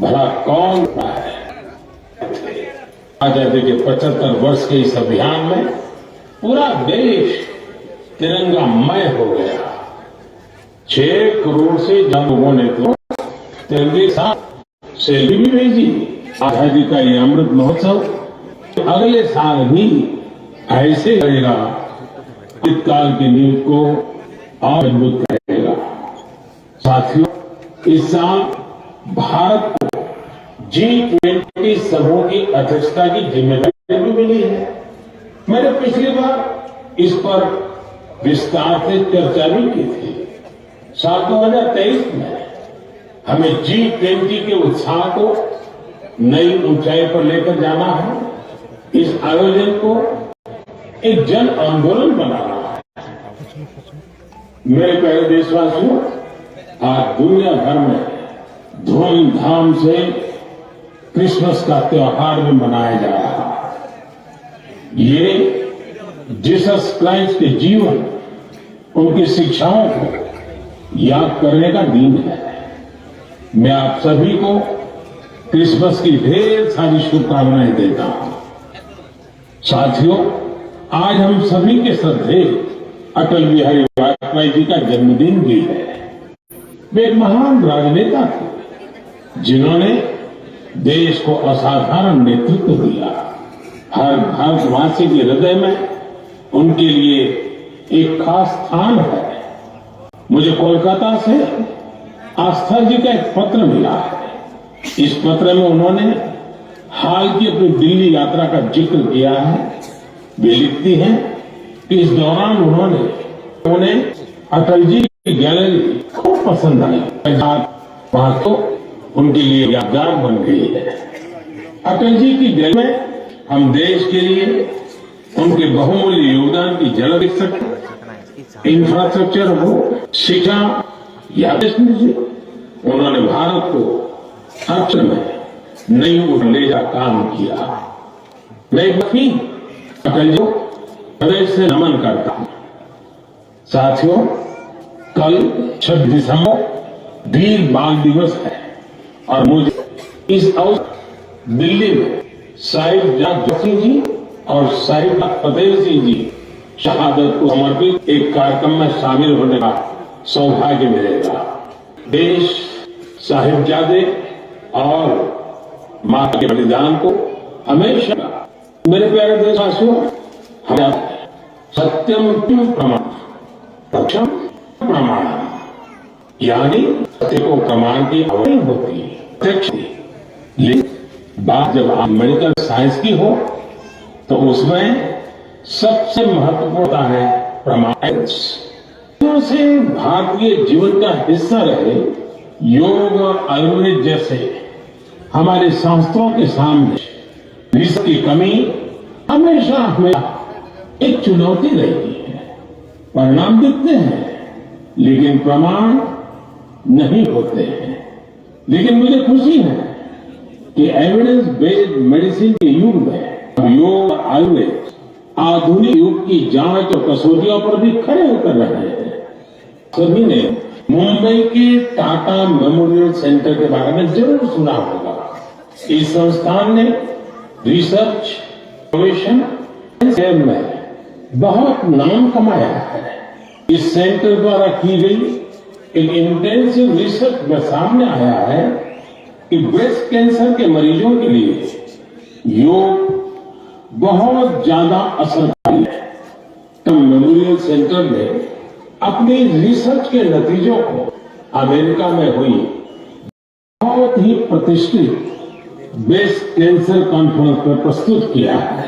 भला कौन था है? आजादी के 75 वर्ष के इस अभियान में पूरा देश तिरंगामय हो गया। 6 करोड़ से ज्यादा लोगों ने तो तिरंगे साथ सेल्फी भी भेजी। आजादी का ये अमृत महोत्सव अगले साल भी ऐसे करेगा, काल की नींव को और मजबूत करेगा। साथियों, इस साल भारत को G20 समूह की अध्यक्षता की जिम्मेदारी भी मिली है। मैंने पिछली बार इस पर विस्तार से चर्चा भी की थी। साल 2023 में हमें G20 के उत्साह को नई ऊंचाई पर लेकर जाना है। इस आयोजन को एक जन आंदोलन बनाना है। मेरे प्यारे देशवासियों, आज दुनिया भर में धूमधाम से क्रिसमस का त्योहार भी मनाया जा रहा है। ये जीसस क्राइस्ट के जीवन, उनकी शिक्षाओं को याद करने का दिन है। मैं आप सभी को क्रिसमस की ढेर सारी शुभकामनाएं देता हूं। साथियों, आज हम सभी के श्रद्धेय अटल बिहारी वाजपेयी जी का जन्मदिन भी है। वे एक महान राजनेता थे जिन्होंने देश को असाधारण नेतृत्व दिया। हर भारतवासी के हृदय में उनके लिए एक खास स्थान है। मुझे कोलकाता से आस्था जी का एक पत्र मिला है। इस पत्र में उन्होंने हाल की अपनी दिल्ली यात्रा का जिक्र किया है। वे लिखती हैं कि इस दौरान उन्हें अटल जी की गैलरी खूब पसंद आई। वहां तो उनके लिए यादगार बन गई है। अटल जी की गैलरी में हम देश के लिए उनके बहुमूल्य योगदान की झलक देख सकते हैं। इंफ्रास्ट्रक्चर हो, शिक्षा या उन्होंने भारत को हर में नई ओर ले जा काम किया। मैं अटल जी को हृदय से नमन करता हूं। साथियों, कल 6 दिसंबर वीर बाल दिवस है और मुझे इस अवसर दिल्ली में साहिब जोशी जी और साहिब फतेह सिंह जी शहादत को समर्पित एक कार्यक्रम में शामिल होने का सौभाग्य मिलेगा। देश साहिबजादे और मां के बलिदान को हमेशा, मेरे प्यारे देशवासियों, सत्यम प्रमाण रक्षम प्रमाण, यानी सत्य को प्रमाण की आवश्यकता होती है। लेकिन बात जब आप मेडिकल साइंस की हो तो उसमें सबसे महत्वपूर्ण है प्रमाण। से भारतीय जीवन का हिस्सा रहे योग और आयुर्वेद जैसे हमारे शास्त्रों के सामने इसकी कमी हमेशा हमें एक चुनौती रहती है। परिणाम दिखते हैं लेकिन प्रमाण नहीं होते हैं। लेकिन मुझे खुशी है कि एविडेंस बेस्ड मेडिसिन के युग में योग और आयुर्वेद आधुनिक युग की जांच और कसौटियों पर भी खड़े होकर रहे हैं। सभी ने मुंबई के टाटा मेमोरियल सेंटर के बारे में जरूर सुना होगा। इस संस्थान ने रिसर्च इनोवेशन में बहुत नाम कमाया है। इस सेंटर द्वारा की गई एक इंटेंसिव रिसर्च में सामने आया है कि ब्रेस्ट कैंसर के मरीजों के लिए योग बहुत ज्यादा असरकारी है। तो मेमोरियल सेंटर ने अपने रिसर्च के नतीजों को अमेरिका में हुई बहुत ही प्रतिष्ठित ब्रेस्ट कैंसर कॉन्फ्रेंस पर प्रस्तुत किया है।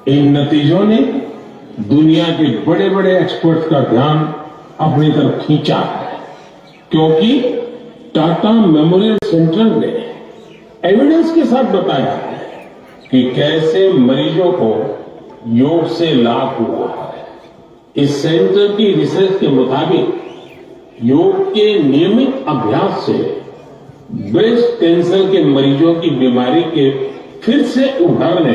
इन नतीजों ने दुनिया के बड़े बड़े एक्सपर्ट्स का ध्यान अपनी तरफ खींचा है, क्योंकि टाटा मेमोरियल सेंटर ने एविडेंस के साथ बताया है कि कैसे मरीजों को योग से लाभ हुआ है। इस सेंटर की रिसर्च के मुताबिक योग के नियमित अभ्यास से ब्रेस्ट कैंसर के मरीजों की बीमारी के फिर से उभरने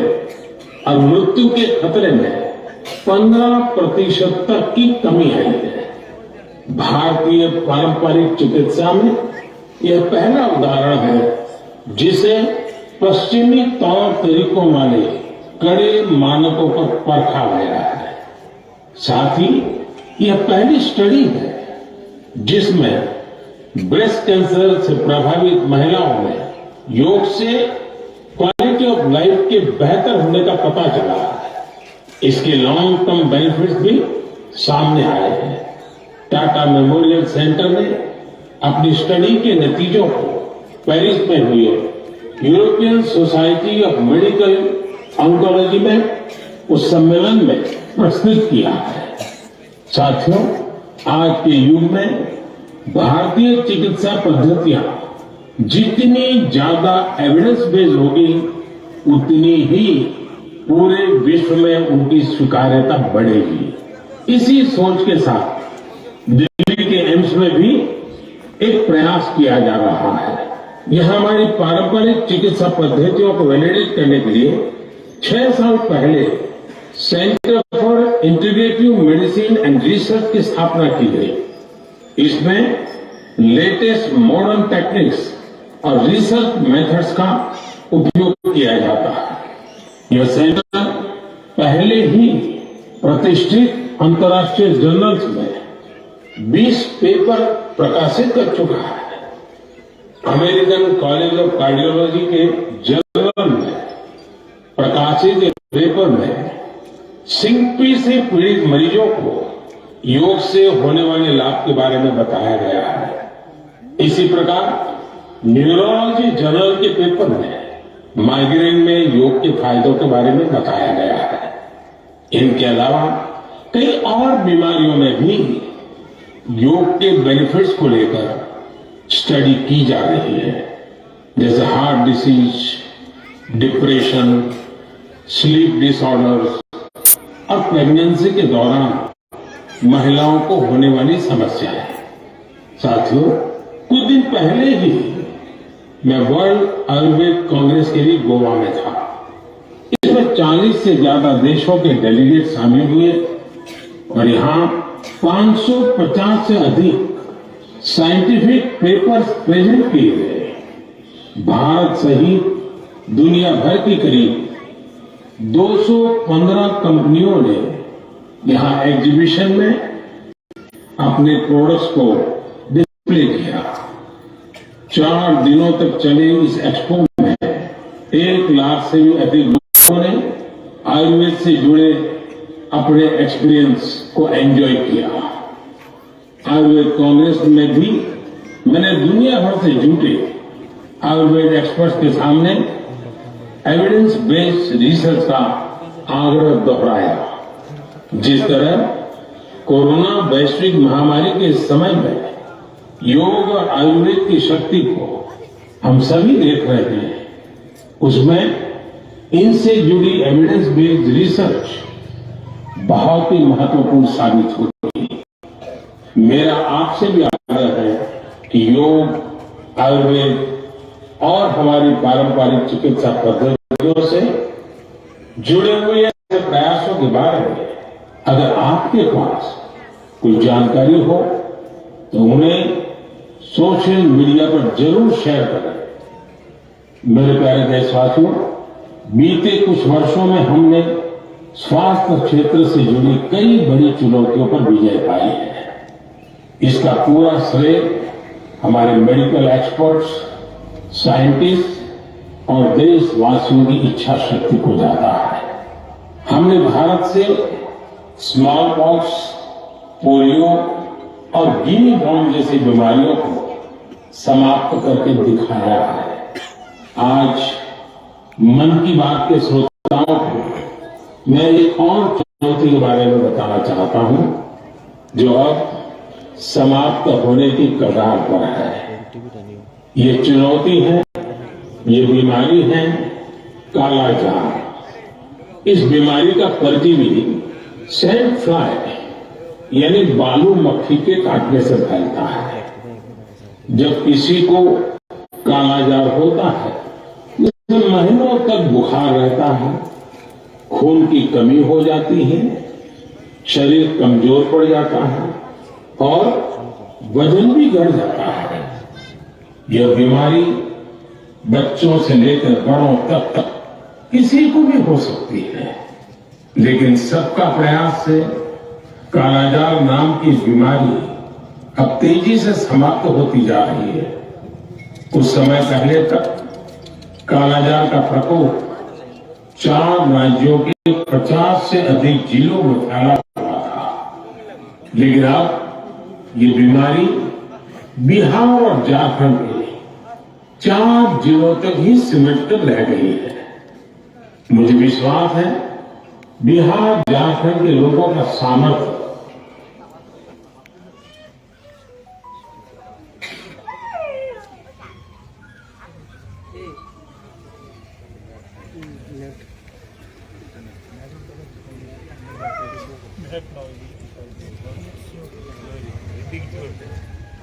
और मृत्यु के खतरे में 15% तक की कमी आई है। भारतीय पारंपरिक चिकित्सा में यह पहला उदाहरण है जिसे पश्चिमी तौर तरीकों वाले कड़े मानकों पर परखा गया है। साथ ही यह पहली स्टडी है जिसमें ब्रेस्ट कैंसर से प्रभावित महिलाओं में योग से क्वालिटी ऑफ लाइफ के बेहतर होने का पता चला है। इसके लॉन्ग टर्म बेनिफिट्स भी सामने आए हैं। टाटा मेमोरियल सेंटर ने अपनी स्टडी के नतीजों को पेरिस में हुए European society of medical oncology में उस सम्मेलन में प्रस्तुत किया है। साथियों, आज के युग में भारतीय चिकित्सा पद्धतियां जितनी ज्यादा एविडेंस बेस्ड होगी उतनी ही पूरे विश्व में उनकी स्वीकार्यता बढ़ेगी। इसी सोच के साथ दिल्ली के एम्स में भी एक प्रयास किया जा रहा है। यह हमारी पारंपरिक चिकित्सा पद्धतियों को वैलिडेट करने के लिए 6 साल पहले centre for integrative medicine and research की स्थापना की गई। इसमें लेटेस्ट मॉडर्न टेक्निक्स और रिसर्च मेथड्स का उपयोग किया जाता है। यह सेंटर पहले ही प्रतिष्ठित अंतर्राष्ट्रीय जर्नल्स में 20 पेपर प्रकाशित कर चुका है। अमेरिकन कॉलेज ऑफ कार्डियोलॉजी के जर्नल में प्रकाशित एक पेपर में सिंपी से पीड़ित मरीजों को योग से होने वाले लाभ के बारे में बताया गया है। इसी प्रकार न्यूरोलॉजी जर्नल के पेपर में माइग्रेन में योग के फायदों के बारे में बताया गया है। इनके अलावा कई और बीमारियों में भी योग के बेनिफिट्स को लेकर स्टडी की जा रही है, जैसे heart disease, depression, sleep disorders और प्रेगनेंसी के दौरान महिलाओं को होने वाली समस्याएं। साथियों, कुछ दिन पहले ही मैं वर्ल्ड आयुर्वेद कांग्रेस के लिए गोवा में था। इसमें 40 से ज्यादा देशों के डेलीगेट शामिल हुए और यहाँ 550 से अधिक साइंटिफिक पेपर्स प्रेजेंट किए गए। भारत सहित दुनिया भर की करीब 215 कंपनियों ने यहाँ एग्जीबिशन में अपने प्रोडक्ट्स को डिस्प्ले किया। 4 दिनों तक चले इस एक्सपो में 1 लाख से भी अधिक लोगों ने आयुर्वेद से जुड़े अपने एक्सपीरियंस को एंजॉय किया। आयुर्वेद कांग्रेस में भी मैंने दुनिया भर से जुटे आयुर्वेद एक्सपर्ट्स के सामने एविडेंस बेस्ड रिसर्च का आग्रह दोहराया। जिस तरह कोरोना वैश्विक महामारी के समय में योग और आयुर्वेद की शक्ति को हम सभी देख रहे हैं, उसमें इनसे जुड़ी एविडेंस बेस्ड रिसर्च बहुत ही महत्वपूर्ण साबित होती है। मेरा आपसे भी आग्रह है कि योग, आयुर्वेद और हमारी पारंपरिक चिकित्सा पद्धतियों से जुड़े हुए ऐसे प्रयासों के बारे में अगर आपके पास कोई जानकारी हो तो उन्हें सोशल मीडिया पर जरूर शेयर करें। मेरे प्यारे देशवासियों, बीते कुछ वर्षों में हमने स्वास्थ्य क्षेत्र से जुड़ी कई बड़ी चुनौतियों पर विजय पाई है। इसका पूरा श्रेय हमारे मेडिकल एक्सपर्ट्स, साइंटिस्ट और देशवासियों की इच्छा शक्ति को जाता है। हमने भारत से स्मॉल पॉक्स, पोलियो और गिनी वॉर्म जैसी बीमारियों को समाप्त करके दिखाया है। आज मन की बात के श्रोताओं को मैं एक और चुनौती के बारे में बताना चाहता हूं, जो अब समाप्त होने की कगार पर है। ये चुनौती है, ये बीमारी है कालाजार। इस बीमारी का परजीवी सैंड फ्लाई यानी बालू मक्खी के काटने से फैलता है। जब किसी को कालाजार होता है, उसे महीनों तक बुखार रहता है, खून की कमी हो जाती है, शरीर कमजोर पड़ जाता है और वजन भी बढ़ जाता है। यह बीमारी बच्चों से लेकर बड़ों तक किसी को भी हो सकती है, लेकिन सबका प्रयास से कालाजार नाम की बीमारी अब तेजी से समाप्त होती जा रही है। कुछ समय पहले तक कालाजार का प्रकोप 4 राज्यों के 50 से अधिक जिलों में फैला हुआ था, लेकिन अब ये बीमारी बिहार और झारखंड के 4 जिलों तक ही सिमट कर रह गई है। मुझे विश्वास है बिहार झारखंड के लोगों का सामर्थ्य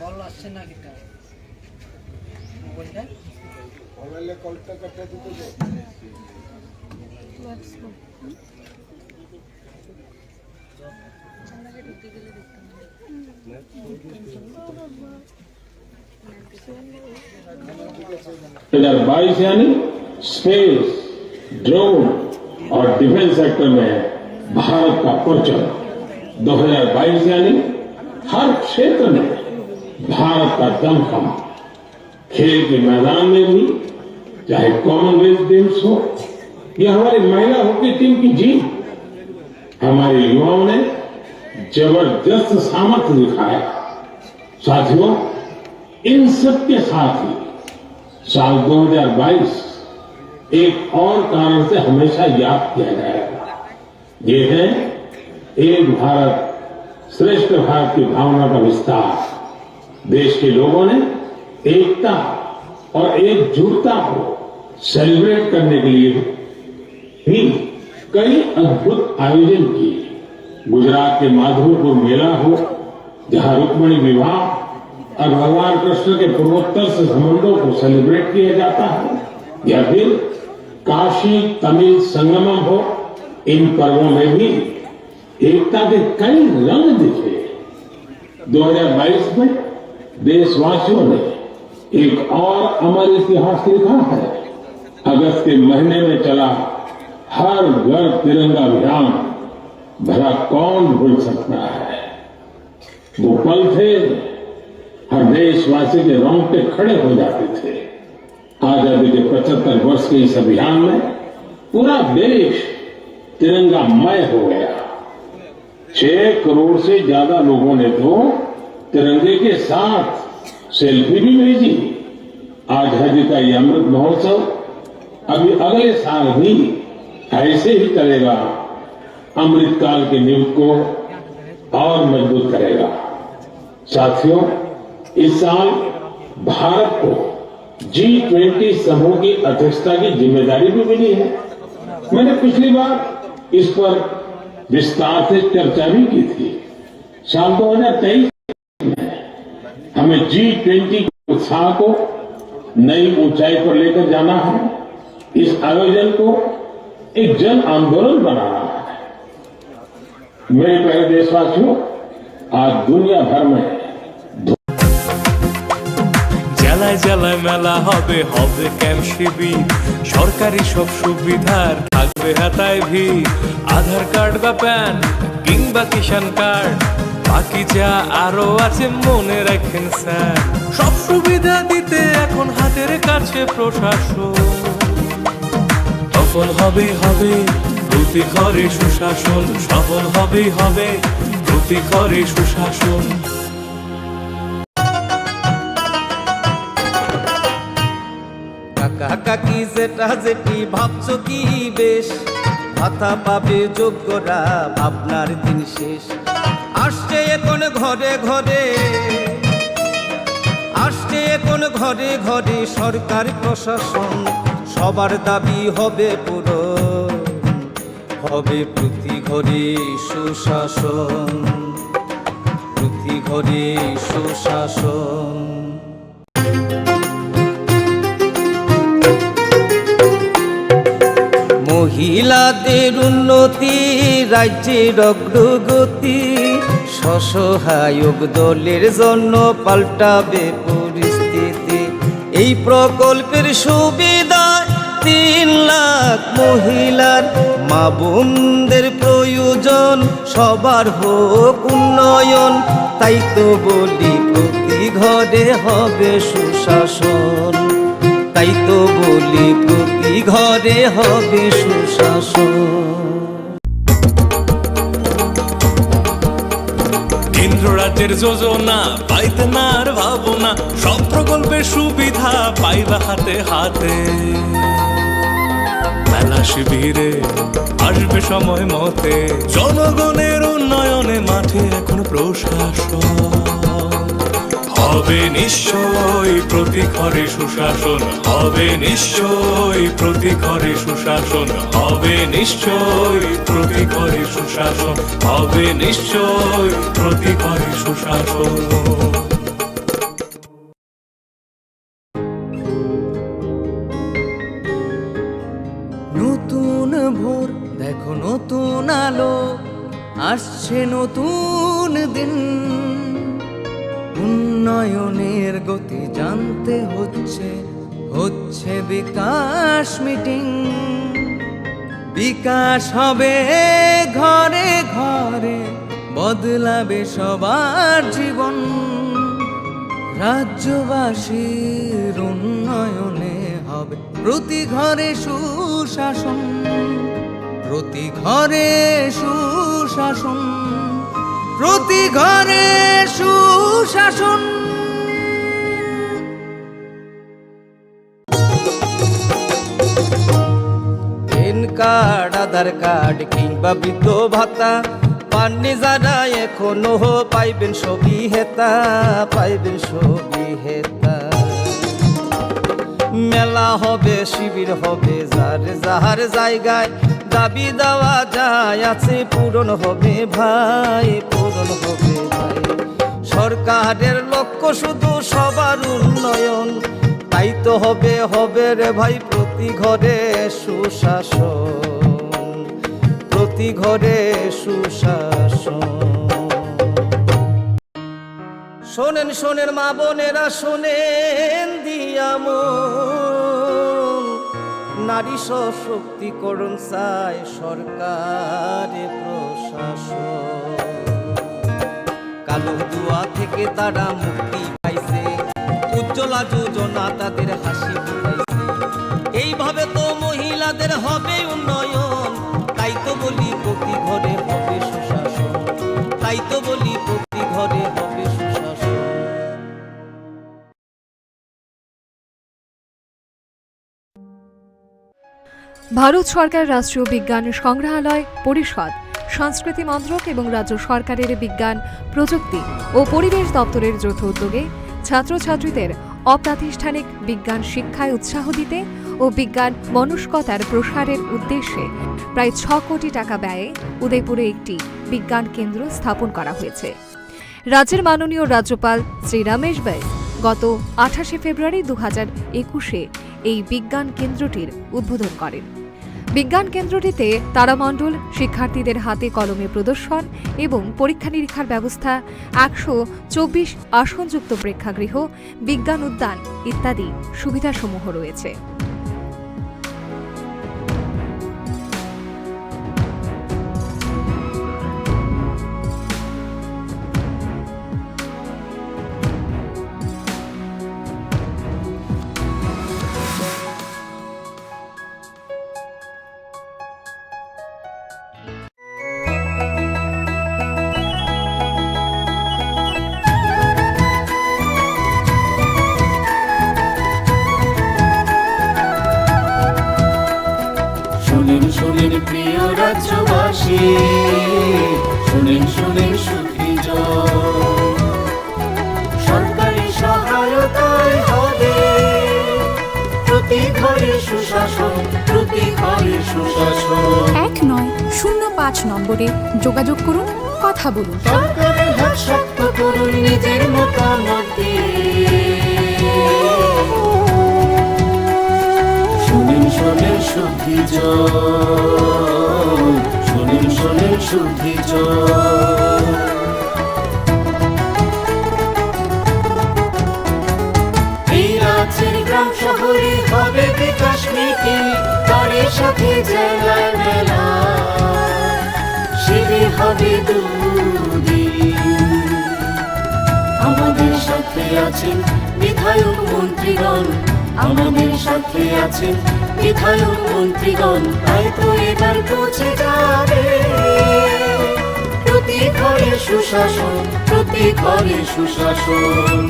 কল আসছে না কি মোবাইলটা মোবাইলে কলটা কাটা দিতে बाईस यानी स्पेस, ड्रोन और डिफेंस सेक्टर में भारत का परचम। 2022 यानी हर क्षेत्र में भारत का दमखम। खेल के मैदान में भी, चाहे कॉमनवेल्थ गेम्स हो या हमारी महिला हॉकी टीम की जीत, हमारे युवाओं ने जबरदस्त सामर्थ्य दिखाया। साथियों, इन सब के साथ ही साल 2022 एक और कारण से हमेशा याद किया जाएगा। ये है एक भारत श्रेष्ठ भारत की भावना का विस्तार। देश के लोगों ने एकता और एकजुटता को सेलिब्रेट करने के लिए भी कई अद्भुत आयोजन किए। गुजरात के माधवपुर मेला हो, जहां रुक्मिणी विवाह और भगवान कृष्ण के पूर्वोत्तर से संबंधों को सेलिब्रेट किया जाता है, या फिर काशी तमिल संगमम हो, इन पर्वों में भी एकता के कई रंग दिखे। 2022 में देशवासियों ने एक और अमर इतिहास लिखा है। अगस्त के महीने में चला हर घर तिरंगा अभियान भला कौन भूल सकता है। वो पल थे हर देशवासी के रोंगटे खड़े हो जाते थे। आजादी के 75 वर्ष के इस अभियान में पूरा देश तिरंगामय हो गया। 6 करोड़ से ज्यादा लोगों ने तो तिरंगे के साथ सेल्फी भी भेजी। आजादी का ये अमृत महोत्सव अभी अगले साल भी ऐसे ही चलेगा। अमृतकाल के नींव को और मजबूत करेगा। साथियों, इस साल भारत को G20 समूह की अध्यक्षता की जिम्मेदारी भी मिली है। मैंने पिछली बार इस पर विस्तार से चर्चा भी की थी। साल 2023 में हमें G20 के उत्साह को नई ऊंचाई पर लेकर जाना है। इस आयोजन को एक जन आंदोलन बनाना है। मेरे प्यारे देशवासियों, आज दुनिया भर में জেলায় জেলায় মেলা হবে, হবে ক্যাম্প শিবির, সরকারি সব সুবিধার থাকবে হাতায় ভিড়। আধার কার্ড বা প্যান কিংবা কিষাণ কার্ড, বাকি যা আরো আছে মনে রাখেন স্যার। সব সুবিধা দিতে এখন হাতের কাছে প্রশাসন। সফল হবে হবে প্রতি ঘরে সুশাসন, সফল হবে হবে প্রতি ঘরে সুশাসন। কাকি যেটা যেটি ভাবছো কি বেশ, ভাতা পাবে যোগ্যরা আপনার দিন শেষ। আসছে এখন ঘরে ঘরে, আসছে এখন ঘরে ঘরে সরকার প্রশাসন। সবার দাবি হবে পূরণ, হবে প্রতি ঘরে সুশাসন, প্রতি ঘরে সুশাসন। মহিলাদের উন্নতি, রাজ্যের অগ্রগতি, স্বসহায়ক দলের জন্য পাল্টাবে পরিস্থিতি। এই প্রকল্পের সুবিধা 3 লাখ মহিলার, মা বোনদের প্রয়োজন সবার হোক উন্নয়ন। তাই তো বলি প্রতি ঘরে হবে সুশাসন, তাই তো বলি প্রতি ঘরে হবে সুশাসন। কেন্দ্র রাজ্যের যোজনা পাইতে না আর ভাবনা, সব প্রকল্পের সুবিধা পাইবা হাতে হাতে। মেলা শিবিরে আসবে সময় মতে, জনগণের উন্নয়নে মাঠে এখন প্রশাসন। হবে নিশ্চয়ই প্রতি ঘরে সুশাসন, হবে নিশ্চয়ই প্রতি ঘরে সুশাসন, হবে নিশ্চয়ই প্রতি ঘরে সুশাসন, হবে নিশ্চয়ই প্রতি ঘরে সুশাসন। নতুন ভোর দেখো নতুন আলো, আসছে নতুন দিন। উন্নয়নের গতি জানতে হচ্ছে, হচ্ছে বিকাশ মিটিং। বিকাশ হবে ঘরে ঘরে, বদলাবে সবার জীবন। রাজ্যবাসীর উন্নয়নে হবে প্রতি ঘরে সুশাসন, প্রতি ঘরে সুশাসন, প্রতি ঘরে সুশাসন। প্যান কার্ড, আধার কার্ড কিংবা বৃদ্ধ ভাতা পাননি যারা এখনো পাইবেন সবই হেতা, পাইবেন সবই হেতা। মেলা হবে, শিবির হবে, যার যাহার জায়গায় দাবি দেওয়া যায় আছে পূরণ হবে ভাই, পূরণ হবে ভাই। সরকারের লক্ষ্য শুধু সবার উন্নয়ন, তাই তো হবে হবে রে ভাই প্রতি ঘরে সুশাসন, প্রতি ঘরে সুশাসন। শোনেন শোনেন মা বোনেরা, শোনেন দিয়া মন, নারী সশক্তিকরণ চায় সরকারে প্রশাসন। কালো দুয়া থেকে তারা মুক্তি পাইছে, উজ্জ্বলা যোজনা তাদের হাসি ফুটাইছে। এইভাবে তো মহিলাদের হবে উন্নয়ন, তাই তো বলি প্রতি ঘরে হবে সুশাসন, তাই তো বলি প্রতি ঘরে হবে সুশাসন। ভারত সরকার রাষ্ট্রীয় বিজ্ঞান সংগ্রহালয় পরিষদ, সংস্কৃতি মন্ত্রক এবং রাজ্য সরকারের বিজ্ঞান প্রযুক্তি ও পরিবেশ দপ্তরের যৌথ উদ্যোগে ছাত্রছাত্রীদের অপ্রাতিষ্ঠানিক বিজ্ঞান শিক্ষায় উৎসাহ দিতে ও বিজ্ঞান মনস্কতার প্রসারের উদ্দেশ্যে প্রায় 6 কোটি টাকা ব্যয়ে উদয়পুরে একটি বিজ্ঞান কেন্দ্র স্থাপন করা হয়েছে। রাজ্যের মাননীয় রাজ্যপাল শ্রী রমেশ বাইস গত 28 ফেব্রুয়ারি 2021 এই বিজ্ঞান কেন্দ্রটির উদ্বোধন করেন। বিজ্ঞান কেন্দ্রটিতে তারামণ্ডল, শিক্ষার্থীদের হাতে কলমে প্রদর্শন এবং পরীক্ষা নিরীক্ষার ব্যবস্থা, 124 আসনযুক্ত প্রেক্ষাগৃহ, বিজ্ঞান উদ্যান ইত্যাদি সুবিধাসমূহ রয়েছে। শুনেন শুনেন প্রিয় রাজ্যবাসী, শুনেন শুনেন সুখী জন, সরকারি সহায়তায় হবে প্রতি ঘরে সুশাসন, প্রতি ঘরে সুশাসন। 1905 নম্বরে যোগাযোগ করুন, কথা বলুন। সরকারের হাত শক্ত করুন নিজের মতামত দিয়ে। শুনেন শুনেন সুখী জন, শুনেন শুনেন সুখী জন। এই রাজ্যের গ্রাম শহরে হবে বিকাশ মিটিং, তারই সাথে জেলার মেলা, শিবির হবে দুদিন। আমাদের সাথে আছেন বিধায়ক মন্ত্রীগণ, আমাদের সাথে আছেন বিধায়ক মন্ত্রীগণ, তাই তো এবার পৌঁছে যাবে প্রতি ঘরে সুশাসন, প্রতি ঘরে সুশাসন।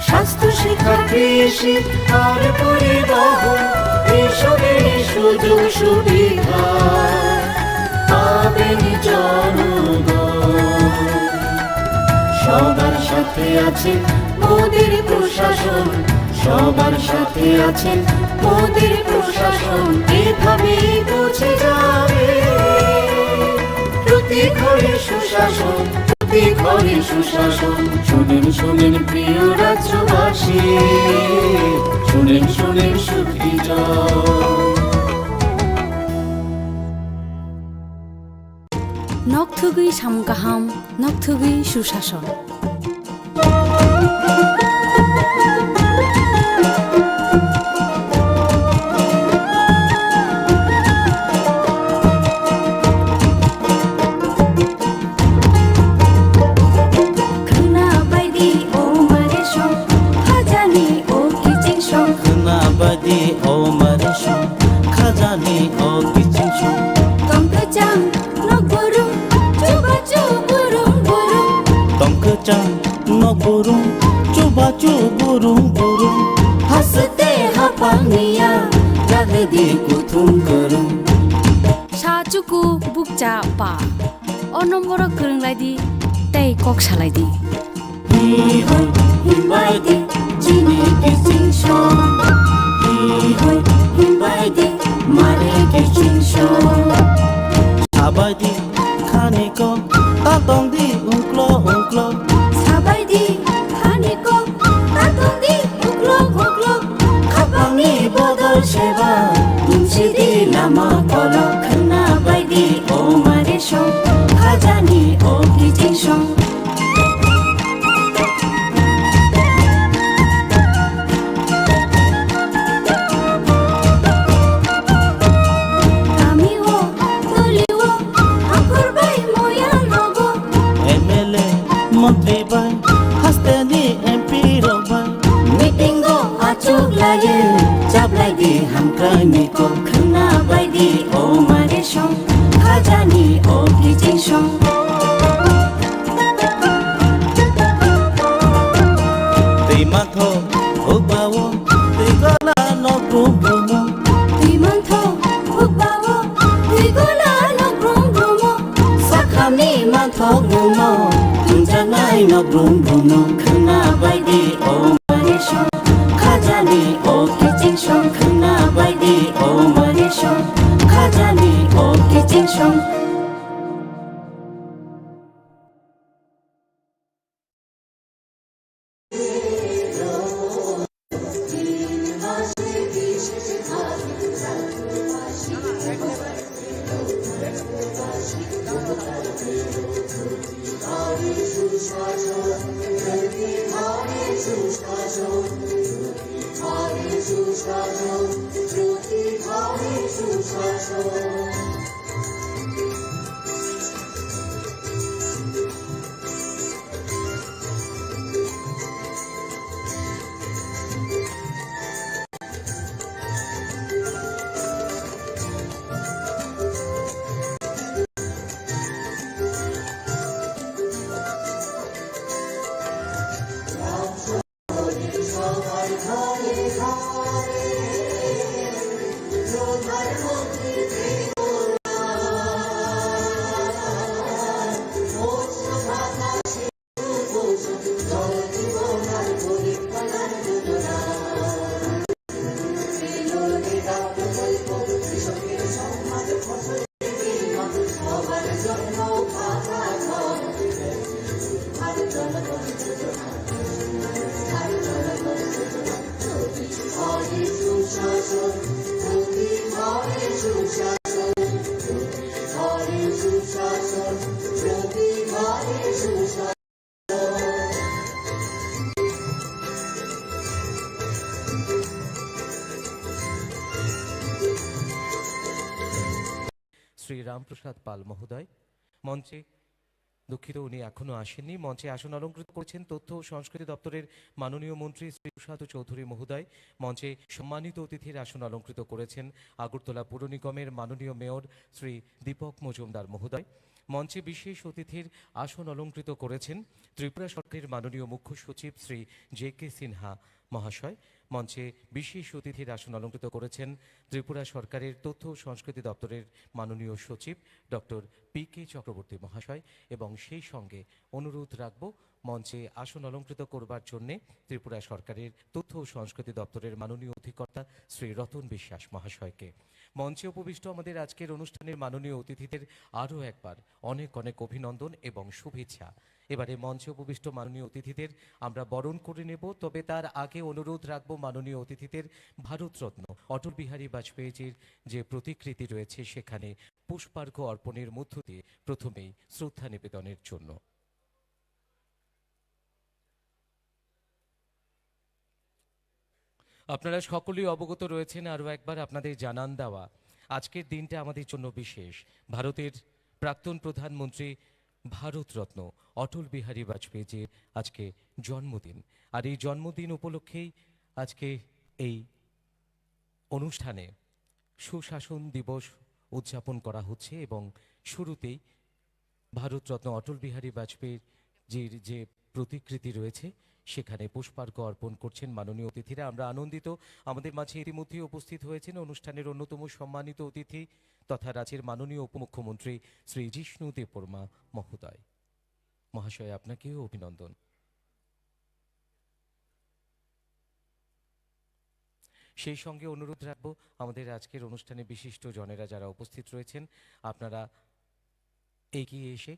স্বাস্থ্য শিক্ষা কৃষি আর পরিবহন, এসবের সুযোগ সুবিধা পাবেন জনগণ। সবার সাথে আছেন মোদের প্রশাসন, সবার সাথে আছেন মোদের প্রশাসন। এভাবেই পৌঁছে যাবে প্রতি ঘরে সুশাসন, প্রতি ঘরে সুশাসন। শুনেন শুনেন প্রিয় রাজ্যবাসী, শুনেন শুনেন সুখী জন। নকথুগুই সামগাহাম, নকথুগুই সুশাসন। Baidi o marisho, khajani o kichincho. Tongkachang no guru, chuba chuburum burum. Tongkachang no guru, chuba chuburum burum. Haste hapaniya, ragdi kuthum karum. সাচুকু বুকচা পা অ নম্বর গরংলাইদি তাই cock সালাইদি। Hihoi himbaidi, chini kichincho. Hihoi himbaidi, mare kichincho. Sabaidi khaniko, tatongdi unklo unklo. Sabaidi khaniko, tatongdi unklo unklo. Khapangni bodol seba, tumsidi lama kolo. Khana baidi o mare shong, khajani o kichincho. Mantri bai, hasteni MP ro bai. Meeting go achuk lage, chap lagi hamkai niko. Khana baidi o mare shong, khajani o kichin shong. Tei matho hukbawo, tei gola no brum brumo. Tei matho hukbawo, tei gola no brum brumo. Sakhami matho gumo. Jangai no brum brum no. Khana baidi o mare shong, khajani o kichin shong. Khana baidi o mare shong, khajani o kichin shong. Shri Ramprasad Pal মহোদয় মঞ্চে, দুঃখিত উনি এখনো আসেননি, মঞ্চে আসন অলঙ্কৃত করেছেন তথ্য ও সংস্কৃতি দপ্তরের মাননীয় মন্ত্রী শ্রী প্রসাদ চৌধুরী মহোদয়। মঞ্চে সম্মানিত অতিথির আসন অলঙ্কৃত করেছেন আগরতলা পুর নিগমের মাননীয় মেয়র শ্রী দীপক মজুমদার মহোদয়। মঞ্চে বিশেষ অতিথির আসন অলঙ্কৃত করেছেন ত্রিপুরা সরকারের মাননীয় মুখ্য সচিব শ্রী জে কে সিনহা মহাশয় মঞ্চে বিশেষ অতিথির আসন অলঙ্কৃত করেছেন ত্রিপুরা সরকারের তথ্য ও সংস্কৃতি দপ্তরের মাননীয় সচিব ডক্টর পি.কে. চক্রবর্তী মহাশয় এবং সেই সঙ্গে অনুরোধ রাখব মঞ্চে আসন অলঙ্কৃত করবার জন্যে ত্রিপুরা সরকারের তথ্য ও সংস্কৃতি দপ্তরের মাননীয় অধিকর্তা শ্রী রতন বিশ্বাস মহাশয়কে। মঞ্চে উপবিষ্ট আমাদের আজকের অনুষ্ঠানের মাননীয় অতিথিদের আরও একবার অনেক অনেক অভিনন্দন এবং শুভেচ্ছা। এবারে মঞ্চে উপবিষ্ট মাননীয় অতিথিদের আমরা বরণ করে নেব, তবে তার আগে অনুরোধ রাখব মাননীয় অতিথিদের ভারতরত্ন অটল বিহারী বাজপেয়ীজির যে প্রতিকৃতি রয়েছে সেখানে পুষ্পার্ঘ্য অর্পণের মধ্য দিয়ে প্রথমেই শ্রদ্ধা নিবেদনের জন্য। আপনারা সকলেই অবগত রয়েছেন, আরও একবার আপনাদের জানান দেওয়া আজকের দিনটা আমাদের জন্য বিশেষ। ভারতের প্রাক্তন প্রধানমন্ত্রী ভারতরত্ন অটল বিহারী বাজপেয়ীজির আজকে জন্মদিন, আর এই জন্মদিন উপলক্ষেই আজকে এই অনুষ্ঠানে সুশাসন দিবস উদযাপন করা হচ্ছে এবং শুরুতেই ভারতরত্ন অটল বিহারী বাজপেয়ীজির যে প্রতিকৃতি রয়েছে সেখানে পুষ্পার্ঘ্য অর্পণ করছেন মাননীয় অতিথিরা। আমরা আনন্দিত, আমাদের মাঝে ইতিমধ্যেই উপস্থিত হয়েছেন অনুষ্ঠানের অন্যতম সম্মানিত অতিথি তথা রাজ্যের মাননীয় উপমুখ্যমন্ত্রী শ্রী জিষ্ণু দেববর্মা মহোদয়। মহাশয়, আপনাকেও অভিনন্দন। সেই সঙ্গে অনুরোধ রাখবো আমাদের আজকের অনুষ্ঠানে বিশিষ্ট জনেরা যারা উপস্থিত রয়েছেন আপনারা এগিয়ে এসে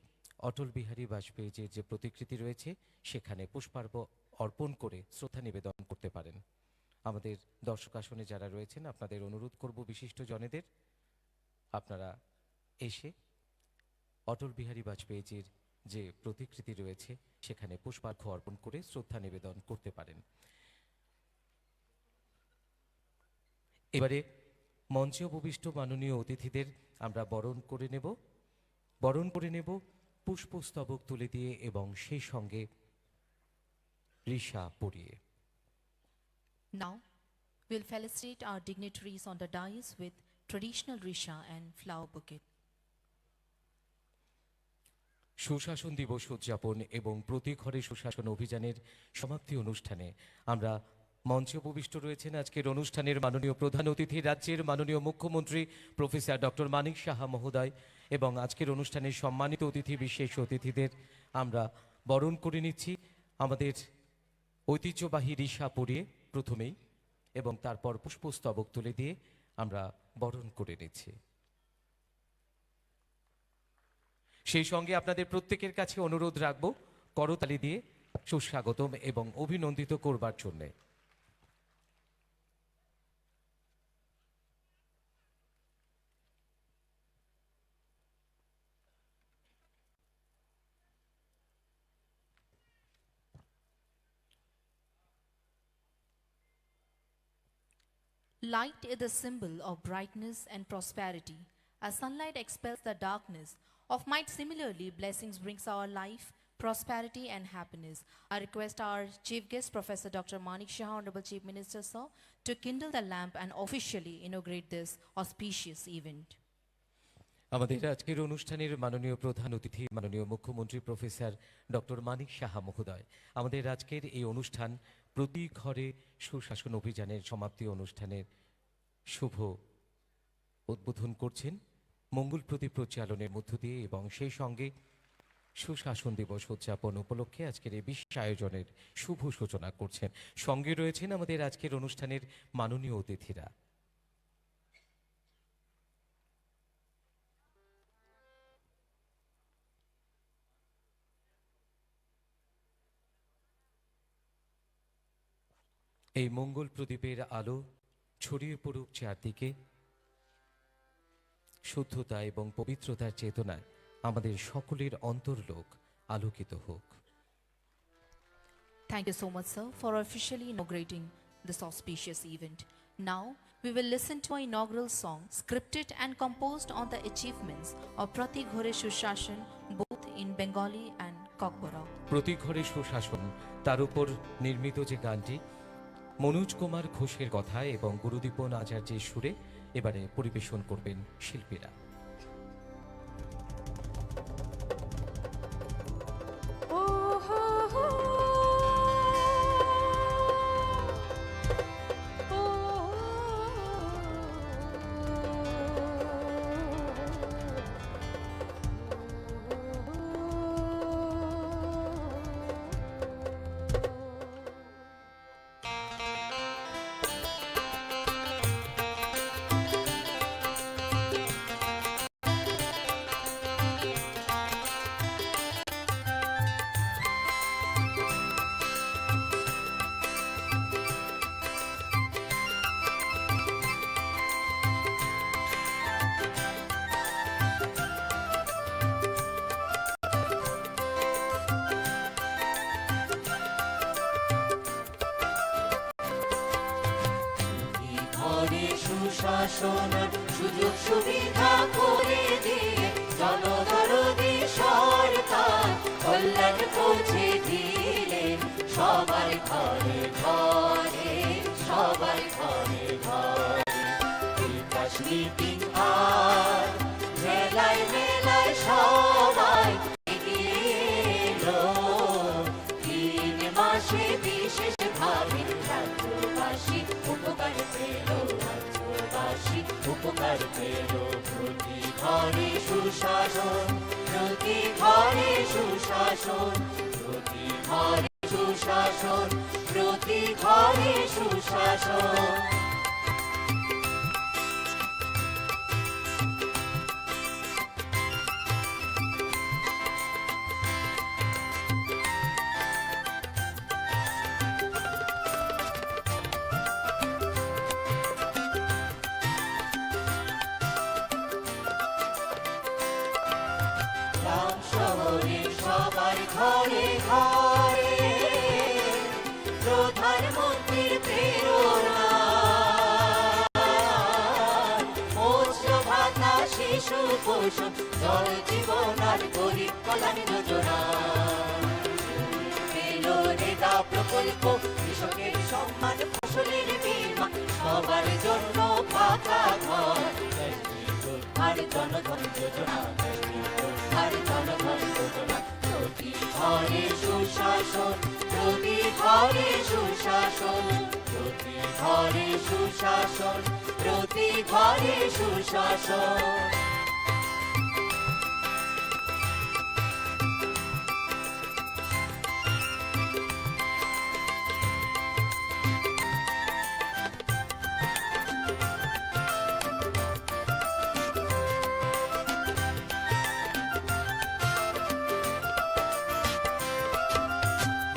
অটল বিহারী বাজপেয়ীজির যে প্রতিকৃতি রয়েছে সেখানে পুষ্পার্ঘ্য অর্পণ করে শ্রদ্ধা নিবেদন করতে পারেন। আমাদের দর্শক আসনে যারা রয়েছেন আপনাদের অনুরোধ করব বিশিষ্ট জনেদের আপনারা এসে অটল বিহারী বাজপেয়ীজির যে প্রতিকৃতি রয়েছে সেখানে পুষ্পার্ঘ্য অর্পণ করে শ্রদ্ধা নিবেদন করতে পারেন। এবারে মঞ্চে উপবিষ্ট মাননীয় অতিথিদের আমরা বরণ করে নেব পুষ্পস্তবক তুলে দিয়ে এবং সেই সঙ্গে ঋষা পরিয়ে। Now, we'll felicitate our dignitaries on the dais with traditional risha and flower bouquet. সুশাসন দিবস উদযাপন এবং প্রতি ঘরে সুশাসন অভিযানের সমাপ্তি অনুষ্ঠানে আমরা মঞ্চে উপবিষ্ট রয়েছেন আজকের অনুষ্ঠানের মাননীয় প্রধান অতিথি রাজ্যের মাননীয় মুখ্যমন্ত্রী প্রফেসর ডক্টর মানিক সাহা মহোদয় এবং আজকের অনুষ্ঠানের সম্মানিত অতিথি বিশেষ অতিথিদের আমরা বরণ করে নিচ্ছি আমাদের ঐতিহ্যবাহী ঋষা পরিয়ে প্রথমেই এবং তারপর পুষ্পস্তবক তুলে দিয়ে আমরা বরণ করে নিচ্ছি। সেই সঙ্গে আপনাদের প্রত্যেকের কাছে অনুরোধ রাখবো করতালি দিয়ে সুস্বাগতম এবং অভিনন্দিত করবার জন্যে। Light is the symbol of brightness and prosperity. As sunlight expels the darkness of night, similarly blessings brings our life, prosperity and happiness. I request our chief guest, Professor Dr. Manik Shah, Honorable Chief Minister, sir, to kindle the lamp and officially inaugurate this auspicious event. আমাদের আজকের অনুষ্ঠানের মাননীয় প্রধান অতিথি মাননীয় মুখ্যমন্ত্রী professor doctor Manik Saha মহোদয় আমাদের আজকের এই অনুষ্ঠান প্রতি ঘরে সুশাসন অভিযানের সমাপ্তি অনুষ্ঠানের শুভ উদ্বোধন করছেন মঙ্গল প্রদীপ প্রজ্বালনের মধ্য দিয়ে এবং সেই সঙ্গে সুশাসন দিবস উদযাপন উপলক্ষে আজকের এই বিশেষ আয়োজনের শুভ সূচনা করছেন। সঙ্গে রয়েছেন আমাদের আজকের অনুষ্ঠানের মাননীয় অতিথিরা। এই মঙ্গল প্রদীপের আলো ছড়িয়ে পড়ুক চারদিকে, শুদ্ধতা এবং পবিত্রতার চেতনায় আমাদের সকলের অন্তর্লোক আলোকিত হোক। Thank you so much, sir, for officially inaugurating this auspicious event. Now, we will listen to our inaugural song, scripted and composed on the achievements of Prati Ghore Sushashan, both in Bengali and Kokbora. প্রতি ঘরে সুশাসন তার উপর নির্মিত যে গানটি মনোজ কুমার ঘোষের কথায় এবং গুরুদীপন আচার্যের সুরে এবারে পরিবেশন করবেন শিল্পীরা। সুশাসন সুযোগ সুবিধা করে দিয়ে জনদরদি সরকার কল্যাণ পৌঁছে দিলেন সবার ঘরে ঘরে, সবার ঘরে ঘরে। বিকাশ মিটিং আর মেলায় মেলায় সবাই এগিয়ে এলো। 3 মাসে বিশেষ ভাবে রাজ্যবাসী উপকার পেল, রাজ্যবাসী উপকার পেল। প্রতি ঘরে সুশাসন, প্রতি ঘরে সুশাসন, প্রতি ঘরে সুশাসন, প্রতি ঘরে সুশাসন। গ্রাম শহরে সবার ঘরে ঘরে প্রধানমন্ত্রীর প্রেরণা। মৎস্য ভাতা, শিশু পোষণ, জল জীবন আর গরিব কল্যাণ যোজনা। পেল রেগা প্রকল্প, কৃষকের সম্মান, ফসলের বীমা, সবার জন্য পাকা ঘর। আর জনধন যোজনা, আর জনধন যোজনা। প্রতি ঘরে সুশাসন, প্রতি ঘরে সুশাসন, প্রতি ঘরে সুশাসন, প্রতি ঘরে সুশাসন।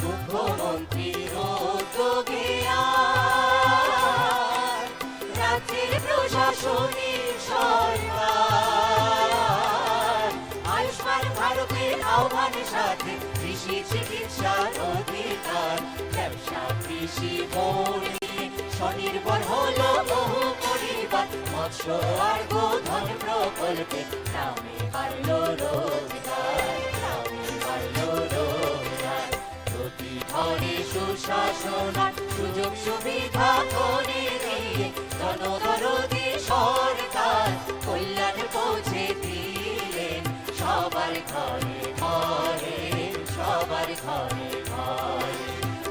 মুখ্যমন্ত্রীর উদ্যোগে আর রাজ্যের প্রশাসনিক সরকার আয়ুষ্মান ভারতের আহ্বানের সাথে কৃষি চিকিৎসার অধিকার। ব্যবসা কৃষি বনে স্বনির্ভর হলো বহু পরিবার। মৎস্য আর গোধন প্রকল্পে গ্রামে বাড়লো রোজগার, গ্রামে বাড়লো রোজগার। প্রতি ঘরে সুশাসন আর সুযোগ সুবিধা করে দিয়ে জনদরদি সরকার কল্যাণ পৌঁছে দিলেন সবার ঘরে ঘরে, সবার ঘরে ঘরে।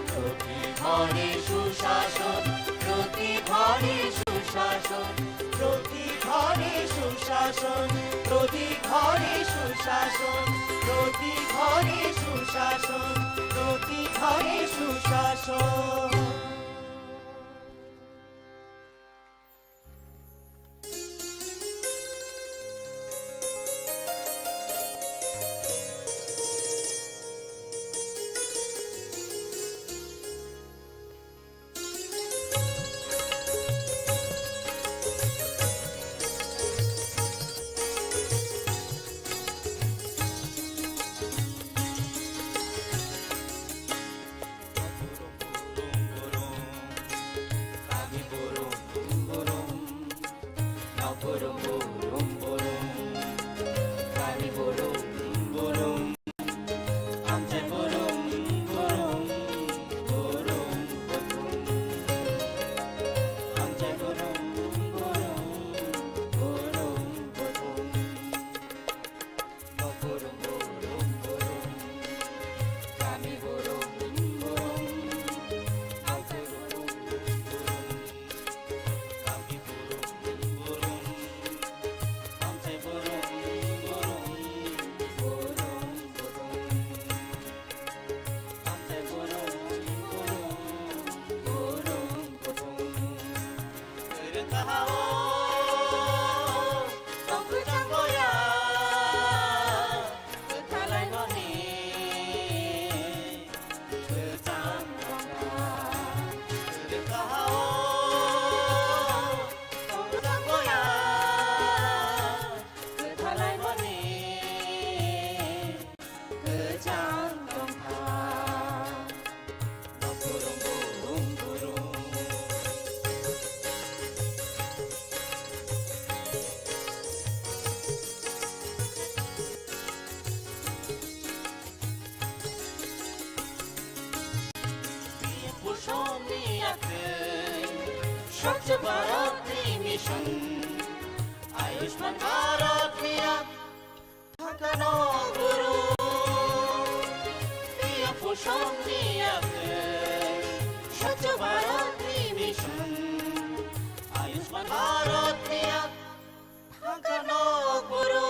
প্রতি ঘরে সুশাসন, প্রতি ঘরে সুশাসন, প্রতি ঘরে সুশাসন, প্রতি ঘরে সুশাসন, প্রতি ঘরে সুশাসন, প্রতি ঘরে সুশাসন। পোষণ নিয়াতে স্বচ্ছ ভারত মিশন আয়ুষ্মান ভারত নিয়া থাকানো গুরু প্রিয় পোষণ নিয়াতে স্বচ্ছ ভারত মিশন আয়ুষ্মান ভারত নিয়া থাকানো গুরু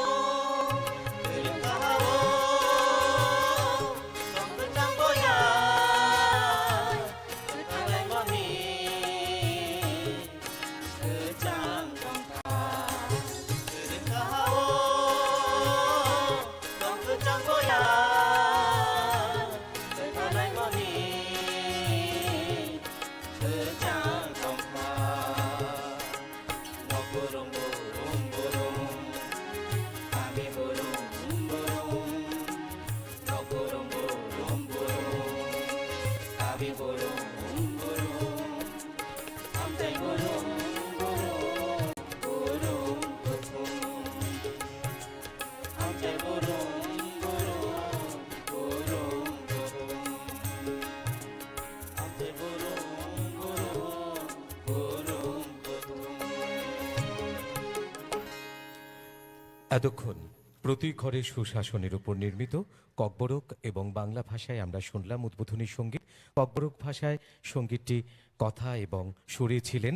এতক্ষণ প্রতি ঘরে সুশাসনের উপর নির্মিত ককবরক এবং বাংলা ভাষায় আমরা শুনলাম উদ্বোধনী সঙ্গীত। ককবরক ভাষায় সঙ্গীতটি কথা এবং সুরে ছিলেন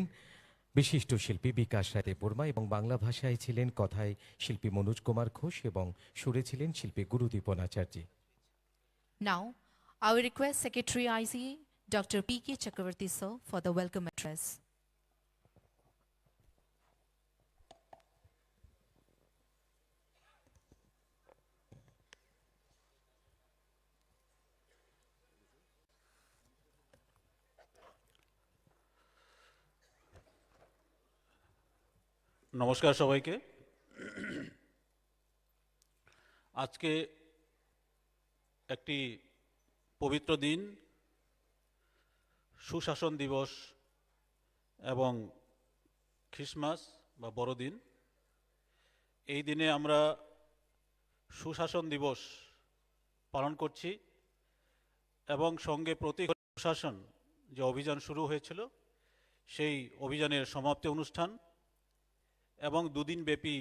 বিশিষ্ট শিল্পী বিকাশ রায় দেববর্মা এবং বাংলা ভাষায় ছিলেন কথায় শিল্পী মনোজ কুমার ঘোষ এবং সুরে ছিলেন শিল্পী গুরুদীপন আচার্য। Now, I will request Secretary ICA, Dr. P.K. Chakravarti sir, for the welcome address. নমস্কার সবাইকে। আজকে একটি পবিত্র দিন, সুশাসন দিবস এবং খ্রিসমাস বা বড়দিন। এই দিনে আমরা সুশাসন দিবস পালন করছি এবং সঙ্গে প্রতি সুশাসন যে অভিযান শুরু হয়েছিল সেই অভিযানের সমাপ্তি অনুষ্ঠান এবং দুদিন ব্যাপী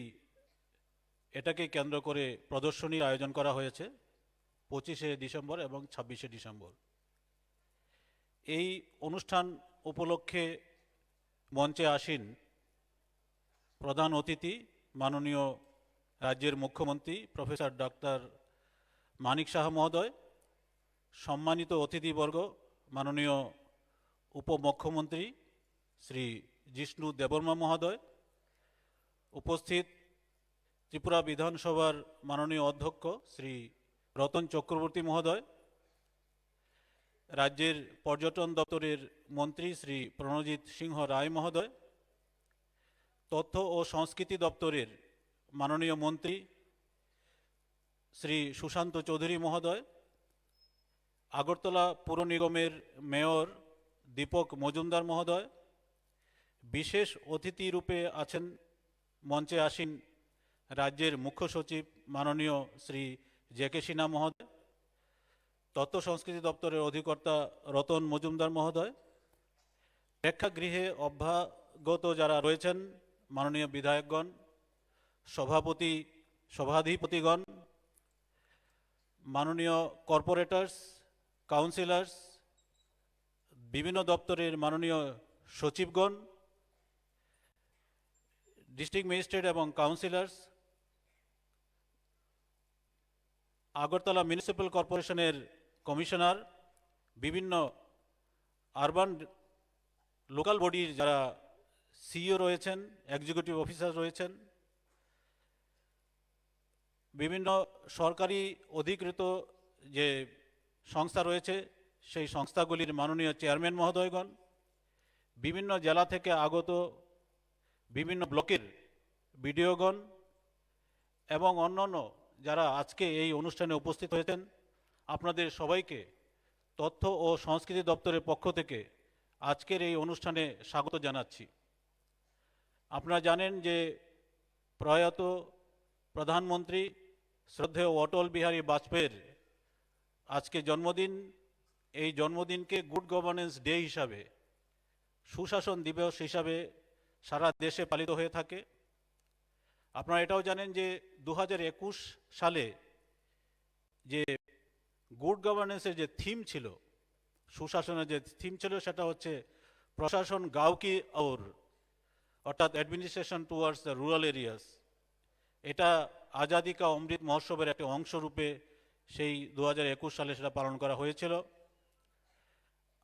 এটাকে কেন্দ্র করে প্রদর্শনীর আয়োজন করা হয়েছে 25শে ডিসেম্বর এবং 26শে ডিসেম্বর। এই অনুষ্ঠান উপলক্ষে মঞ্চে আসীন প্রধান অতিথি মাননীয় রাজ্যের মুখ্যমন্ত্রী প্রফেসর ডক্টর মানিক সাহা মহোদয়, সম্মানিত অতিথিবর্গ মাননীয় উপমুখ্যমন্ত্রী শ্রী জিষ্ণু দেববর্মা মহোদয়, উপস্থিত ত্রিপুরা বিধানসভার মাননীয় অধ্যক্ষ শ্রী রতন চক্রবর্তী মহোদয়, রাজ্যের পর্যটন দপ্তরের মন্ত্রী শ্রী প্রণজিৎ সিংহ রায় মহোদয়, তথ্য ও সংস্কৃতি দপ্তরের মাননীয় মন্ত্রী শ্রী সুশান্ত চৌধুরী মহোদয়, আগরতলা পুর নিগমের মেয়র দীপক মজুমদার মহোদয়, বিশেষ অতিথি রূপে আছেন মঞ্চে আসীন রাজ্যের মুখ্য সচিব মাননীয় শ্রী জে.কে. সিনহা মহোদয়, তথ্য সংস্কৃতি দপ্তরের অধিকর্তা রতন মজুমদার মহোদয়, প্রেক্ষাগৃহে অভ্যাগত যারা রয়েছেন মাননীয় বিধায়কগণ, সভাধিপতিগণ, মাননীয় কর্পোরেটরস, কাউন্সিলর্স, বিভিন্ন দপ্তরের মাননীয় সচিবগণ, ডিস্ট্রিক্ট ম্যাজিস্ট্রেট এবং কাউন্সিলর্স, আগরতলা মিউনিসিপ্যাল কর্পোরেশনের কমিশনার, বিভিন্ন আরবান লোকাল বডির যারা সিইও রয়েছেন, এক্সিকিউটিভ অফিসার রয়েছেন, বিভিন্ন সরকারি অধিকৃত যে সংস্থা রয়েছে সেই সংস্থাগুলির মাননীয় চেয়ারম্যান মহোদয়গণ, বিভিন্ন জেলা থেকে আগত বিভিন্ন ব্লকের বিডিওগণ এবং অন্যান্য যারা আজকে এই অনুষ্ঠানে উপস্থিত হয়েছেন, আপনাদের সবাইকে তথ্য ও সংস্কৃতি দপ্তরের পক্ষ থেকে আজকের এই অনুষ্ঠানে স্বাগত জানাচ্ছি। আপনারা জানেন যে প্রয়াত প্রধানমন্ত্রী শ্রদ্ধেয় অটল বিহারী বাজপেয়ীর আজকে জন্মদিন এই জন্মদিনকে গুড গভর্নেন্স ডে হিসাবে, সুশাসন দিবস হিসাবে সারা দেশে পালিত হয়ে থাকে। আপনারা এটাও জানেন যে 2021 সালে যে গুড গভর্নেন্সের যে থিম ছিল, সুশাসনের যে থিম ছিল, সেটা হচ্ছে প্রশাসন গাঁও কি ওর, অর্থাৎ administration towards the rural areas. এটা আজাদি কা অমৃত মহোৎসবের একটা অংশ রূপে সেই 2021 সালে সেটা পালন করা হয়েছিল।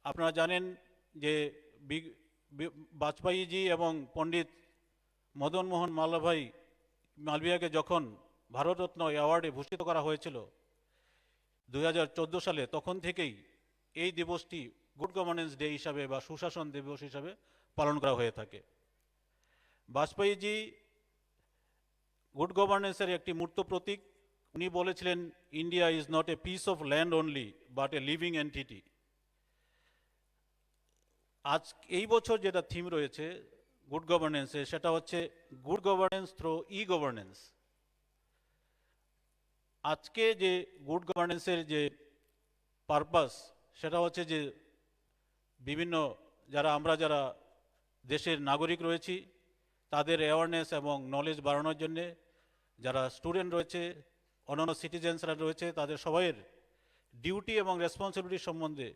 আপনারা জানেন যে বাজপেয়ীজি এবং পণ্ডিত মদন মোহন মালভিয়াকে যখন ভারতরত্ন অ্যাওয়ার্ডে ভূষিত করা হয়েছিল 2014 সালে, তখন থেকেই এই দিবসটি গুড গভর্নেন্স ডে হিসাবে বা সুশাসন দিবস হিসাবে পালন করা হয়ে থাকে। বাজপেয়ীজি গুড গভর্নেন্সের একটি মূর্ত প্রতীক। উনি বলেছিলেন, India is not a piece of land only but a living entity. আজ এই বছর যেটা থিম রয়েছে গুড গভর্নেন্সে, সেটা হচ্ছে গুড গভর্নেন্স থ্রু ই গভর্নেন্স। আজকে যে গুড গভর্নেন্সের যে পারপাস, সেটা হচ্ছে যে বিভিন্ন যারা দেশের নাগরিক রয়েছি তাদের অ্যাওয়ারনেস এবং নলেজ বাড়ানোর জন্যে, যারা স্টুডেন্ট রয়েছে, অন্যান্য সিটিজেন্সরা রয়েছে, তাদের সবাইয়ের ডিউটি এবং রেসপন্সিবিলিটি সম্বন্ধে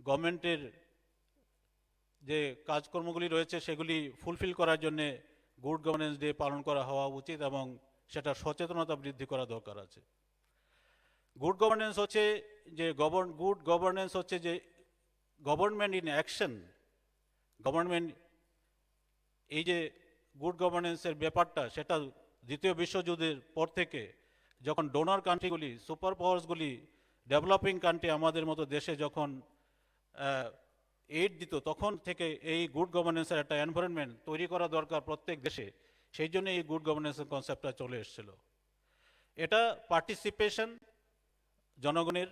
গভর্নমেন্টের যে কাজকর্মগুলি রয়েছে সেগুলি ফুলফিল করার জন্যে গুড গভর্নেন্স ডে পালন করা হওয়া উচিত এবং সেটা সচেতনতা বৃদ্ধি করা দরকার আছে। গুড গভর্নেন্স হচ্ছে যে গুড গভর্নেন্স হচ্ছে যে গভর্নমেন্ট ইন অ্যাকশন। গভর্নমেন্ট এই যে গুড গভর্নেন্সের ব্যাপারটা, সেটা দ্বিতীয় বিশ্বযুদ্ধের পর থেকে যখন ডোনার কান্ট্রিগুলি, সুপার পাওয়ার্সগুলি ডেভেলপিং কান্ট্রি আমাদের মতো দেশে যখন এইড দিত, তখন থেকে এই গুড গভর্নেন্সের একটা এনভায়রনমেন্ট তৈরি করা দরকার প্রত্যেক দেশে। সেই জন্য এই গুড গভর্নেন্সের কনসেপ্টটা চলে এসেছিল। এটা পার্টিসিপেশন, জনগণের,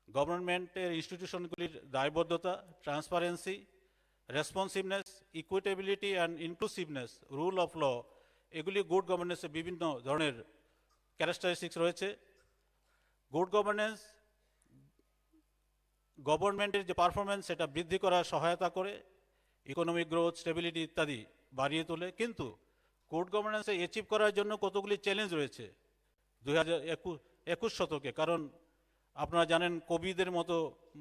গভর্নমেন্টের ইনস্টিটিউশনগুলির দায়বদ্ধতা, transparency, responsiveness, equitability and inclusiveness, rule of law, এগুলি গুড গভর্নেন্সের বিভিন্ন ধরনের ক্যারেক্টারিস্টিক্স রয়েছে। গুড গভর্নেন্স গভর্নমেন্টের যে পারফরমেন্স সেটা বৃদ্ধি করার সহায়তা করে, ইকোনমিক গ্রোথ, স্টেবিলিটি ইত্যাদি বাড়িয়ে তোলে। কিন্তু গুড গভর্নেন্সে অ্যাচিভ করার জন্য কতগুলি চ্যালেঞ্জ রয়েছে 2021 শতকে। কারণ আপনারা জানেন কোভিডের মতো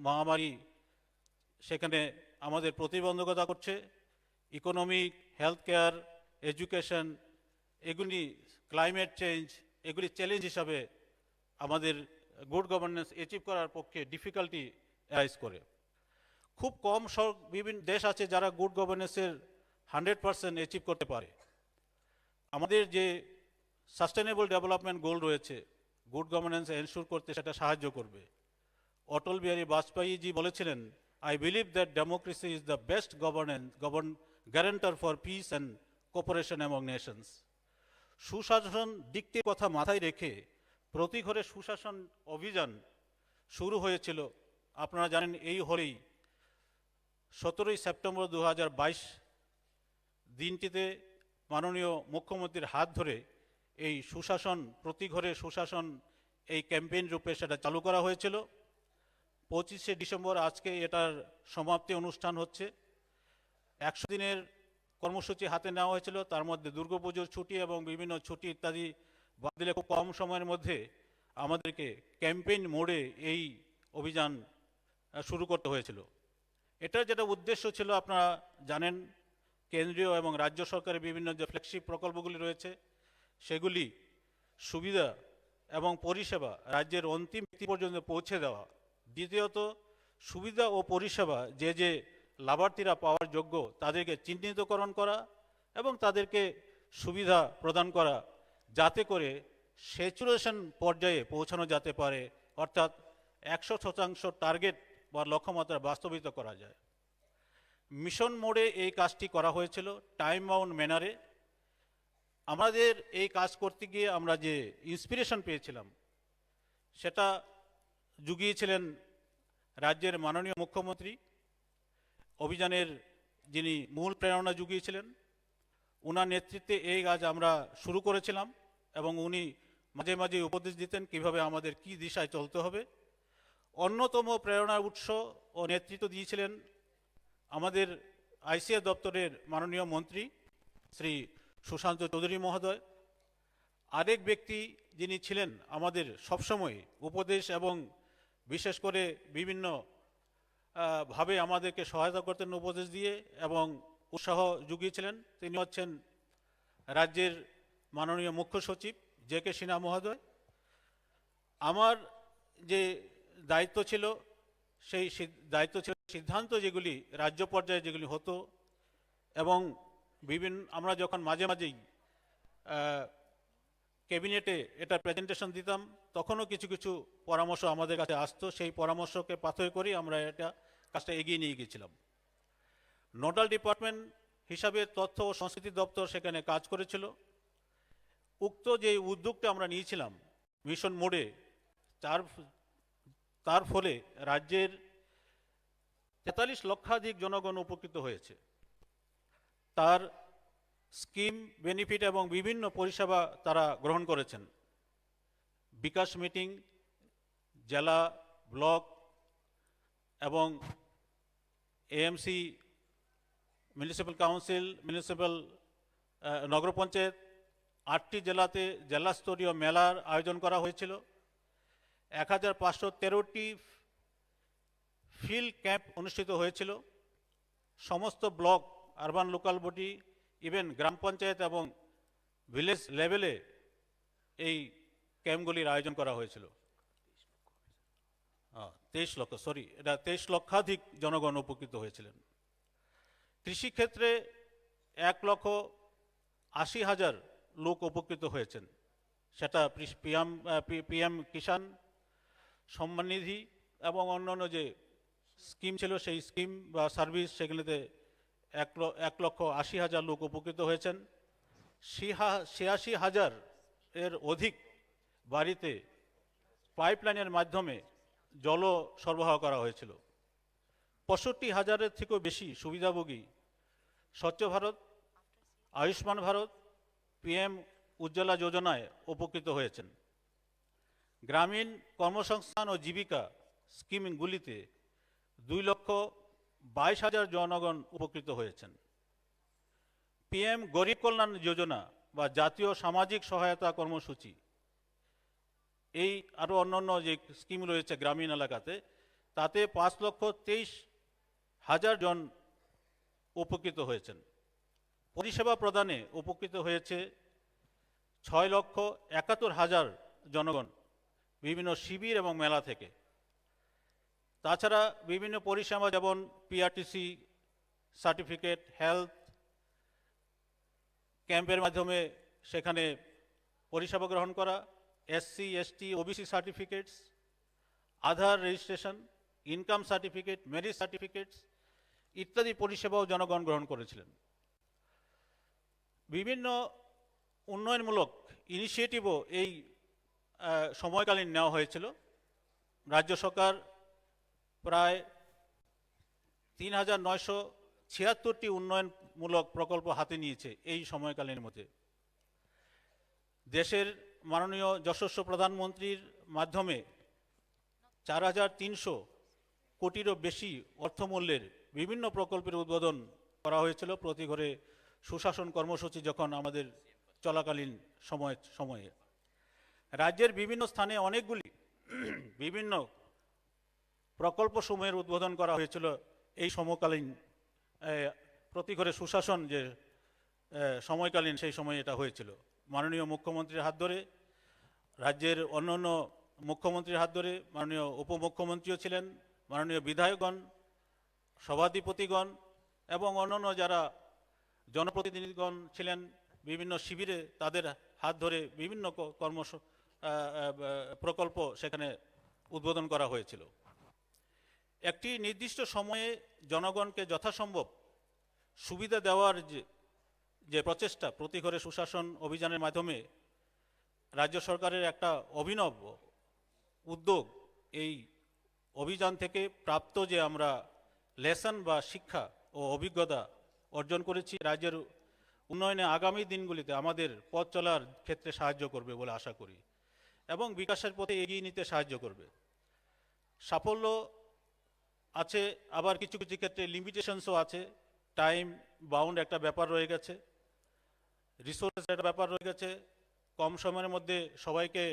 মহামারী সেখানে আমাদের প্রতিবন্ধকতা করছে। ইকোনমিক, হেলথ কেয়ার, এডুকেশন, এগুলি, ক্লাইমেট চেঞ্জ, এগুলি চ্যালেঞ্জ হিসাবে আমাদের গুড গভর্নেন্স অ্যাচিভ করার পক্ষে ডিফিকাল্টি অ্যারাইজ করে। খুব কম বিভিন্ন দেশ আছে যারা গুড গভর্নেন্সের 100% অ্যাচিভ করতে পারে। আমাদের যে সাস্টেনেবল ডেভেলপমেন্ট গোল রয়েছে, গুড গভর্নেন্স এনশিওর করতে সেটা সাহায্য করবে। অটল বিহারী বাজপেয়ীজি বলেছিলেন, I believe that democracy is the best guarantor for peace and cooperation among nations. সুশাসন দিকটির কথা মাথায় রেখে প্রতি ঘরে সুশাসন অভিযান শুরু হয়েছিল। আপনারা জানেন এই হলেই 17 সেপ্টেম্বর 2022 দিনটিতে মাননীয় মুখ্যমন্ত্রীর হাত ধরে এই সুশাসন, প্রতি ঘরে সুশাসন, এই ক্যাম্পেইন রূপে সেটা চালু করা হয়েছিল। 25শে ডিসেম্বর আজকে এটার সমাপ্তি অনুষ্ঠান হচ্ছে। 100 দিনের কর্মসূচি হাতে নেওয়া হয়েছিল, তার মধ্যে দুর্গাপুজোর ছুটি এবং বিভিন্ন ছুটি ইত্যাদি বাদ দিলে খুব কম সময়ের মধ্যে আমাদেরকে ক্যাম্পেইন মোডে এই অভিযান শুরু করতে হয়েছিল। এটার যেটা উদ্দেশ্য ছিল আপনারা জানেন, কেন্দ্রীয় এবং রাজ্য সরকারের বিভিন্ন যে ফ্ল্যাগশিপ প্রকল্পগুলি রয়েছে সেগুলি সুবিধা এবং পরিষেবা রাজ্যের অন্তিম ব্যক্তি পর্যন্ত পৌঁছে দেওয়া। দ্বিতীয়ত, সুবিধা ও পরিষেবা যে লাভার্থীরা পাওয়ার যোগ্য তাদেরকে চিহ্নিতকরণ করা এবং তাদেরকে সুবিধা প্রদান করা, যাতে করে স্যাচুরেশন পর্যায়ে পৌঁছানো যেতে পারে, অর্থাৎ 100% টার্গেট বা লক্ষ্যমাত্রা বাস্তবিত করা যায়। মিশন মোডে এই কাজটি করা হয়েছিল, টাইম বাউন্ড ম্যানারে। আমাদের এই কাজ করতে গিয়ে আমরা যে ইন্সপিরেশন পেয়েছিলাম সেটা জুগিয়েছিলেন রাজ্যের মাননীয় মুখ্যমন্ত্রী। অভিযানের যিনি মূল প্রেরণা জুগিয়েছিলেন, ওনার নেতৃত্বে এই কাজ আমরা শুরু করেছিলাম এবং উনি মাঝে মাঝে উপদেশ দিতেন কিভাবে আমাদের কি দিশায় চলতে হবে। অন্যতম প্রেরণার উৎস ও নেতৃত্ব দিয়েছিলেন আমাদের আইসিএস দপ্তরের মাননীয় মন্ত্রী শ্রী সুশান্ত চৌধুরী মহোদয়। আরেক ব্যক্তি যিনি ছিলেন আমাদের সবসময় উপদেশ এবং বিশেষ করে বিভিন্ন ভাবে আমাদেরকে সহায়তা করতেন উপদেশ দিয়ে এবং উৎসাহ জুগিয়েছিলেন, তিনি হচ্ছেন রাজ্যের মাননীয় মুখ্য সচিব জে.কে. সিনহা মহোদয়। আমার যে দায়িত্ব ছিল সেই সিদ্ধান্ত যেগুলি রাজ্য পর্যায়ে যেগুলি হতো এবং আমরা যখন মাঝে মাঝেই ক্যাবিনেটে এটা প্রেজেন্টেশন দিতাম তখনও কিছু কিছু পরামর্শ আমাদের কাছে আসতো, সেই পরামর্শকে পাথেয় করে আমরা কাজটা এগিয়ে নিয়ে গিয়েছিলাম। নোডাল ডিপার্টমেন্ট হিসাবে তথ্য ও সংস্কৃতি দপ্তর সেখানে কাজ করেছিল। উক্ত যে উদ্যোগটা আমরা নিয়েছিলাম মিশন মোডে, তার ফলে রাজ্যের 43 লক্ষাধিক জনগণ উপকৃত হয়েছে। তার স্কিম, বেনিফিট এবং বিভিন্ন পরিষেবা তারা গ্রহণ করেছেন। বিকাশ মিটিং, জেলা, ব্লক এবং এএমসি, মিউনিসিপ্যাল কাউন্সিল, মিউনিসিপ্যাল নগর পঞ্চায়েত 8টি জেলাতে জেলাস্তরীয় মেলার আয়োজন করা হয়েছিল। 1513টি ফিল্ড ক্যাম্প অনুষ্ঠিত হয়েছিল। সমস্ত block, urban local body, even গ্রাম পঞ্চায়েত এবং ভিলেজ লেভেলে এই ক্যাম্পগুলির আয়োজন করা হয়েছিল। 23 লক্ষাধিক জনগণ উপকৃত হয়েছিলেন। কৃষিক্ষেত্রে 1,80,000 লোক উপকৃত হয়েছেন। সেটা পিএম কিষাণ সম্মান নিধি এবং অন্যান্য যে স্কিম ছিল সেই স্কিম বা সার্ভিস, সেগুলিতে 1,80,000 লোক উপকৃত হয়েছেন। 86,000 এর অধিক বাড়িতে পাইপলাইনের মাধ্যমে জল সরবরাহ করা হয়েছিল। 65,000-এর থেকেও বেশি সুবিধাভোগী স্বচ্ছ ভারত, আয়ুষ্মান ভারত, পিএম উজ্জ্বলা যোজনায় উপকৃত হয়েছেন। গ্রামীণ কর্মসংস্থান ও জীবিকা স্কিমগুলিতে 2,22,000 জনগণ উপকৃত হয়েছেন। পিএম গরিব কল্যাণ যোজনা বা জাতীয় সামাজিক সহায়তা কর্মসূচি, এই আরও অন্যান্য যে স্কিম রয়েছে গ্রামীণ এলাকাতে, তাতে 5,23,000 জন উপকৃত হয়েছেন। পরিষেবা প্রদানে উপকৃত হয়েছে 6,71,000 জনগণ বিভিন্ন শিবির এবং মেলা থেকে। তাছাড়া বিভিন্ন পরিষেবা যেমন পিআরটিসি সার্টিফিকেট, হেলথ ক্যাম্পের মাধ্যমে সেখানে পরিষেবা গ্রহণ করা, SC, ST, OBC certificates, Aadhaar registration, income certificate, marriage certificates ইত্যাদি পরিষেবাও জনগণ গ্রহণ করেছিলেন। বিভিন্ন উন্নয়নমূলক ইনিশিয়েটিভও এই সময়কালীন নেওয়া হয়েছিল। রাজ্য সরকার প্রায় 3,976টি উন্নয়নমূলক প্রকল্প হাতে নিয়েছে এই সময়কালীনের মধ্যে। দেশের মাননীয় যশস্বী প্রধানমন্ত্রীর মাধ্যমে 4,300 কোটিরও বেশি অর্থমূল্যের বিভিন্ন প্রকল্পের উদ্বোধন করা হয়েছিল প্রতি ঘরে সুশাসন কর্মসূচি যখন আমাদের চলাকালীন সময়ে। রাজ্যের বিভিন্ন স্থানে অনেকগুলি বিভিন্ন প্রকল্পসমূহের উদ্বোধন করা হয়েছিল এই সময়কালীন প্রতি ঘরে সুশাসন যে সময়কালীন সেই সময়ে এটা হয়েছিল। মাননীয় মুখ্যমন্ত্রীর হাত ধরে, রাজ্যের অন্যান্য মুখ্যমন্ত্রীর হাত ধরে, মাননীয় উপমুখ্যমন্ত্রীও ছিলেন, মাননীয় বিধায়কগণ, সভাধিপতিগণ এবং অন্যান্য যারা জনপ্রতিনিধিগণ ছিলেন বিভিন্ন শিবিরে, তাদের হাত ধরে বিভিন্ন প্রকল্প সেখানে উদ্বোধন করা হয়েছিল। একটি নির্দিষ্ট সময়ে জনগণকে যথাসম্ভব সুবিধা দেওয়ার যে প্রচেষ্টা প্রতি ঘরে সুশাসন অভিযানের মাধ্যমে রাজ্য সরকারের একটা অভিনব উদ্যোগ, এই অভিযান থেকে প্রাপ্ত যে আমরা লেসন বা শিক্ষা ও অভিজ্ঞতা অর্জন করেছি, রাজ্যের উন্নয়নে আগামী দিনগুলিতে আমাদের পথ চলার ক্ষেত্রে সাহায্য করবে বলে আশা করি এবং বিকাশের পথে এগিয়ে নিতে সাহায্য করবে। সাফল্য আছে, আবার কিছু কিছু ক্ষেত্রে লিমিটেশনসও আছে। টাইম বাউন্ড একটা ব্যাপার রয়ে গেছে, রিসোর্স একটা ব্যাপার রয়ে গেছে, কম সময়ের মধ্যে সবাইকে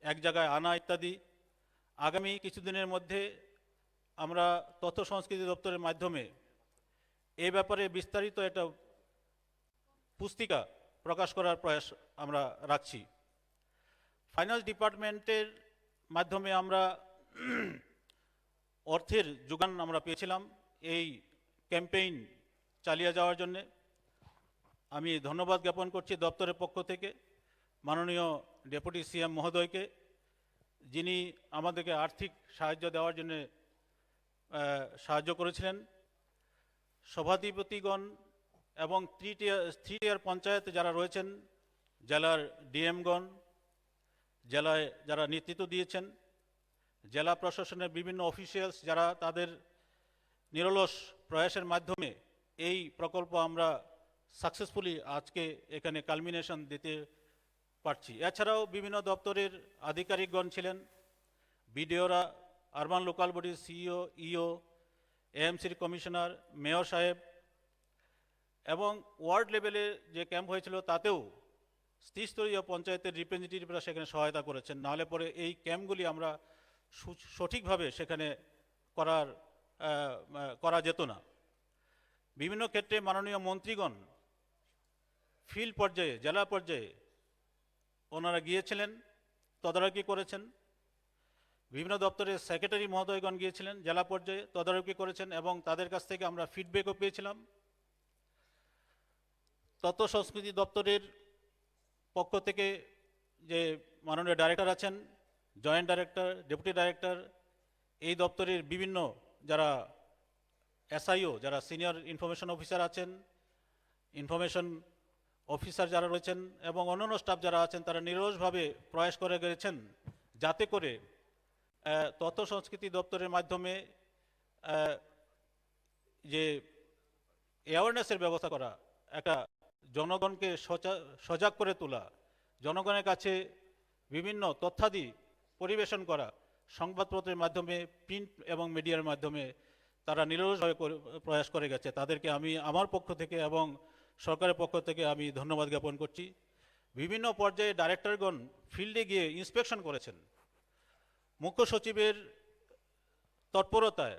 এক জায়গায় আনা ইত্যাদি। আগামী কিছুদিনের মধ্যে আমরা তথ্য সংস্কৃতি দপ্তরের মাধ্যমে এই ব্যাপারে বিস্তারিত একটা পুস্তিকা প্রকাশ করার প্রয়াস আমরা রাখছি। ফাইন্যান্স ডিপার্টমেন্টের মাধ্যমে আমরা অর্থের যোগান আমরা পেয়েছিলাম এই ক্যাম্পেইন চালিয়ে যাওয়ার জন্যে। আমি ধন্যবাদ জ্ঞাপন করছি দপ্তরের পক্ষ থেকে মাননীয় ডেপুটি সিএম মহোদয়কে, যিনি আমাদেরকে আর্থিক সাহায্য দেওয়ার জন্য সাহায্য করেছিলেন। সভাধিপতিগণ এবং থ্রি টিয়ার পঞ্চায়েতে যারা রয়েছেন, জেলার ডিএমগণ, জেলায় যারা নেতৃত্ব দিয়েছেন, জেলা প্রশাসনের বিভিন্ন অফিসিয়ালস যারা তাদের নিরলস প্রয়াসের মাধ্যমে এই প্রকল্প আমরা সাকসেসফুলি আজকে এখানে কালমিনেশন দিতে পারছি। এছাড়াও বিভিন্ন দপ্তরের আধিকারিকগণ ছিলেন, বিডিওরা, আরবান লোকাল বডির সিইও, ইও, এএমসির কমিশনার, মেয়র সাহেব, এবং ওয়ার্ড লেভেলে যে ক্যাম্প হয়েছিল তাতেও ত্রিস্তরীয় পঞ্চায়েতের রিপ্রেজেন্টেটিভরা সেখানে সহায়তা করেছেন। নাহলে পরে এই ক্যাম্পগুলি আমরা সঠিকভাবে সেখানে করা যেত না। বিভিন্ন ক্ষেত্রে মাননীয় মন্ত্রীগণ ফিল্ড পর্যায়ে, জেলা পর্যায়ে ওনারা গিয়েছিলেন, তদারকি করেছেন। বিভিন্ন দপ্তরের সেক্রেটারি মহোদয়গণ গিয়েছিলেন, জেলা পর্যায়ে তদারকি করেছেন এবং তাদের কাছ থেকে আমরা ফিডব্যাকও পেয়েছিলাম। তথ্য সংস্কৃতি দপ্তরের পক্ষ থেকে যে মাননীয় ডাইরেক্টর আছেন, জয়েন্ট ডাইরেক্টর, ডেপুটি ডাইরেক্টর, এই দপ্তরের বিভিন্ন যারা এসআইও, যারা সিনিয়র ইনফরমেশন অফিসার আছেন, ইনফরমেশন অফিসার যারা রয়েছেন এবং অন্যান্য স্টাফ যারা আছেন, তারা নিরলসভাবে প্রয়াস করে গেছেন যাতে করে তথ্য সংস্কৃতি দপ্তরের মাধ্যমে যে অ্যাওয়ারনেসের ব্যবস্থা করা, একটা জনগণকে সজাগ করে তোলা, জনগণের কাছে বিভিন্ন তথ্যাদি পরিবেশন করা, সংবাদপত্রের মাধ্যমে, প্রিন্ট এবং মিডিয়ার মাধ্যমে তারা নিরলসভাবে প্রয়াস করে গেছে। তাদেরকে আমি আমার পক্ষ থেকে এবং সরকারের পক্ষ থেকে আমি ধন্যবাদ জ্ঞাপন করছি। বিভিন্ন পর্যায়ে ডাইরেক্টরগণ ফিল্ডে গিয়ে ইন্সপেকশন করেছেন। মুখ্য সচিবের তৎপরতায়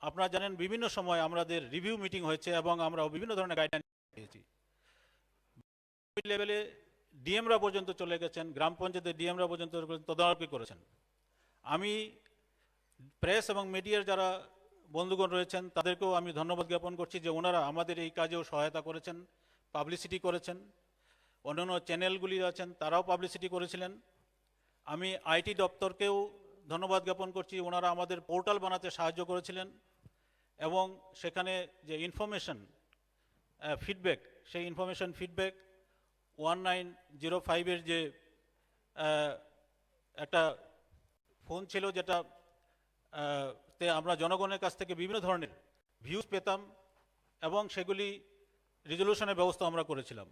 আপনারা জানেন বিভিন্ন সময় আমাদের রিভিউ মিটিং হয়েছে এবং আমরা বিভিন্ন ধরনের গাইডলাইন পেয়েছি। লেভেলে ডিএমরা পর্যন্ত চলে গেছেন, গ্রাম পঞ্চায়েতের ডিএমরা পর্যন্ত তদারকি করেছেন। আমি প্রেস এবং মিডিয়ার যারা বন্ধুগণ রয়েছেন তাদেরকেও আমি ধন্যবাদ জ্ঞাপন করছি যে ওনারা আমাদের এই কাজেও সহায়তা করেছেন, পাবলিসিটি করেছেন। অন্যান্য চ্যানেলগুলি আছেন তারাও পাবলিসিটি করেছিলেন। আমি আইটি দপ্তরকেও ধন্যবাদ জ্ঞাপন করছি, ওনারা আমাদের পোর্টাল বানাতে সাহায্য করেছিলেন এবং সেখানে যে ইনফরমেশন ফিডব্যাক, সেই ইনফরমেশন ফিডব্যাক 1905-এর যে একটা ফোন ছিল, যেটা তে আমরা জনগণের কাছ থেকে বিভিন্ন ধরনের ভিউজ পেতাম এবং সেগুলি রেজলিউশনের ব্যবস্থা আমরা করেছিলাম।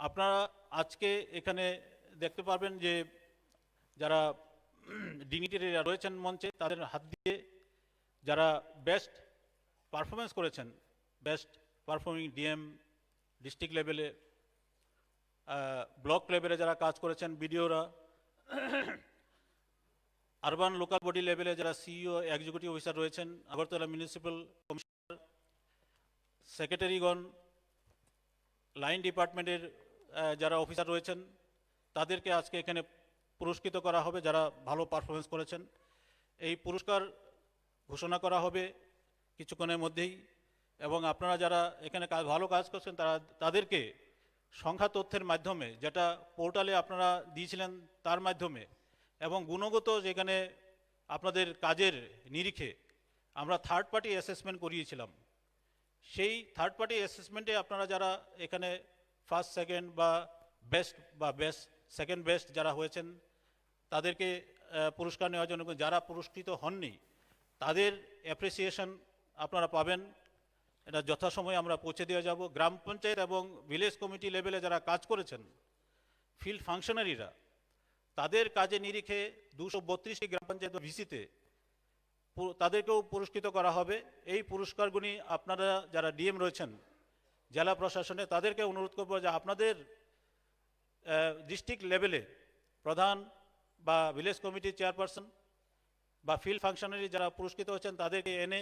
আপনারা আজকে এখানে দেখতে পারবেন যে যারা ডিগনিটারিরা রয়েছেন মঞ্চে, তাদের হাত দিয়ে যারা বেস্ট পারফরমেন্স করেছেন, বেস্ট পারফর্মিং ডিএম, ডিস্ট্রিক্ট লেভেলে, ব্লক লেভেলে যারা কাজ করেছেন, বিডিওরা, আরবান লোকাল বডি লেভেলে যারা সিইও, এক্সিকিউটিভ অফিসার রয়েছেন, আগরতলা মিউনিসিপ্যাল কমিশনার, সেক্রেটারিগণ, লাইন ডিপার্টমেন্টের যারা অফিসার রয়েছেন, তাদেরকে আজকে এখানে পুরস্কৃত করা হবে যারা ভালো পারফরমেন্স করেছেন। এই পুরস্কার ঘোষণা করা হবে কিছুক্ষণের মধ্যেই এবং আপনারা যারা এখানে ভালো কাজ করছেন তাদেরকে সংখ্যা তথ্যের মাধ্যমে, যেটা পোর্টালে আপনারা দিয়েছিলেন তার মাধ্যমে এবং গুণগত যেখানে আপনাদের কাজের নিরিখে আমরা থার্ড পার্টি অ্যাসেসমেন্ট করিয়েছিলাম, সেই থার্ড পার্টি অ্যাসেসমেন্টে আপনারা যারা এখানে ফার্স্ট, সেকেন্ড বা বেস্ট সেকেন্ড বেস্ট যারা হয়েছেন তাদেরকে পুরস্কার নেওয়ার জন্য, যারা পুরস্কৃত হননি তাদের অ্যাপ্রিসিয়েশন আপনারা পাবেন। এটা যথাসময়ে আমরা পৌঁছে দিয়ে যাব। গ্রাম পঞ্চায়েত এবং ভিলেজ কমিটি লেভেলে যারা কাজ করেছেন, ফিল্ড ফাংশনারিরা, তাদের কাজে নিরিখে 232টি গ্রাম পঞ্চায়েত ভিসিতে তাদেরকেও পুরস্কৃত করা হবে। এই পুরস্কারগুলি আপনারা যারা ডিএম রয়েছেন জেলা প্রশাসনে তাদেরকে অনুরোধ করব যে আপনাদের ডিস্ট্রিক্ট লেভেলে প্রধান বা ভিলেজ কমিটি চেয়ারপারসন বা ফিল্ড ফাংশনারি যারা পুরস্কৃত হচ্ছেন তাদেরকে এনে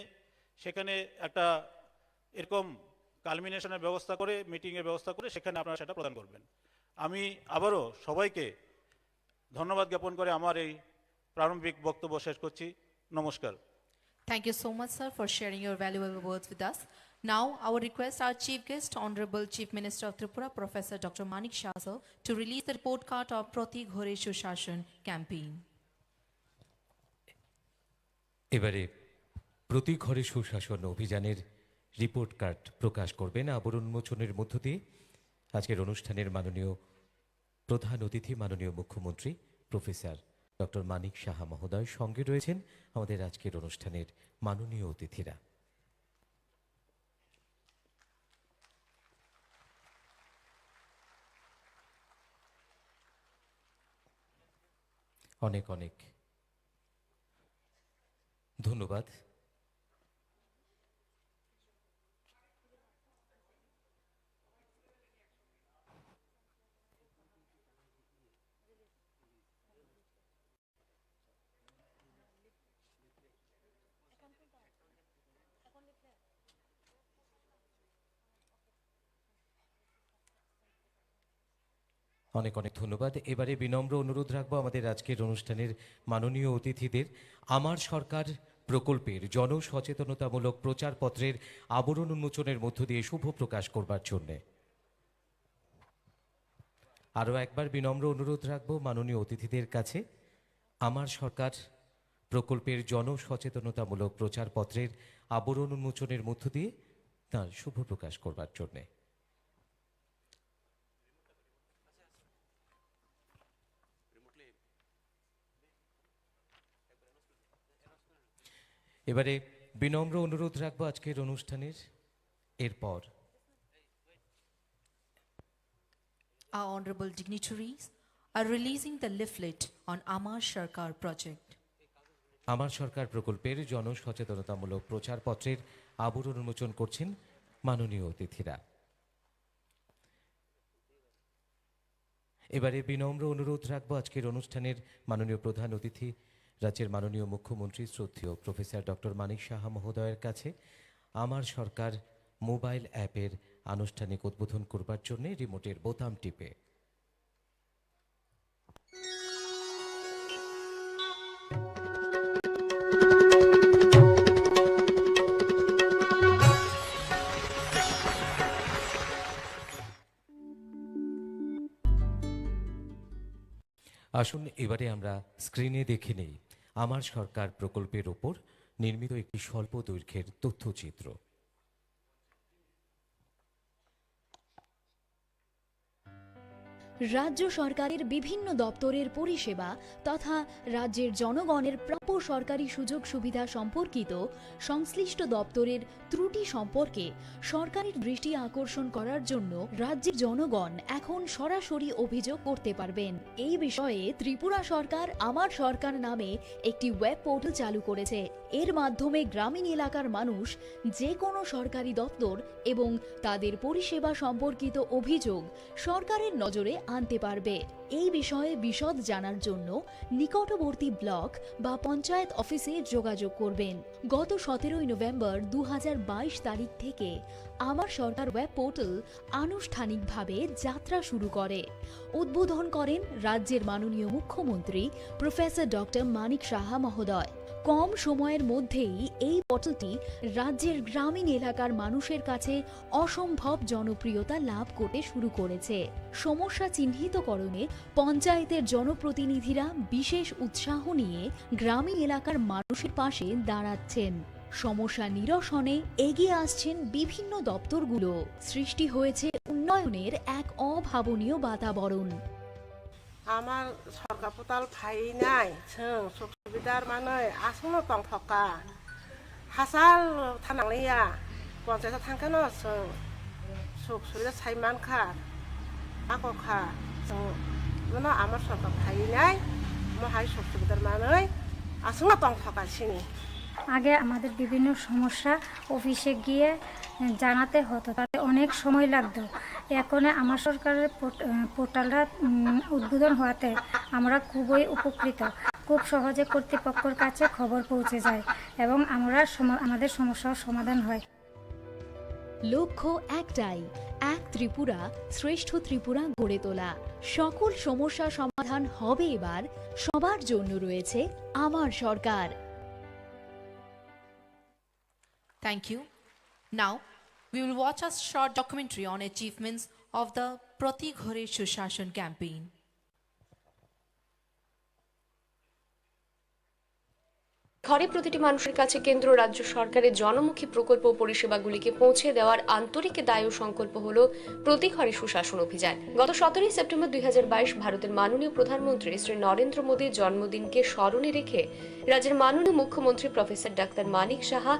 সেখানে একটা এরকম কালমিনেশনের ব্যবস্থা করে, মিটিংয়ের ব্যবস্থা করে সেখানে আপনারা সেটা প্রদান করবেন। আমি আবারও সবাইকে ধন্যবাদ জ্ঞাপন করে আমার এই প্রারম্ভিক বক্তব্য শেষ করছি। নমস্কার। Thank you so much, sir, for sharing your valuable words with us. Now, I would request our chief guest, Honorable Chief Minister of Tripura, Professor Dr. Manik Shah, sir, to release the report card of Prati Ghore Sushashan campaign. এবারে প্রতি ঘরে সুশাসন অভিযানের report card প্রকাশ করবেন আবরণ উন্মোচনের মধ্য দিয়ে আজকের অনুষ্ঠানের মাননীয় প্রধান অতিথি মাননীয় মুখ্যমন্ত্রী প্রফেসর ডক্টর মানিক সাহা মহোদয়। সঙ্গে রয়েছেন আমাদের আজকের অনুষ্ঠানের মাননীয় অতিথিরা। অনেক অনেক ধন্যবাদ। অনেক অনেক ধন্যবাদ। এবারে বিনম্র অনুরোধ রাখবো আমাদের আজকের অনুষ্ঠানের মাননীয় অতিথিদের আমার সরকার প্রকল্পের জনসচেতনতামূলক প্রচারপত্রের আবরণ উন্মোচনের মধ্য দিয়ে শুভ প্রকাশ করবার জন্যে। আরও একবার বিনম্র অনুরোধ রাখবো মাননীয় অতিথিদের কাছে আমার সরকার প্রকল্পের জনসচেতনতামূলক প্রচারপত্রের আবরণ উন্মোচনের মধ্য দিয়ে তার শুভ প্রকাশ করবার জন্যে। এবারে বিনম্র অনুরোধ রাখবো আজকের অনুষ্ঠানের এরপর Our honorable dignitaries are releasing the leaflet on Amar Sarkar project. আমার সরকার প্রকল্পের জনসচেতনতামূলক প্রচারপত্রের আবরণ উন্মোচন করছেন মাননীয় অতিথিরা। এবারে বিনম্র অনুরোধ রাখবো আজকের অনুষ্ঠানের মাননীয় প্রধান অতিথি রাজ্যের মাননীয় মুখ্যমন্ত্রী শ্রদ্ধেয় প্রফেসর ডক্টর মানিক সাহা মহোদয়ের কাছে আমার সরকার মোবাইল অ্যাপের আনুষ্ঠানিক উদ্বোধন করবার জন্য রিমোটের বোতাম টিপে আসুন এবারে আমরা স্ক্রিনে দেখে নেই আমার সরকার প্রকল্পের ওপর নির্মিত একটি স্বল্প দৈর্ঘ্যের তথ্যচিত্র। রাজ্য সরকারের বিভিন্ন দপ্তরের পরিষেবা তথা রাজ্যের জনগণের প্রাপ্য সরকারি সুযোগ সুবিধা সম্পর্কিত সংশ্লিষ্ট দপ্তরের ত্রুটি সম্পর্কে সরকারের দৃষ্টি আকর্ষণ করার জন্য রাজ্যের জনগণ এখন সরাসরি অভিযোগ করতে পারবেন। এই বিষয়ে ত্রিপুরা সরকার আমার সরকার নামে একটি ওয়েব পোর্টাল চালু করেছে। এর মাধ্যমে গ্রামীণ এলাকার মানুষ যে কোনো সরকারি দপ্তর এবং তাদের পরিষেবা সম্পর্কিত অভিযোগ সরকারের নজরে আনতে পারবে। এই বিষয়ে বিশদ জানার জন্য নিকটবর্তী ব্লক বা পঞ্চায়েত অফিসে যোগাযোগ করবেন। গত 17 নভেম্বর 2022 তারিখ থেকে আমার সরকার ওয়েব পোর্টাল আনুষ্ঠানিকভাবে যাত্রা শুরু করে। উদ্বোধন করেন রাজ্যের মাননীয় মুখ্যমন্ত্রী প্রফেসর ডক্টর মানিক সাহা মহোদয়। কম সময়ের মধ্যেই এই পোর্টালটি রাজ্যের গ্রামীণ এলাকার মানুষের কাছে অসম্ভব জনপ্রিয়তা লাভ করতে শুরু করেছে। সমস্যা চিহ্নিতকরণে পঞ্চায়েতের জনপ্রতিনিধিরা বিশেষ উৎসাহ নিয়ে গ্রামীণ এলাকার মানুষের পাশে দাঁড়াচ্ছেন। সমস্যা নিরসনে এগিয়ে আসছেন বিভিন্ন দপ্তরগুলো। সৃষ্টি হয়েছে উন্নয়নের এক অভাবনীয় বাতাবরণ। আমার সরকার পোর্টাল ফাইনাই সুখ সুবিধার মানে আসলে দं থকা হাসাল থানাংলিয়া পঞ্চায়েত थांखानो সুখ সুবিধা সাইমানখা আকখা जों আমার সরকার ফাইনাই মহাই সুখ সুবিধার মানে আসলে দं थगासिनो আগে আমাদের বিভিন্ন সমস্যা অফিসে গিয়ে জানাতে হতো, তাতে অনেক সময় লাগতো। এখন আমার সরকারের পোর্টালটা উদ্বোধন হওয়াতে আমরা খুবই উপকৃত। খুব সহজে কর্তৃপক্ষের কাছে খবর পৌঁছে যায় এবং আমাদের সমস্যার সমাধান হয়। লক্ষ্য একটাই, এক ত্রিপুরা শ্রেষ্ঠ ত্রিপুরা গড়ে তোলা। সকল সমস্যা সমাধান হবে এবার, সবার জন্য রয়েছে আমার সরকার। Thank you. Now, we will watch a short documentary on achievements of the Prati Ghore Sushashan campaign. ঘরে প্রতিটি মানুষের কাছে কেন্দ্র রাজ্য সরকারের জনমুখী প্রকল্প ও পরিষেবাগুলিকে পৌঁছে দেওয়ার আন্তরিক দায় ও সংকল্প হল প্রতি ঘরে সুশাসন অভিযান। গত 17 সেপ্টেম্বর 2022 ভারতের মাননীয় প্রধানমন্ত্রী শ্রী নরেন্দ্র মোদীর জন্মদিনকে স্মরণে রেখে রাজ্যের মাননীয় মুখ্যমন্ত্রী প্রফেসর ডাক্তার মানিক সাহা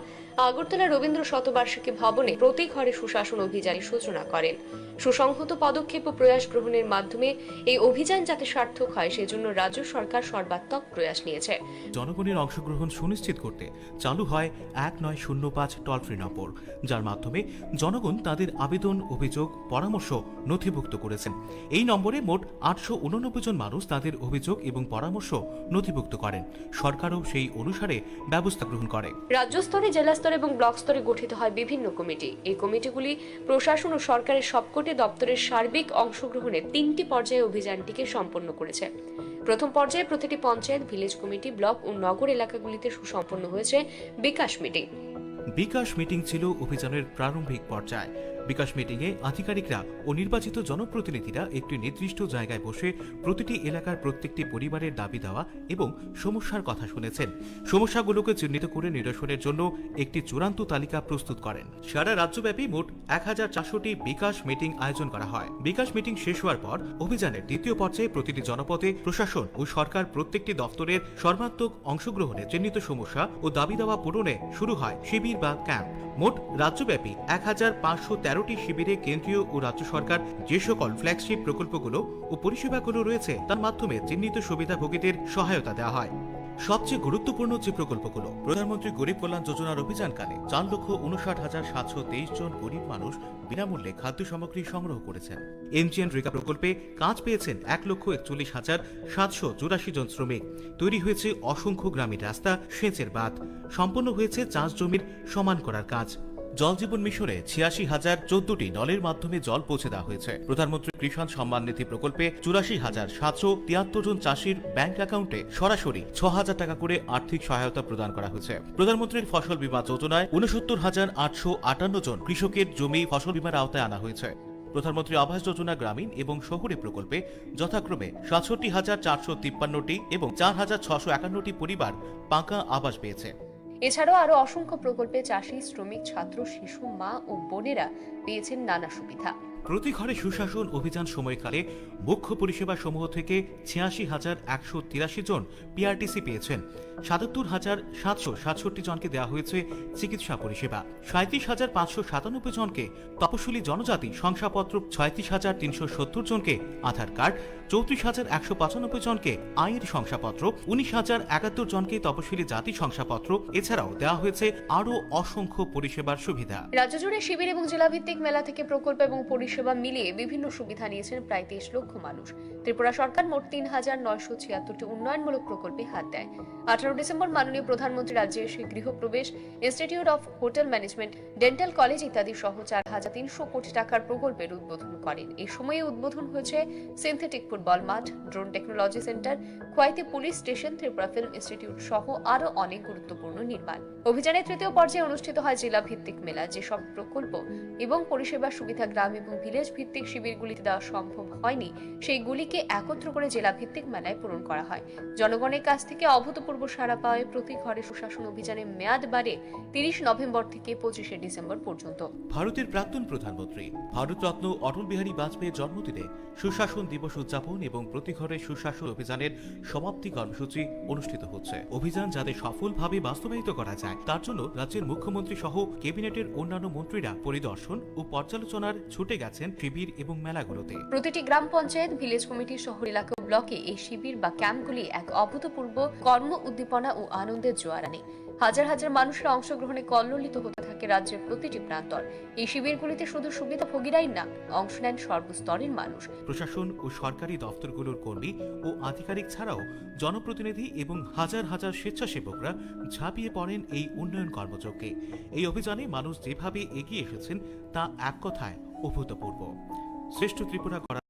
আগরতলা রবীন্দ্র শতবার্ষিকী ভবনে প্রতি ঘরে সুশাসন অভিযানের সূচনা করেন। সুসংহত পদক্ষেপ ও প্রয়াস গ্রহণের মাধ্যমে এই অভিযান যাতে সার্থক হয় সেজন্য রাজ্য সরকার সর্বাত্মক প্রয়াস নিয়েছে। জনগণের অংশগ্রহণ সুনিশ্চিত করতে চালু হয় 1905 টোল ফ্রি নম্বর, যার মাধ্যমে জনগণ তাদের আবেদন, অভিযোগ, পরামর্শ নথিভুক্ত করেছেন। এই নম্বরে মোট 889 জন মানুষ তাদের অভিযোগ এবং পরামর্শ নথিভুক্ত করেন। সরকারও সেই অনুসারে ব্যবস্থা গ্রহণ করে। রাজ্য স্তরে, জেলা স্তরে এবং ব্লক স্তরে গঠিত হয় বিভিন্ন কমিটি। এই কমিটিগুলি প্রশাসন ও সরকারের সবকটি দপ্তরের সার্বিক অংশগ্রহণে 3টি পর্যায়ে অভিযানটিকে সম্পন্ন করেছে। প্রথম পর্যায়ে প্রতিটি পঞ্চায়েত, ভিলেজ কমিটি, ব্লক ও নগর এলাকাগুলিতে সুসম্পন্ন হয়েছে বিকাশ মিটিং। বিকাশ মিটিং ছিল অভিযানের প্রারম্ভিক পর্যায়। বিকাশ মিটিংয়ে আধিকারিকরা ও নির্বাচিত জনপ্রতিনিধিরা একটি নির্দিষ্ট জায়গায় বসে প্রতিটি এলাকার প্রত্যেকটি পরিবারের দাবি দেওয়া এবং সমস্যার কথা শুনেছেন। সমস্যাগুলোকে চিহ্নিত করে নিরসনের জন্য একটি চূড়ান্ত তালিকা প্রস্তুত করেন। সারা রাজ্যব্যাপী মোট 1400টি বিকাশ মিটিং আয়োজন করা হয়। বিকাশ মিটিং শেষ হওয়ার পর অভিযানের দ্বিতীয় পর্যায়ে প্রতিটি জনপদে প্রশাসন ও সরকার প্রত্যেকটি দপ্তরের সর্বাত্মক অংশগ্রহণে চিহ্নিত সমস্যা ও দাবি দেওয়া পূরণে শুরু হয় শিবির বা ক্যাম্প। মোট রাজ্যব্যাপী 1513টি শিবিরে কেন্দ্রীয় ও রাজ্য সরকার যে সকল ফ্ল্যাগশিপ প্রকল্পগুলো ও পরিষেবাগুলো রয়েছে তার মাধ্যমে চিহ্নিত সুবিধাভোগীদের সহায়তা দেওয়া হয়। সবচেয়ে গুরুত্বপূর্ণ যে প্রকল্পগুলো, প্রধানমন্ত্রী গরিব কল্যাণ যোজনার অভিযানকালে 4,59,723 জন গরিব মানুষ বিনামূল্যে খাদ্য সামগ্রী সংগ্রহ করেছেন। এমজিএন রেগা প্রকল্পে কাজ পেয়েছেন 1,41,784 জন শ্রমিক। তৈরি হয়েছে অসংখ্য গ্রামীণ রাস্তা, সেচের বাঁধ, সম্পন্ন হয়েছে চাষ জমির সমান করার কাজ। জল জীবন মিশনে 86,014টি নলের মাধ্যমে জল পৌঁছে দেওয়া হয়েছে। প্রধানমন্ত্রী কিষাণ সম্মান নিধি প্রকল্পে 84,773 জন চাষির ব্যাংক অ্যাকাউন্টে সরাসরি 6,000 টাকা করে আর্থিক সহায়তা প্রদান করা হয়েছে। প্রধানমন্ত্রীর ফসল বীমা যোজনায় 69,858 জন কৃষকের জমি ফসল বীমার আওতায় আনা হয়েছে। প্রধানমন্ত্রী আবাস যোজনা গ্রামীণ এবং শহুরে প্রকল্পে যথাক্রমে 67,453টি এবং 4,651টি পরিবার পাকা আবাস পেয়েছে। এছাড়াও আরো অসংখ্য প্রকল্পে চাষি, শ্রমিক, ছাত্র, শিশু, মা ও বোনেরা পেয়েছেন নানা সুবিধা। প্রতি ঘরে সুশাসন অভিযান সময়কালে মুখ্য পরিষেবা সমূহ থেকে 86,183 জন পিআরটিসি পেয়েছেন। 77,767 জনকে দেওয়া হয়েছে চিকিৎসা পরিষেবা। 37,597 জনকে তপশিলি জনজাতি শংসাপত্র, 36,370 জনকে আধার কার্ড, 34,195 জনকে আয়ের শংসাপত্র, 19,071 জনকে তপশিলি জাতি শংসাপত্র। এছাড়াও দেওয়া হয়েছে আরও অসংখ্য পরিষেবার সুবিধা। রাজ্য জুড়ে শিবির এবং জেলাভিত্তিক মেলা থেকে প্রকল্প এবং পরিষেবা মিলিয়ে বিভিন্ন সুবিধা নিয়েছেন প্রায় 23 লক্ষ মানুষ। ত্রিপুরা সরকার মোট 3,976টি উন্নয়নমূলক প্রকল্পে হাত দেয়। 18 ডিসেম্বর মাননীয় প্রধানমন্ত্রী রাজ্যে এসে গৃহপ্রবেশ, institute of hotel management, dental college ইত্যাদি সহ 4,300 কোটি টাকার প্রকল্পের উদ্বোধন করেন। এই সময়ে উদ্বোধন হয়েছে সিনথেটিক ফুটবল মাঠ, ড্রোন টেকনোলজি সেন্টার, খোয়াইতে police station, Tripura film institute সহ আরো অনেক গুরুত্বপূর্ণ নির্মাণ। অভিযানের তৃতীয় পর্যায়ে অনুষ্ঠিত হয় জেলা ভিত্তিক মেলা। যেসব প্রকল্প এবং পরিষেবা সুবিধা গ্রাম এবং ভিলেজ ভিত্তিক শিবিরগুলিতে দেওয়া সম্ভব হয়নি সেইগুলিকে একত্র করে জেলা ভিত্তিক মেলায় পূরণ করা হয়। জনগণের কাছ থেকে অভূতপূর্ব সাড়া পাওয়ায় প্রতি ঘরে সুশাসন অভিযানের মেয়াদ বাড়ে 30 নভেম্বর থেকে 25 ডিসেম্বর পর্যন্ত। ভারতের প্রাক্তন প্রধানমন্ত্রী ভারতরত্ন অটল বিহারী বাজপেয়ীর জন্মদিনে সুশাসন দিবস উদযাপন এবং প্রতি ঘরে সুশাসন অভিযানের সমাপ্তি কর্মসূচি অনুষ্ঠিত হচ্ছে। অভিযান যাতে সফলভাবে বাস্তবায়িত করা যায় তার জন্য রাজ্যের মুখ্যমন্ত্রী সহ ক্যাবিনেটের অন্যান্য মন্ত্রীরা পরিদর্শন ও পর্যালোচনার ছুটে গেছেন শিবির এবং মেলাগুলোতে। প্রতিটি গ্রাম পঞ্চায়েত, ভিলেজ কমিটি, শহর এলাকা, ব্লকে এই শিবির বা ক্যাম্পগুলি এক অভূতপূর্ব কর্ম উদ্দীপনা ও আনন্দের জোয়ার আনে। হাজার হাজার মানুষের অংশগ্রহণে কল্লোলিত হতে থাকে রাজ্যের প্রতিটি প্রান্তর। এই শিবিরগুলিতে শুধু সুবিধাভোগীরাই না, অংশ নেন সর্বস্তরের মানুষ। প্রশাসন ও সরকারি দপ্তরগুলোর কর্মী ও আধিকারিক ছাড়াও জনপ্রতিনিধি এবং হাজার হাজার স্বেচ্ছাসেবকরা ঝাঁপিয়ে পড়েন এই উন্নয়ন কর্মযজ্ঞে। এই অভিযানে মানুষ যেভাবে এগিয়ে এসেছেন তা এক কথায় অভূতপূর্ব। শ্রেষ্ঠ ত্রিপুরা করা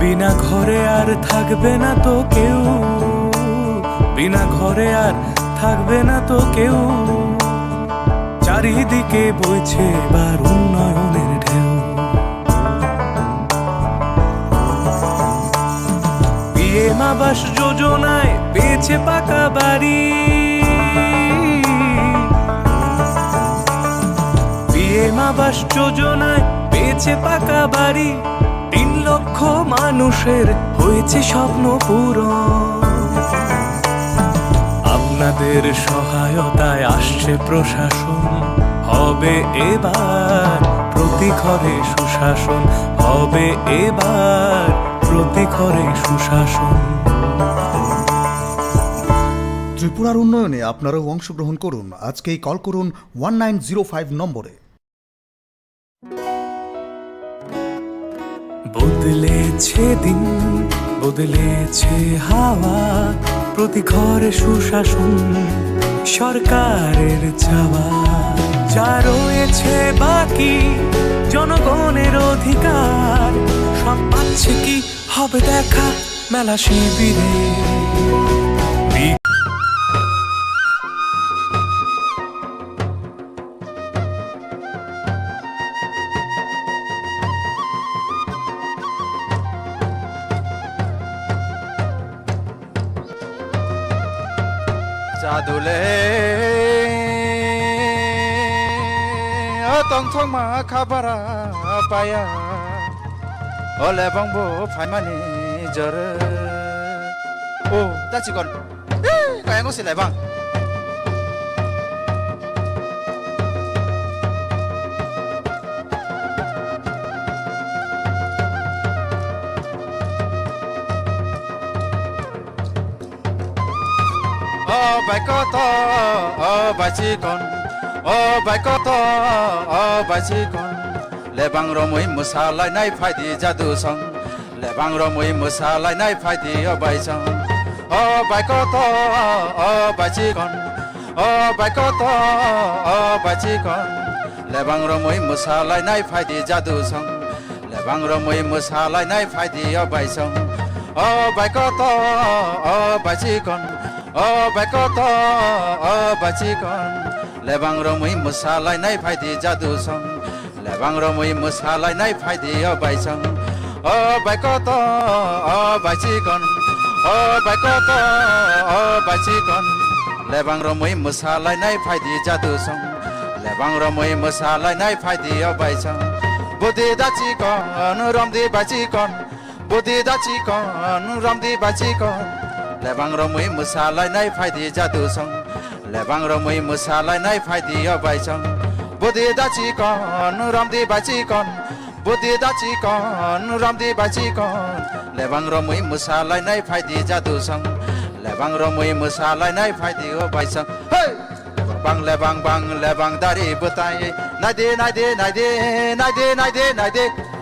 বিনা ঘরে আর থাকবে না তো কেউ, বিনা ঘরে আর থাকবে না তো কেউ, চারিদিকে বইছে এবার উন্নয়নের ঢেউ। পিএম আবাস যোজনায় পেয়েছে পাকা বাড়ি, পিএম আবাস যোজনায় পেয়েছে পাকা বাড়ি, 3 লক্ষ মানুষের হয়েছে স্বপ্ন পূরণ। আপনাদের সহায়তায় আসছে প্রশাসন, হবে এবার প্রতি ঘরে সুশাসন, হবে এবার প্রতি ঘরে সুশাসন। ত্রিপুরার উন্নয়নে আপনারাও অংশগ্রহণ করুন। আজকেই কল করুন 1905 নম্বরে। বদলেছে দিন, বদলেছে হাওয়া, প্রতি ঘরে সুশাসন সরকারের চাওয়া। যা রয়েছে বাকি জনগণের অধিকার, সব পাচ্ছে কি হবে দেখা মেলা শিবিরে। Jadule Tong Tong Ma Khabara Paya Ole Bangbo Phaimani Jor Oh that's it gone Kaya ngo silai bang bài có to bài chi con bài có to bài chi con lệ bằng rồi mới mua xa lại nay phải đi ra du sông lệ bằng rồi mới mua xa lại nay phải đi ở bài sông bài có to bài chi con bài có to bài chi con lệ bằng rồi mới mua xa lại nay phải đi ra du sông lệ bằng rồi mới mua xa lại nay phải đi ở bài sông bài có to bài chi con bài có to bài chi con lệ bằng rồi mới mua xa lại nay phải đi ra du sông lệ bằng rồi mới mua xa lại nay phải đi ở bài sông bài có to bài chi con bài có to bài chi con lệ bằng rồi mới mua xa lại nay phải đi ra du sông lệ bằng rồi mới mua xa lại nay phải đi ở bài sông bồ đề đã chi con ram đi bài chi con bồ đề đã chi con ram đi bài chi con lệ bằng rồi mới mua xa lại nay phải đi ra du sông lệ bằng rồi mới mua xa lại nay phải đi ở bài sông bồ đề đã chi con ram đi bài chi con bồ đề đã chi con ram đi bài chi con lệ bằng rồi mới mua xa lại nay phải đi ra du sông lệ bằng rồi mới mua xa lại nay phải đi ở bài sông lệ bằng dari butai nai de nai de nai de nai de nai de nai de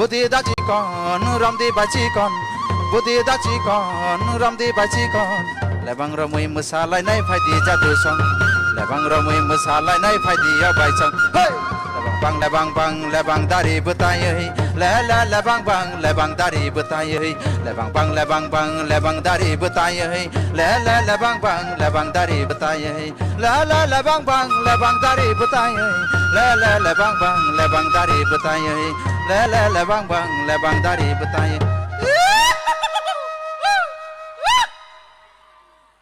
बुद्धि दाची कौन रामदेव बाची कौन बुद्धि दाची कौन रामदेव बाची कौन लेबांग रमुई मोसालायनाय फायदि जादु सं लेबांग रमुई मोसालायनाय फायदि अबाय सं लेबां बां लेबां दारि बतायै ले ले लेबां बां लेबां दारि बतायै लेबां बां लेबां दारि बतायै ले ले लेबां बां लेबां दारि बतायै ले ले लेबां बां लेबां दारि बतायै ले ले लेबां बां लेबां दारि बतायै ले ले लेबां बां लेबां दारि बतायै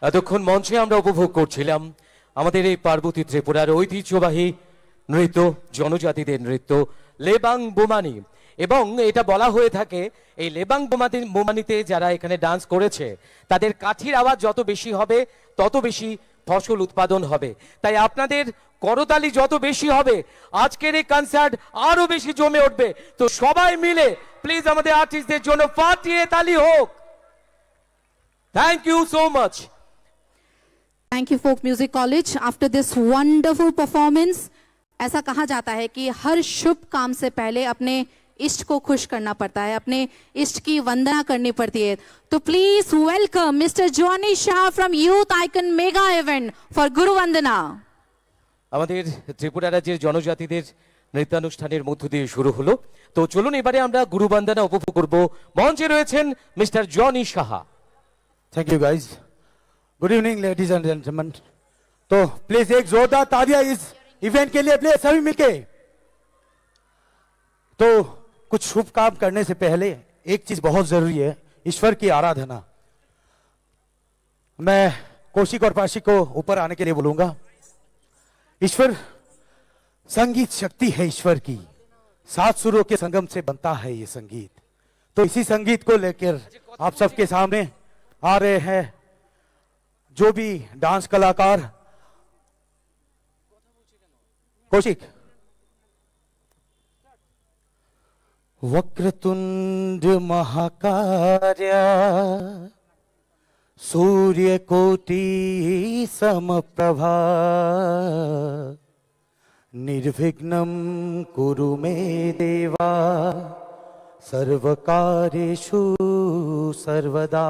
এতক্ষণ মঞ্চে আমরা উপভোগ করছিলাম আমাদের এই পার্বতী ত্রিপুরার ঐতিহ্যবাহী নৃত্য জনজাতিদের নৃত্য লেবাং বোমানি এবং এটা বলা হয়ে থাকে এই লেবাং বোমানিতে যারা এখানে ডান্স করেছে তাদের কাঠির আওয়াজ যত বেশি হবে তত বেশি ফসল উৎপাদন হবে তাই আপনাদের করতালি যত বেশি হবে আজকের এই কনসার্ট আরো বেশি জমে উঠবে তো সবাই মিলে প্লিজ আমাদের আর্টিস্টদের জন্য ফাটিয়ে তালি হোক thank you so much thank you folk music college after this wonderful performance ऐसा कहा जाता है कि हर शुभ काम से पहले अपने इष्ट को खुश करना पड़ता है अपने इष्ट की वंदना करनी पड़ती है तो please welcome mister Johnny Shah from youth icon mega event for गुरु वंदना আমাদের ত্রিপুরা রাজ্যের জনজাতিদের নৃত্যানুষ্ঠানের মধ্য দিয়ে শুরু হলো তো চলুন এবারে আমরা গুরু বন্দনা উপভোগ করব মঞ্চে রয়েছেন mister Johnny Saha thank you guys good evening ladies and gentleman तो प्लीज एक जोरदार तालियां इस इवेंट के लिए प्लीज सभी मिलके तो कुछ शुभ काम करने से पहले एक चीज बहुत जरूरी है ईश्वर की आराधना मैं कौशिक और पाशिक को ऊपर आने के लिए बोलूंगा ईश्वर संगीत शक्ति है ईश्वर की 7 सुरों के संगम से बनता है ये संगीत तो इसी संगीत को लेकर आप सबके सामने आ रहे हैं जो भी डांस कलाकार कौशिक वक्रतुंड महाकार्य सूर्य कोटि समप्रभा निर्विघ्नं कुरु मे देवा सर्वकार्येषु सर्वदा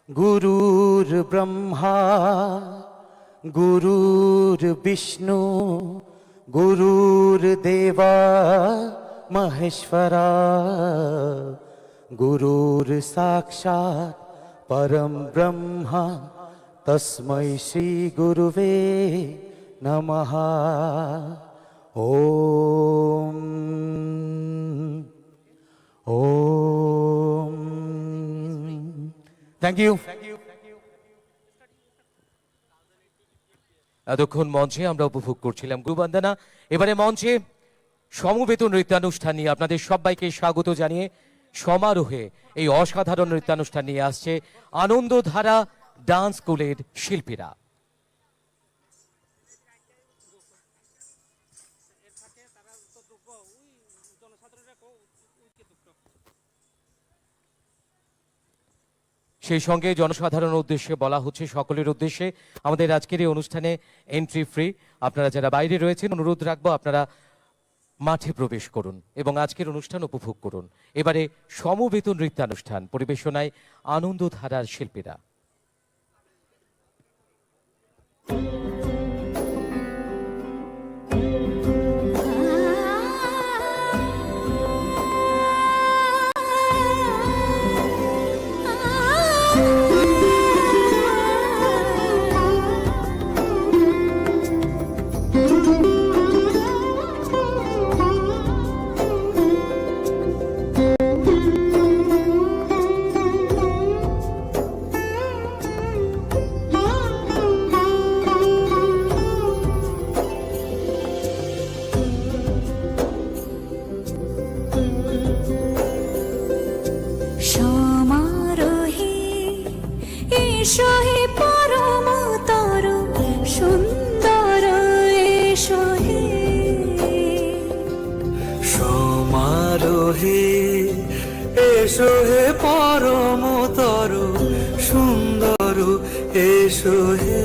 गुरुर्ब्रह्मा गुरुर्विष्णु गुरुर्देवा महेश्वरा गुरुर्साक्षात् परम ब्रह्मा तस्मै श्री गुरुवे नमः ओम ओम थैंक यू এতক্ষণ মঞ্চে আমরা উপভোগ করছিলাম গুরু বন্দনা এবারে মঞ্চে সমবেত নৃত্যানুষ্ঠান নিয়ে আপনাদের সবাইকে স্বাগত জানিয়ে সমারোহে এই অসাধারণ নৃত্যানুষ্ঠান নিয়ে আসছে আনন্দধারা ডান্স স্কুলের শিল্পীরা সেই সঙ্গে জনসাধারণের উদ্দেশ্যে বলা হচ্ছে সকলের উদ্দেশ্যে আমাদের আজকের এই অনুষ্ঠানে এন্ট্রি ফ্রি আপনারা যারা বাইরে রয়েছেন অনুরোধ রাখবো আপনারা মাঠে প্রবেশ করুন এবং আজকের অনুষ্ঠান উপভোগ করুন এবারে সমবেত নৃত্যানুষ্ঠান পরিবেশনায় আনন্দধারার শিল্পীরা এসো হে পরম তরু সুন্দর এসো হে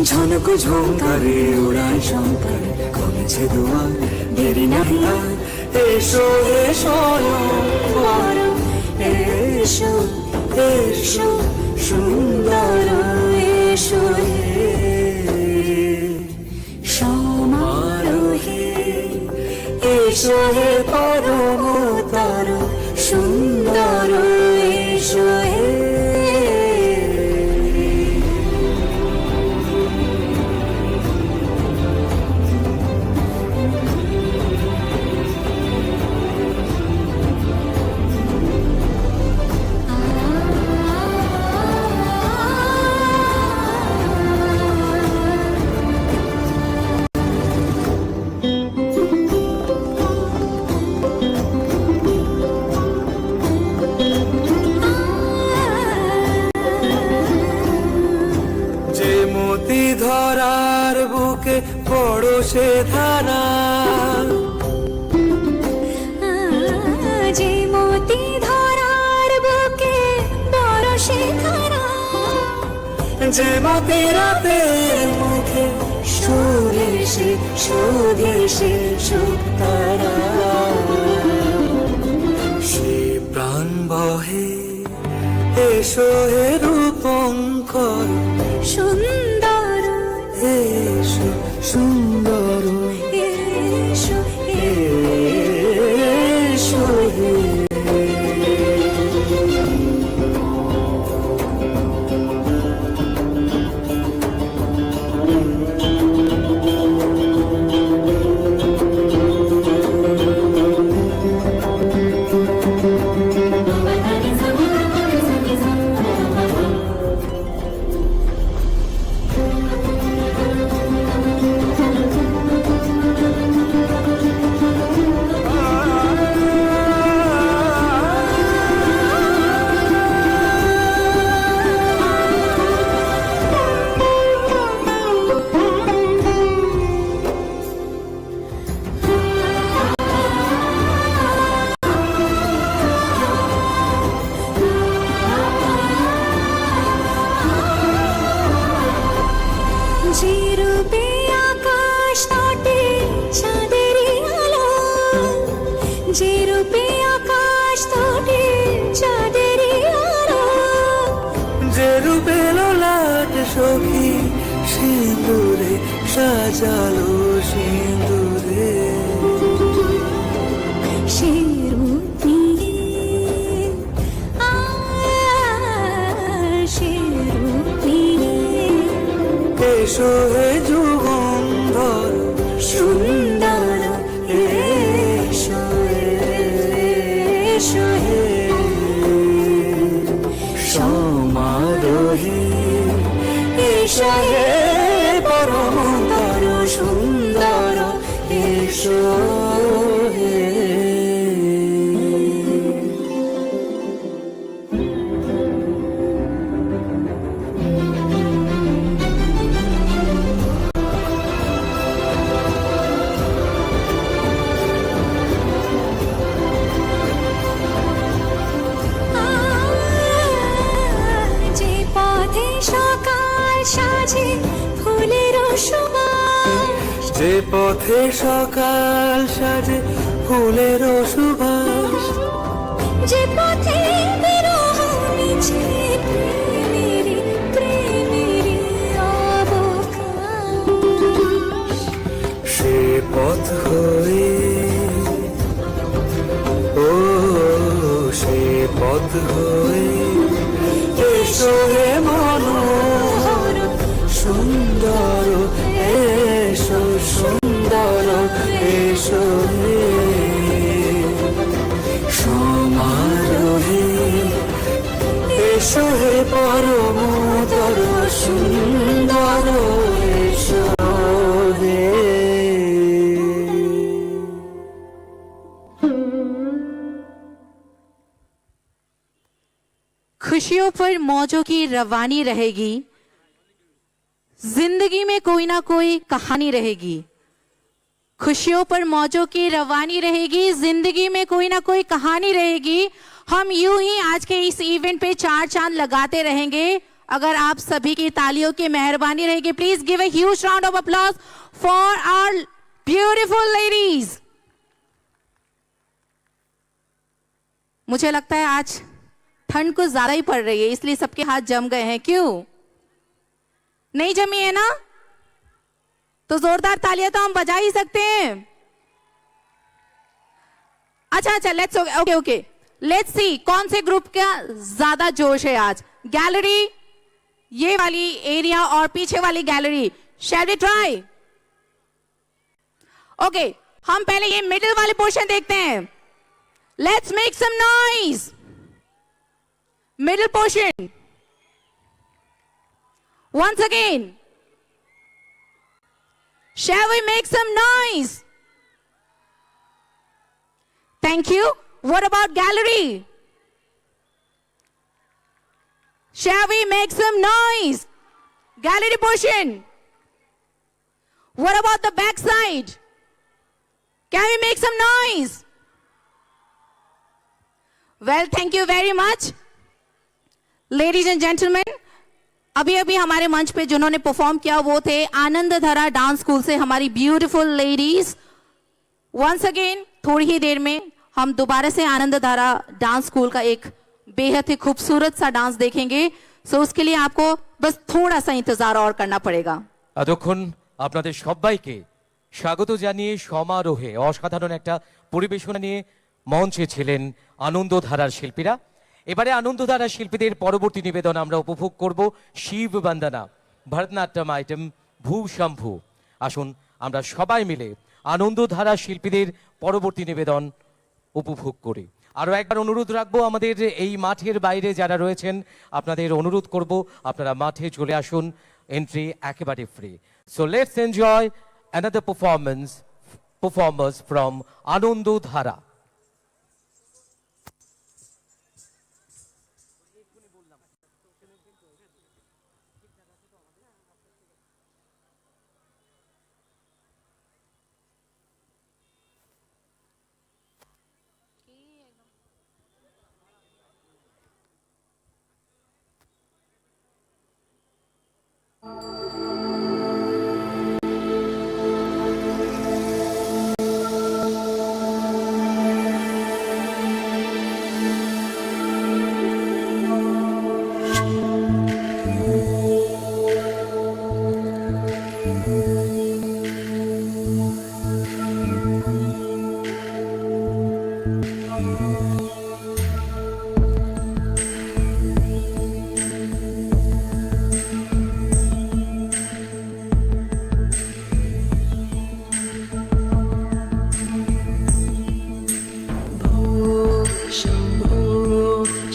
ঝনক ঝঙ্কারে উড়ায় শঙ্কর থমেছে দুয়ার দেরি নাহি আর এসো এসো বড় এসো এসো সুন্দর এসো সমারোহে এসো হে পরমতর সুন্দর এসো ধরার বুকে পড়োশে ধারা যে মতি ধরার বুকে পড়োশে ধারা যে মতি রাতের মুখে সুরেশে সুদেশে সুতারা সে প্রাণ বহে এসো হে রূপঙ্কর সুন্দর এসো সুন্দর এসো এসো সখী সিঁদুরে সাজালো সিঁদুরে এসো হে যুগন্ধর সুন্দর এসো এসো হে সমারোহে এসো হে পরমতর সুন্দর এসো হে যে পথে সকাল সাজে ফুলের সুবাস যে পথে বিরহ মিছে প্রেমেরি প্রেমেরি অবকাশ সে পথ হয়ে ও সে পথ হয়ে এসো হে মনোহর সুন্দর এসো সুন্দর এসো হে সমারোহে এসো হে পরমতর সুন্দর এসো হে खुशियों पर मौजों की रवानी रहेगी, जिंदगी में कोई ना कोई कहानी रहेगी। खुशियों पर मौजों की रवानी रहेगी, जिंदगी में कोई ना कोई कहानी रहेगी। हम यूं ही आज के इस इवेंट पे चार चांद लगाते रहेंगे अगर आप सभी की तालियों की मेहरबानी रहेगी। Please give a huge round of applause for our beautiful ladies, मुझे लगता है आज ठंड कुछ ज्यादा ही पड़ रही है, इसलिए सबके हाथ जम गए हैं। क्यों नहीं जमी है ना? तो जोरदार तालियां तो हम बजा ही सकते हैं। अच्छा, लेट्स ओके, लेट्स सी कौन से ग्रुप का ज्यादा जोश है आज। गैलरी, ये वाली एरिया और पीछे वाली gallery, shall we try? Okay, हम पहले ये मिडिल वाले पोर्शन देखते हैं। Let's make some noise. Middle portion once again, shall we make some noise? Thank you. What about gallery? Shall we make some noise? Gallery portion. What about the back side? Can we make some noise? Well, thank you very much. Ladies and gentlemen, अभी अभी हमारे मंच पे जिन्होंने perform किया वो थे आनंद धारा डांस स्कूल से हमारी ब्यूटीफुल लेडीज। वंस अगेन थोड़ी ही देर में हम दोबारा से आनंद धारा डांस स्कूल का एक बेहद ही खूबसूरत सा डांस देखेंगे। सो उसके लिए आपको बस थोड़ा सा इंतजार और करना पड़ेगा। এতক্ষণ আপনাদের সবাইকে স্বাগত জানিয়ে সমারোহে অসাধারণ একটা পরিবেশনা নিয়ে মঞ্চে ছিলেন আনন্দধারার শিল্পীরা। এবারে আনন্দধারা শিল্পীদের পরবর্তী নিবেদন আমরা উপভোগ করব শিব বন্দনা ভরতনাট্যম আইটেম ভূ শম্ভু। আসুন আমরা সবাই মিলে আনন্দধারা শিল্পীদের পরবর্তী নিবেদন উপভোগ করি। আরও একবার অনুরোধ রাখবো আমাদের এই মাঠের বাইরে যারা রয়েছেন আপনাদের অনুরোধ করব আপনারা মাঠে চলে আসুন, এন্ট্রি একেবারে free. So let's enjoy another performers from Anandadhara.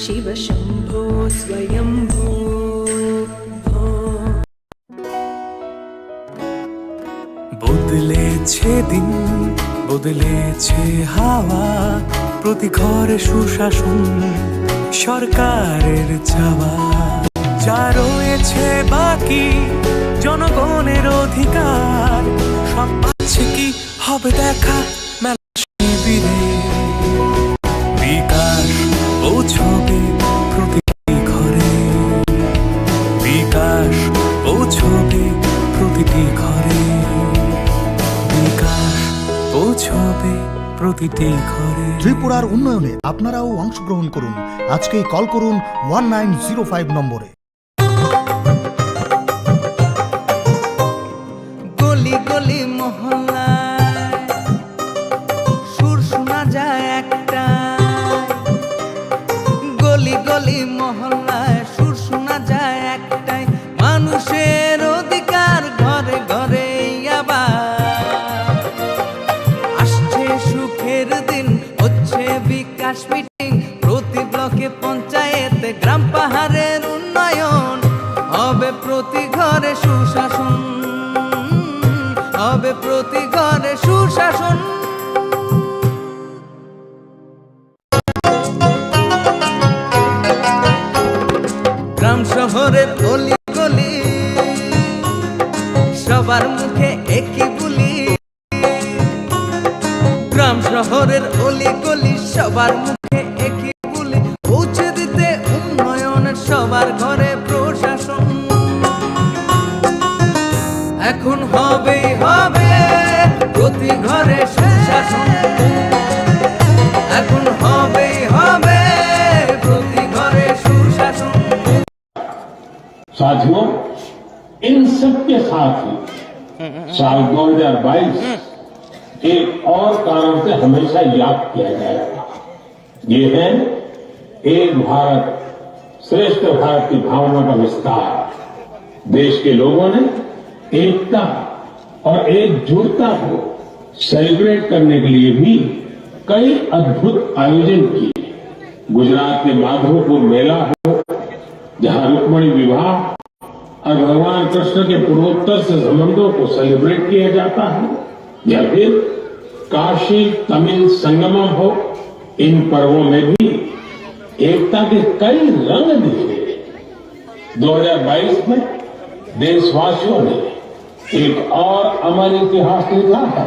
Shiva Shambho Swayambho বদলেছে দিন, বদলেছে হাওয়া, প্রতি ঘরে সুশাসন সরকারের চাওয়া। যা রয়েছে বাকি জনগণের অধিকার, সব পাচ্ছে কি হবে দেখা মেলা শিবিরে। বিকাশ পৌঁছবে প্রতিটি ঘরে, বিকাশ পৌঁছবে প্রতিটি ঘরে, বিকাশ পৌঁছবে প্রতিটি ঘরে। ত্রিপুরার উন্নয়নে আপনারাও অংশগ্রহণ করুন। আজকেই কল করুন 1905 নম্বরে। গলি গলি মহল্লায় সুর শোনা যায় একটা, গলি গলি মহল্লায় সুর শোনা যায় একটাই, মানুষের অধিকার ঘরে ঘরে আবার আসছে সুখের দিন, হচ্ছে বিকাশ মিটিং প্রতি ব্লকে পঞ্চায়েতে গ্রাম পাহাড়ের উন্নয়ন হবে, প্রতি ঘরে সুশাসন হবে, প্রতি ঘরে সুশাসন। গ্রাম শহরের অলি গলি সবার মুখে একই বুলি, গ্রাম শহরের অলি গলি সবার মুখে একই বুলি, পৌঁছে দিতে উন্নয়নের সবার ঘরে প্রশাসন। এখন হবেই হবে প্রতি साथियों, इन सब के साथ ही साल 2022 एक और कारण से हमेशा याद किया जाएगा। ये है एक भारत श्रेष्ठ भारत की भावना का विस्तार। देश के लोगों ने एकता और एकजुटता को सेलिब्रेट करने के लिए भी कई अद्भुत आयोजन किए। गुजरात के माधवपुर मेला हो, जहां रुक्मणी विवाह और भगवान कृष्ण के पूर्वोत्तर से संबंधों को सेलिब्रेट किया जाता है, या फिर काशी तमिल संगमम हो, इन पर्वों में भी एकता के कई रंग दिखे। 2022 में देशवासियों ने एक और अमर इतिहास लिखा है।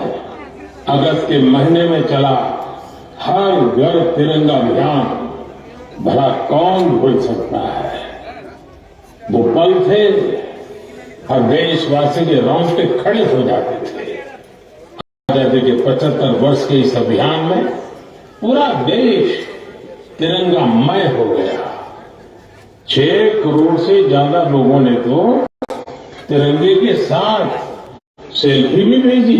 अगस्त के महीने में चला हर घर तिरंगा अभियान, भला कौन भूल सकता है। वो पल थे और देशवासी के रोंगटे खड़े हो जाते थे। आजादी के 75 वर्ष के इस अभियान में पूरा देश तिरंगामय हो गया। 6 करोड़ से ज्यादा लोगों ने तो तिरंगे के साथ सेल्फी भी भेजी।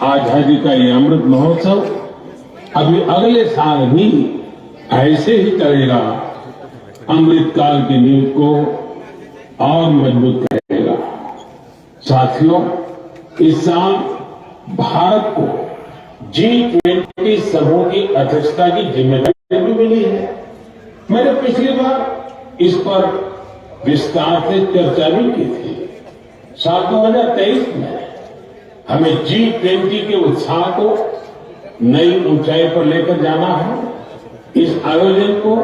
आजादी का ये अमृत महोत्सव अभी अगले साल भी ऐसे ही चलेगा। अमृतकाल की नींव को और मजबूत करेगा। साथियों, इस साल भारत को G20 समूह की अध्यक्षता की जिम्मेदारी भी मिली है। मैंने पिछली बार इस पर विस्तार से चर्चा भी की थी। साल 2023 में हमें G20 के उत्साह को नई ऊंचाई पर लेकर जाना है। इस आयोजन को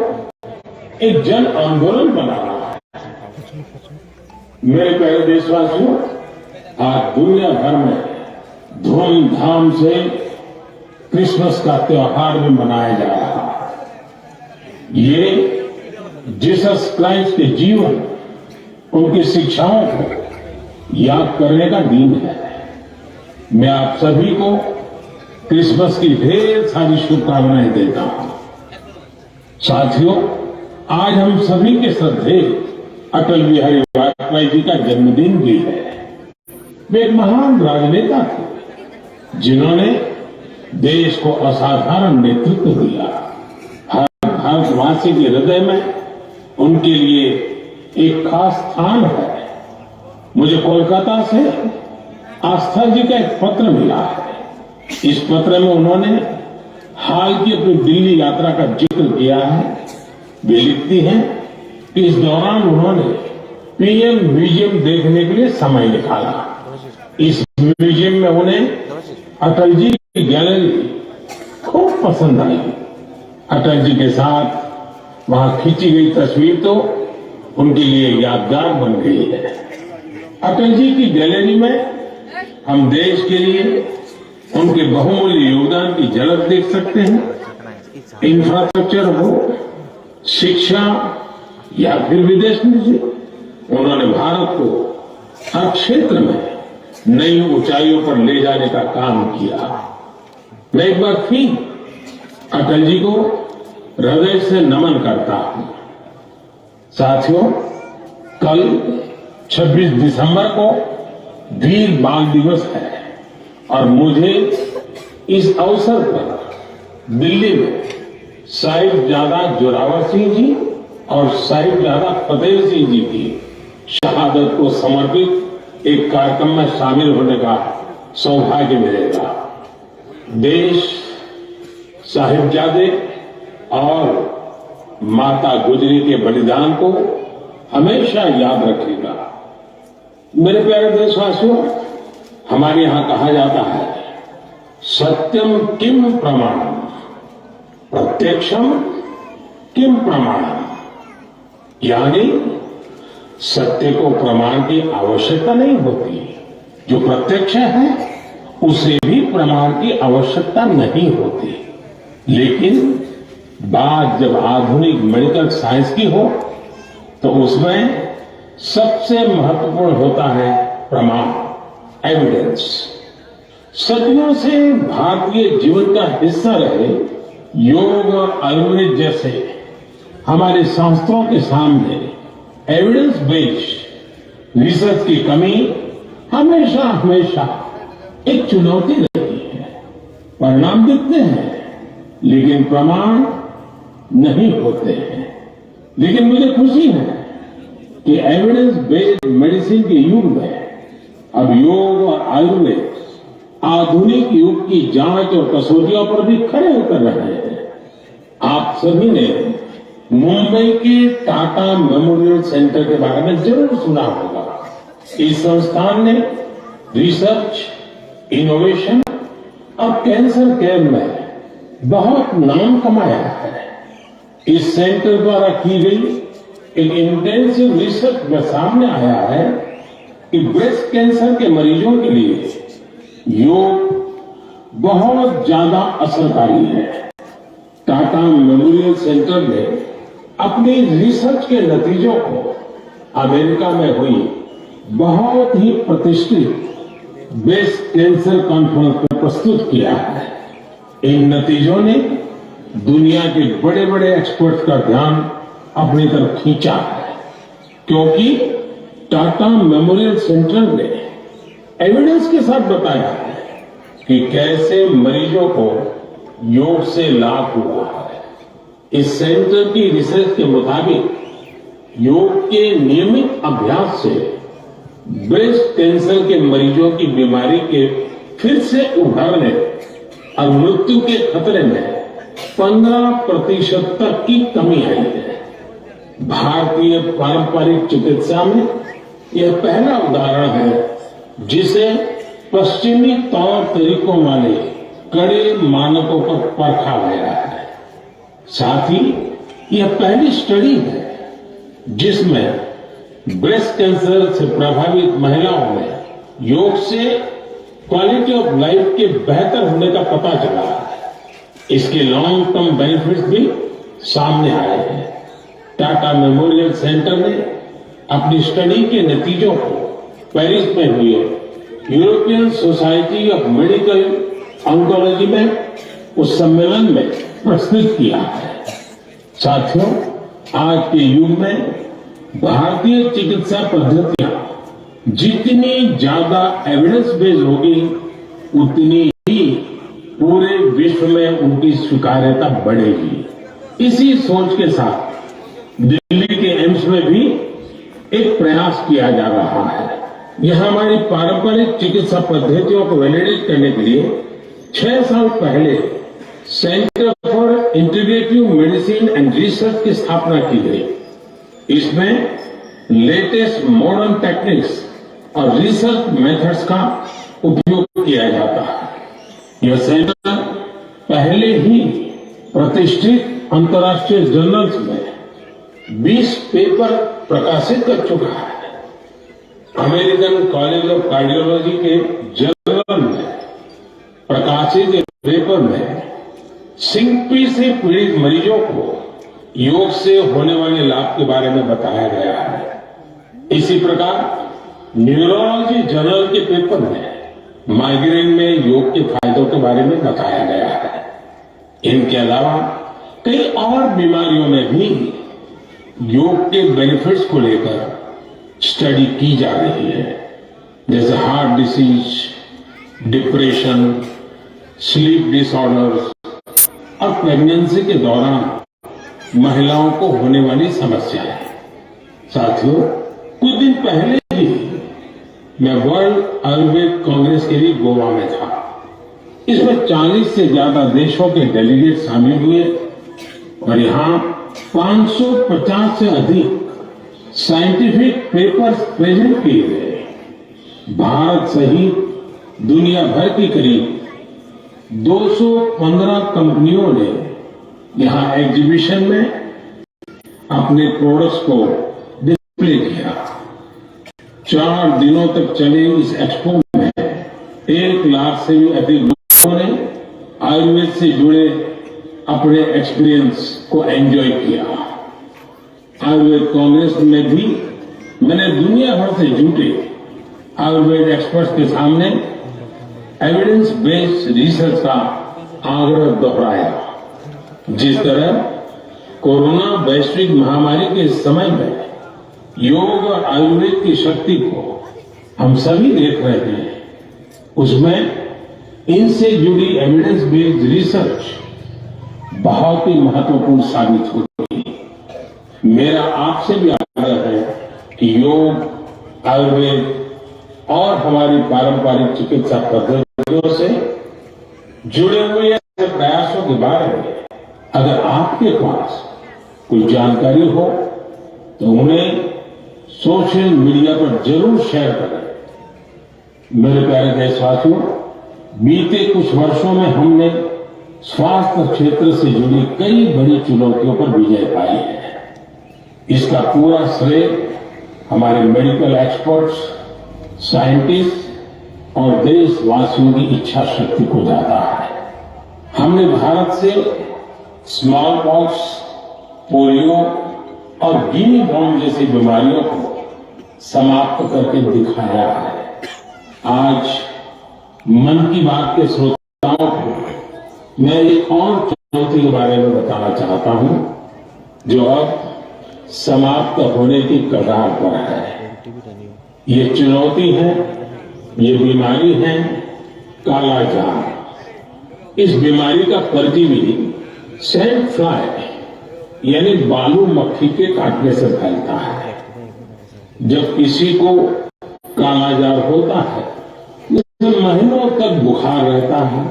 एक जन आंदोलन बनाना है। मेरे प्यारे देशवासियों, आज दुनिया भर में धूमधाम से क्रिसमस का त्योहार भी मनाया जा रहा है। ये जीसस क्राइस्ट के जीवन, उनकी शिक्षाओं को याद करने का दिन है। मैं आप सभी को क्रिसमस की ढेर सारी शुभकामनाएं देता हूं। साथियों, आज हम सभी के श्रद्धेय अटल बिहारी वाजपेयी जी का जन्मदिन भी है। वे एक महान राजनेता थे, जिन्होंने देश को असाधारण नेतृत्व दिया। हर भारतवासी के हृदय में उनके लिए एक खास स्थान है। मुझे कोलकाता से आस्था जी का एक पत्र मिला है। इस पत्र में उन्होंने हाल की अपनी दिल्ली यात्रा का जिक्र किया है। वे लिखती हैं कि इस दौरान उन्होंने पीएम म्यूजियम देखने के लिए समय निकाला। इस म्यूजियम में उन्हें अटल जी की गैलरी खूब पसंद आई। अटल जी के साथ वहां खींची गई तस्वीर तो उनके लिए यादगार बन गई है। अटल जी की गैलरी में हम देश के लिए उनके बहुमूल्य योगदान की झलक देख सकते हैं। इंफ्रास्ट्रक्चर हो, शिक्षा या फिर विदेश नीति, उन्होंने भारत को हर क्षेत्र में नई ऊंचाइयों पर ले जाने का काम किया। मैं एक बार फिर अटल जी को हृदय से नमन करता हूं। साथियों, कल 26 दिसंबर को वीर बाल दिवस है और मुझे इस अवसर पर दिल्ली में साहिबजादा जोरावर सिंह जी और साहिबजादा फतेह सिंह जी की शहादत को समर्पित एक कार्यक्रम में शामिल होने का सौभाग्य मिलेगा। देश साहिबजादे और माता गुजरी के बलिदान को हमेशा याद रखेगा। मेरे प्यारे देशवासियों, हमारे यहां कहा जाता है, सत्यम किम प्रमाणम, प्रत्यक्षम किम प्रमाणम, यानी सत्य को प्रमाण की आवश्यकता नहीं होती। जो प्रत्यक्ष है उसे भी प्रमाण की आवश्यकता नहीं होती। लेकिन बात जब आधुनिक मेडिकल साइंस की हो तो उसमें सबसे महत्वपूर्ण होता है प्रमाण, एविडेंस। सदियों से भारतीय जीवन का हिस्सा रहे योग और आयुर्वेद जैसे हमारे शास्त्रों के सामने एविडेंस बेस्ड रिसर्च की कमी हमेशा हमेशा एक चुनौती रहती है। परिणाम दिखते हैं लेकिन प्रमाण नहीं होते हैं। लेकिन मुझे खुशी है कि एविडेंस बेस्ड मेडिसिन के युग में अब योग और आयुर्वेद आधुनिक युग की जांच और कसौटियों पर भी खड़े उतर रहे हैं। आप सभी ने मुंबई के टाटा मेमोरियल सेंटर के बारे में जरूर सुना होगा। इस संस्थान ने रिसर्च, इनोवेशन और कैंसर केयर में बहुत नाम कमाया है। इस सेंटर द्वारा की गई एक इंटेंसिव रिसर्च में सामने आया है कि ब्रेस्ट कैंसर के मरीजों के लिए योग बहुत ज्यादा असरकारी है। टाटा मेमोरियल सेंटर ने अपनी रिसर्च के नतीजों को अमेरिका में हुई बहुत ही प्रतिष्ठित ब्रेस्ट कैंसर कॉन्फ्रेंस में प्रस्तुत किया है। इन नतीजों ने दुनिया के बड़े बड़े एक्सपर्ट्स का ध्यान अपनी तरफ खींचा है, क्योंकि टाटा मेमोरियल सेंटर ने एविडेंस के साथ बताया है कि कैसे मरीजों को योग से लाभ हुआ है। इस सेंटर की रिसर्च के मुताबिक योग के नियमित अभ्यास से ब्रेस्ट कैंसर के मरीजों की बीमारी के फिर से उभरने और मृत्यु के खतरे में 15% तक की कमी आई है। भारतीय पारंपरिक चिकित्सा में यह पहला उदाहरण है जिसे पश्चिमी तौर तरीकों वाले कड़े मानकों पर परखा गया है। साथ ही यह पहली स्टडी है जिसमें ब्रेस्ट कैंसर से प्रभावित महिलाओं में योग से क्वालिटी ऑफ लाइफ के बेहतर होने का पता चला है। इसके लॉन्ग टर्म बेनिफिट्स भी सामने आए हैं। टाटा मेमोरियल सेंटर ने अपनी स्टडी के नतीजों को पेरिस में हुए European society of medical oncology में उस सम्मेलन में प्रस्तुत किया है। साथियों, आज के युग में भारतीय चिकित्सा पद्धतियां जितनी ज्यादा एविडेंस बेस्ड होगी उतनी ही पूरे विश्व में उनकी स्वीकार्यता बढ़ेगी। इसी सोच के साथ दिल्ली के एम्स में भी एक प्रयास किया जा रहा है। यह हमारी पारंपरिक चिकित्सा पद्धतियों को वैलिडेट करने के लिए 6 साल पहले centre for integrative medicine and research की स्थापना की गई। इसमें लेटेस्ट मॉडर्न टेक्निक्स और रिसर्च मेथड्स का उपयोग किया जाता है। यह सेंटर पहले ही प्रतिष्ठित अंतर्राष्ट्रीय जर्नल्स में 20 पेपर प्रकाशित कर चुका है। अमेरिकन कॉलेज ऑफ कार्डियोलॉजी के जर्नल में प्रकाशित एक पेपर में सिंपी से पीड़ित मरीजों को योग से होने वाले लाभ के बारे में बताया गया है। इसी प्रकार न्यूरोलॉजी जर्नल के पेपर में माइग्रेन में योग के फायदों के बारे में बताया गया है। इनके अलावा कई और बीमारियों में भी योग के बेनिफिट्स को लेकर स्टडी की जा रही है, जैसे heart disease, depression, sleep disorders और प्रेगनेंसी के दौरान महिलाओं को होने वाली समस्याएं। साथियों, कुछ दिन पहले ही मैं वर्ल्ड आयुर्वेद कांग्रेस के लिए गोवा में था। इसमें 40 से ज्यादा देशों के डेलीगेट शामिल हुए और यहाँ 550 से अधिक साइंटिफिक पेपर्स प्रेजेंट किए गए। भारत सहित दुनिया भर की करीब 215 कंपनियों ने यहाँ एग्जीबिशन में अपने प्रोडक्ट्स को डिस्प्ले किया। 4 दिनों तक चले इस एक्सपो में 1 लाख से भी अधिक लोगों ने आयुर्वेद से जुड़े अपने एक्सपीरियंस को एंजॉय किया। आयुर्वेद कांग्रेस में भी मैंने दुनिया भर से जुटे आयुर्वेद एक्सपर्ट्स के सामने एविडेंस बेस्ड रिसर्च का आग्रह दोहराया। जिस तरह कोरोना वैश्विक महामारी के समय में योग और आयुर्वेद की शक्ति को हम सभी देख रहे हैं, उसमें इनसे जुड़ी एविडेंस बेस्ड रिसर्च बहुत ही महत्वपूर्ण साबित होती है। मेरा आपसे भी आग्रह है कि योग, आयुर्वेद और हमारी पारंपरिक चिकित्सा पद्धतियों से जुड़े हुए ऐसे प्रयासों के बारे में अगर आपके पास कोई जानकारी हो तो उन्हें सोशल मीडिया पर जरूर शेयर करें। मेरे प्यारे देशवासियों, बीते कुछ वर्षों में हमने स्वास्थ्य क्षेत्र से जुड़ी कई बड़ी चुनौतियों पर विजय पाई है। इसका पूरा श्रेय हमारे मेडिकल एक्सपर्ट्स, साइंटिस्ट और देशवासियों की इच्छा शक्ति को जाता है। हमने भारत से स्मॉल पॉक्स, पोलियो और गिनी वॉर्म जैसी बीमारियों को समाप्त करके दिखाया है। आज मन की बात के श्रोताओं को मैं एक और चुनौती के बारे में बताना चाहता हूं, जो अब समाप्त होने की कगार पर है। ये चुनौती है, ये बीमारी है कालाजार। इस बीमारी का परजीवी सैंड फ्लाई यानी बालू मक्खी के काटने से फैलता है। जब किसी को कालाजार होता है, तो महीनों तक बुखार रहता है,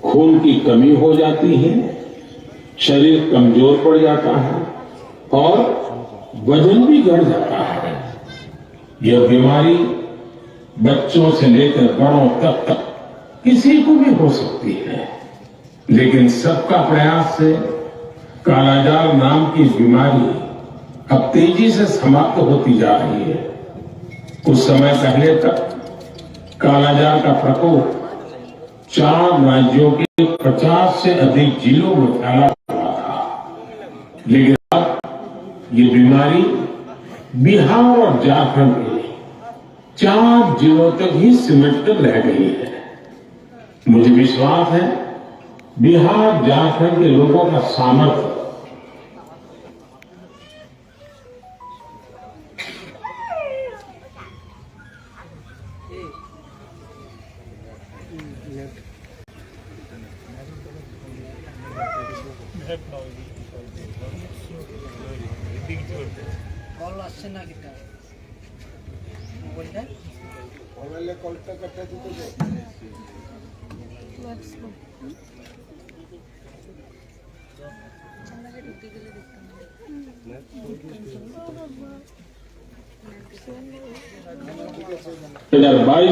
खून की कमी हो जाती है, शरीर कमजोर पड़ जाता है और वजन भी बढ़ जाता है। यह बीमारी बच्चों से लेकर बड़ों तक किसी को भी हो सकती है, लेकिन सबका प्रयास से कालाजार नाम की बीमारी अब तेजी से समाप्त होती जा रही है। कुछ समय पहले तक कालाजार का प्रकोप 4 राज्यों के 50 से अधिक जिलों में फैला हुआ था, लेकिन अब ये बीमारी बिहार और झारखंड के 4 जिलों तक ही सिमट कर रह गई है। मुझे विश्वास है बिहार, झारखंड के लोगों का सामर्थ्य কল আসছে না কিটা মোবাইলটা মোবাইলে কলটা কেটে দিতে দে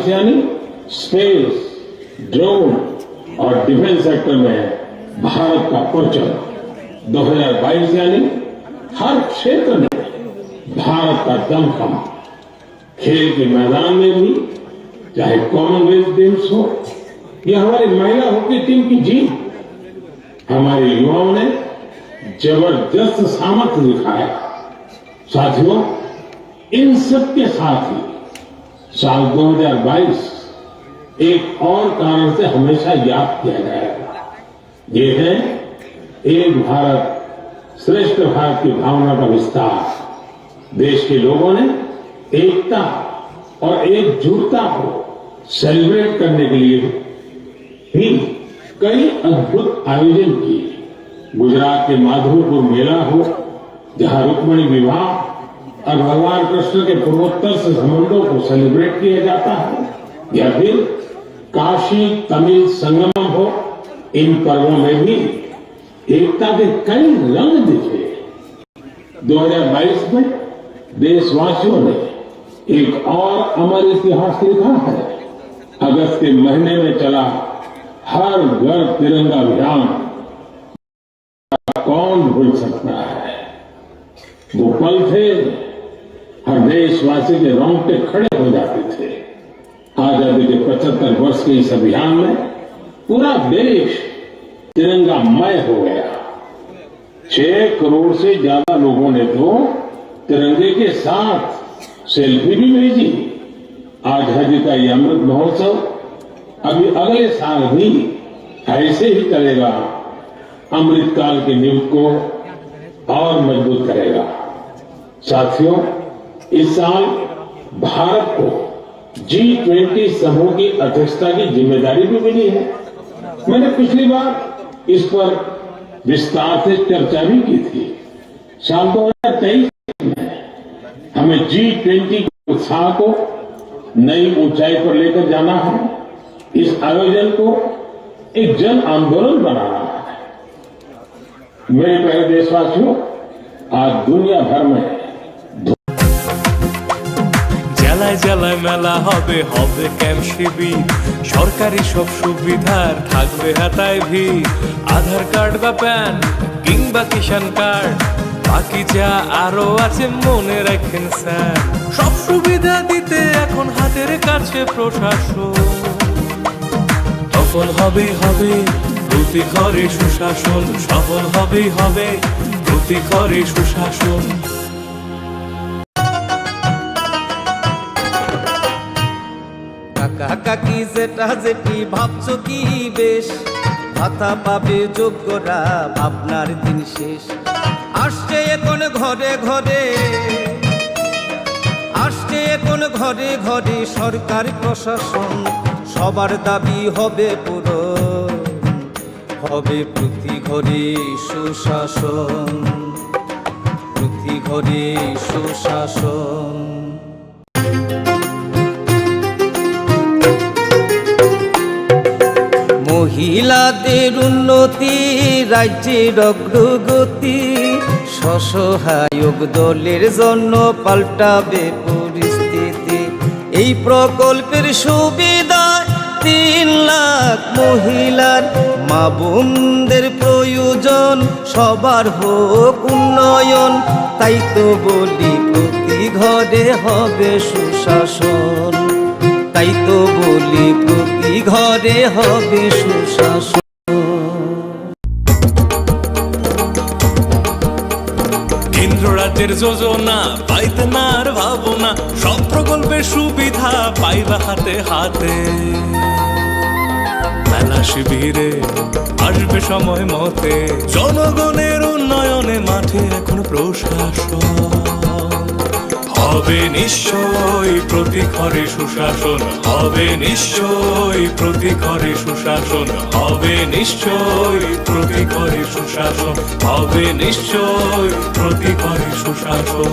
यानी स्पेस, ड्रोन और डिफेंस सेक्टर में भारत का परचम। 2022 यानी हर क्षेत्र में भारत का दमखम। खेल के मैदान में भी, चाहे कॉमनवेल्थ गेम्स हो या हमारी महिला हॉकी टीम की जीत, हमारे युवाओं ने जबरदस्त सामर्थ्य दिखाया। साथियों, इन सब के साथ ही साल 2022 एक और कारण से हमेशा याद किया जाएगा। ये है एक भारत श्रेष्ठ भारत की भावना का विस्तार। देश के लोगों ने एकता और एकजुटता को सेलिब्रेट करने के लिए भी कई अद्भुत आयोजन किए। गुजरात के माधवपुर मेला हो, जहां रुक्मिणी विवाह और भगवान कृष्ण के पूर्वोत्तर से संबंधों को सेलिब्रेट किया जाता है, या फिर काशी तमिल संगमम हो, इन पर्वों में भी एकता के कई रंग दिखे। 2022 में देशवासियों ने एक और अमर इतिहास लिखा है। अगस्त के महीने में चला हर घर तिरंगा अभियान कौन भूल सकता है। वो पल थे हर देशवासी के रोंगटे खड़े हो जाते थे। आजादी के 75 वर्ष के इस अभियान में पूरा देश तिरंगामय हो गया। 6 करोड़ से ज्यादा लोगों ने तो तिरंगे के साथ सेल्फी भी भेजी। आजादी का ये अमृत महोत्सव अभी अगले साल भी ऐसे ही चलेगा, अमृतकाल के नींव को और मजबूत करेगा। साथियों, इस साल भारत को G20 समूह की अध्यक्षता की जिम्मेदारी भी मिली है। मैंने पिछली बार इस पर विस्तार से चर्चा भी की थी। साल 2023 में हमें G20 के उत्साह को नई ऊंचाई पर लेकर जाना है। इस आयोजन को एक जन आंदोलन बनाना है। मेरे प्यारे देशवासियों, आज दुनिया भर में জেলায় জেলায় মেলা হবে হবে ক্যাম্প শিবির সরকারি সব সুবিধার থাকবে হাতায় ভিড় আধার কার্ড বা প্যান কিংবা কিষাণ কার্ড বাকি যা আরো আছে মনে রাখেন স্যার সব সুবিধা দিতে এখন হাতের কাছে প্রশাসন সফল হবে হবে প্রতি ঘরে সুশাসন সফল হবে প্রতি ঘরে সুশাসন কাকা কাকি যেটা যেটি ভাবছো কি বেশ ভাতা পাবে যোগ্যরা ভাবনার দিন শেষ আসছে এখন ঘরে ঘরে আসছে এখন ঘরে ঘরে সরকার প্রশাসন সবার দাবি হবে পূরণ হবে প্রতি ঘরে সুশাসন প্রতি ঘরে সুশাসন মহিলাদের উন্নতি রাজ্যের অগ্রগতি স্বসহায়ক দলের জন্য পাল্টাবে পরিস্থিতি এই প্রকল্পের সুবিধা 3 লাখ মহিলার মা বোনদের প্রয়োজন সবার হোক উন্নয়ন তাই তো বলি প্রতি ঘরে হবে সুশাসন তাই তো বলি প্রতি ঘরে হবে সুশাসন কেন্দ্র রাজ্যের যোজনা পাইতে না আর ভাবনা সব প্রকল্পের সুবিধা পাইবা হাতে হাতে মেলা শিবিরে আসবে সময় মতে জনগণের উন্নয়নে মাঠে এখন প্রশাসন হবে নিশ্চয় প্রতি ঘরে সুশাসন হবে নিশ্চয় প্রতি ঘরে সুশাসন হবে নিশ্চয় প্রতি ঘরে সুশাসন হবে নিশ্চয় প্রতি ঘরে সুশাসন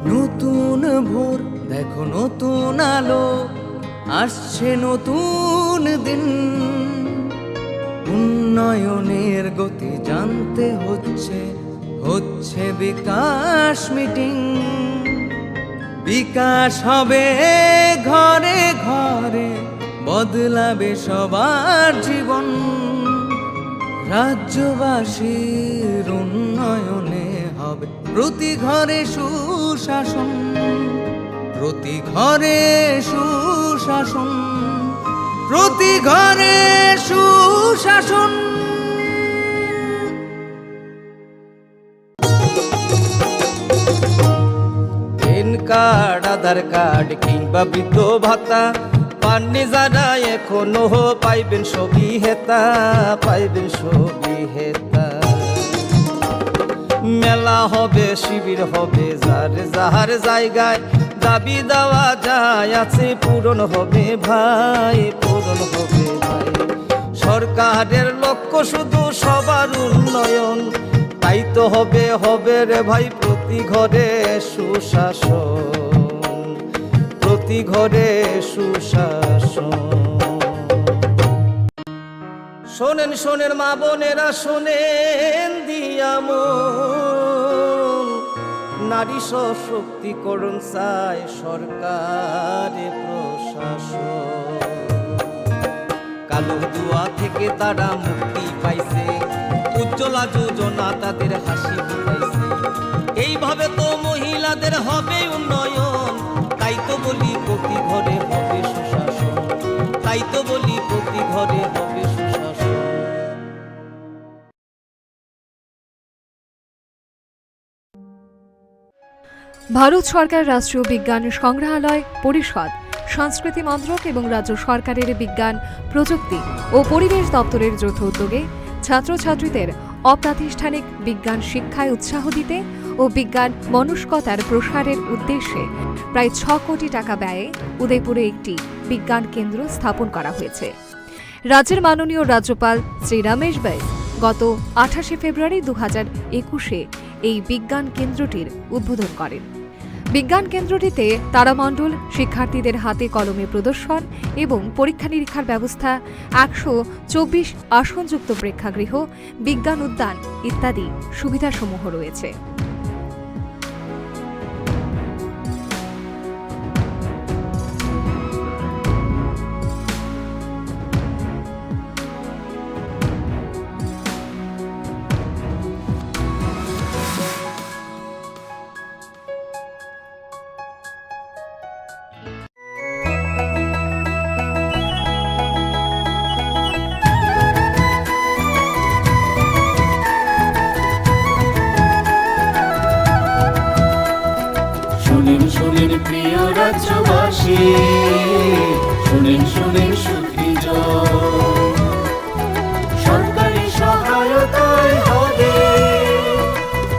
নতুন ভোর দেখো নতুন আলো আসছে নতুন দিন উন্নয়নের গতি জানতে হচ্ছে বিকাশ মিটিং বিকাশ হবে ঘরে ঘরে বদলাবে সবার জীবন রাজ্যবাসীর উন্নয়নে হবে প্রতি ঘরে সুশাসন প্রতি ঘরে সুশাসন প্রতি ঘরে সুশাসন প্যান কার্ড আধার কার্ড কিংবা বৃদ্ধ ভাতা পাননি যারা এখনো পাইবেন সবই হেতা পাইবেন সবই হেতা মেলা হবে শিবির হবে যার জায়গায় দাবি দেওয়া যায় আছে পূরণ হবে ভাই পূরণ হবে ভাই সরকারের লক্ষ্য শুধু সবার উন্নয়ন তাই তো হবে রে ভাই প্রতি ঘরে সুশাসন প্রতি ঘরে সুশাসন শোনেন শোনেন মা বোনেরা শোনেন দিয়ামন নারী সশক্তিকরণ চায় সরকারে প্রশাসন কালো দুয়া থেকে তারা মুক্তি পাইছে উজ্জ্বলা যোজনা তাদের হাসি ফুটাইছে এইভাবে তো মহিলাদের হবে উন্নয়ন তাই তো বলি প্রতি ঘরে হবে সুশাসন তাই তো বলি প্রতি ঘরে হবে সুশাসন ভারত সরকার রাষ্ট্রীয় বিজ্ঞান সংগ্রহালয় পরিষদ সংস্কৃতি মন্ত্রক এবং রাজ্য সরকারের বিজ্ঞান প্রযুক্তি ও পরিবেশ দপ্তরের যৌথ উদ্যোগে ছাত্রছাত্রীদের অপ্রাতিষ্ঠানিক বিজ্ঞান শিক্ষায় উৎসাহ দিতে ও বিজ্ঞান মনস্কতার প্রসারের উদ্দেশ্যে প্রায় 6 কোটি টাকা ব্যয়ে উদয়পুরে একটি বিজ্ঞান কেন্দ্র স্থাপন করা হয়েছে। রাজ্যের মাননীয় রাজ্যপাল শ্রী রমেশ বাইস গত 28শে ফেব্রুয়ারি 2021-এ এই বিজ্ঞান কেন্দ্রটির উদ্বোধন করেন। বিজ্ঞান কেন্দ্রটিতে তারামণ্ডল, শিক্ষার্থীদের হাতে কলমে প্রদর্শন এবং পরীক্ষা নিরীক্ষার ব্যবস্থা, 124 আসনযুক্ত প্রেক্ষাগৃহ, বিজ্ঞান উদ্যান ইত্যাদি সুবিধাসমূহ রয়েছে। শুনেন শুনেন প্রিয় রাজ্যবাসী, শুনেন শুনেন সুধীজন, সরকারি সহায়তায় হবে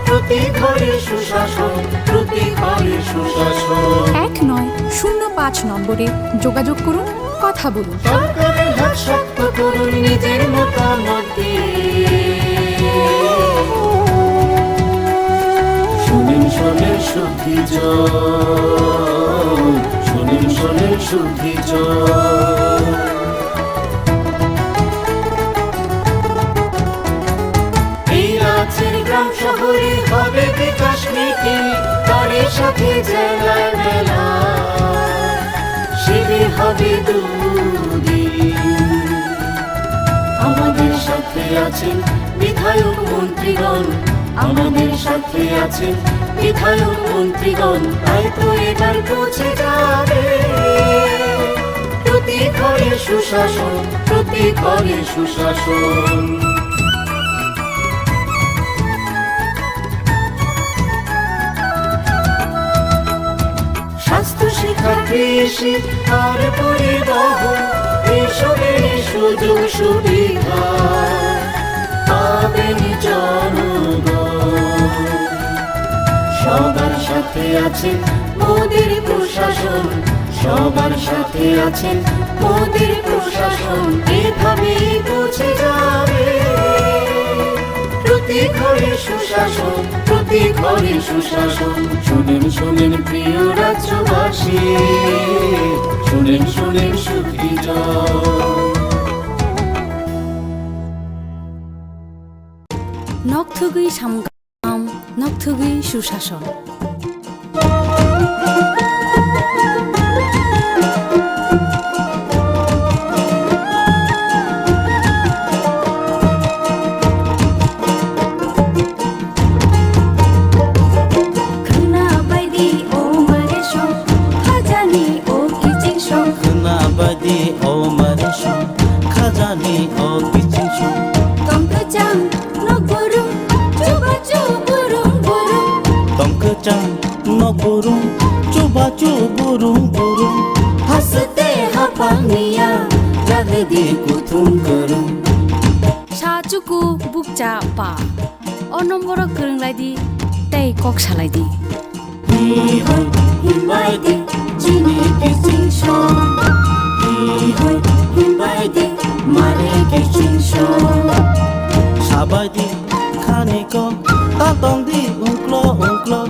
প্রতি ঘরে সুশাসন, প্রতি ঘরে সুশাসন। 1905 নম্বরে যোগাযোগ করুন, কথা বলুন। সরকারের হাত শক্ত করুন নিজের মতামত দিয়ে। শুনেন শুনেন সুধীজন, শুনেন শুনেন সুধীজন। এই রাজ্যের গ্রাম শহরে হবে বিকাশ মিটিং, তারই সাথে জেলায় মেলা, শিবির হবে দুদিন। আমাদের সাথে আছেন বিধায়ক মন্ত্রীগণ, আমাদের সাথে আছেন বিধায়ক মন্ত্রীগণ, তাই তো এবার পৌঁছে যাবে প্রতি ঘরে সুশাসন, প্রতি ঘরে সুশাসন। স্বাস্থ্য, শিক্ষা, কৃষি আর পরিবহন, এইসবের সুযোগ সুবিধা পাবেন জনগণ। সবার সাথে আছেন মোদের প্রশাসন, সবার সাথে আছেন মোদের প্রশাসন, এভাবেই পৌঁছে যাবে প্রতি ঘরে সুশাসন, প্রতি ঘরে সুশাসন। শুনেন শুনেন প্রিয় রাজ্যবাসী, শুনেন শুনেন সুধীজন। নকথুগুই সামগাম, নকথুগুই সুশাসন। Sacuku bukca pa, onomboro kerenglaidi, tei kok salaidi. Hihoi himbaidi, jini kisingshon. Hihoi himbaidi, mare kisingshon. Sabaidi, kaniko, tatong di ungklo ungklo.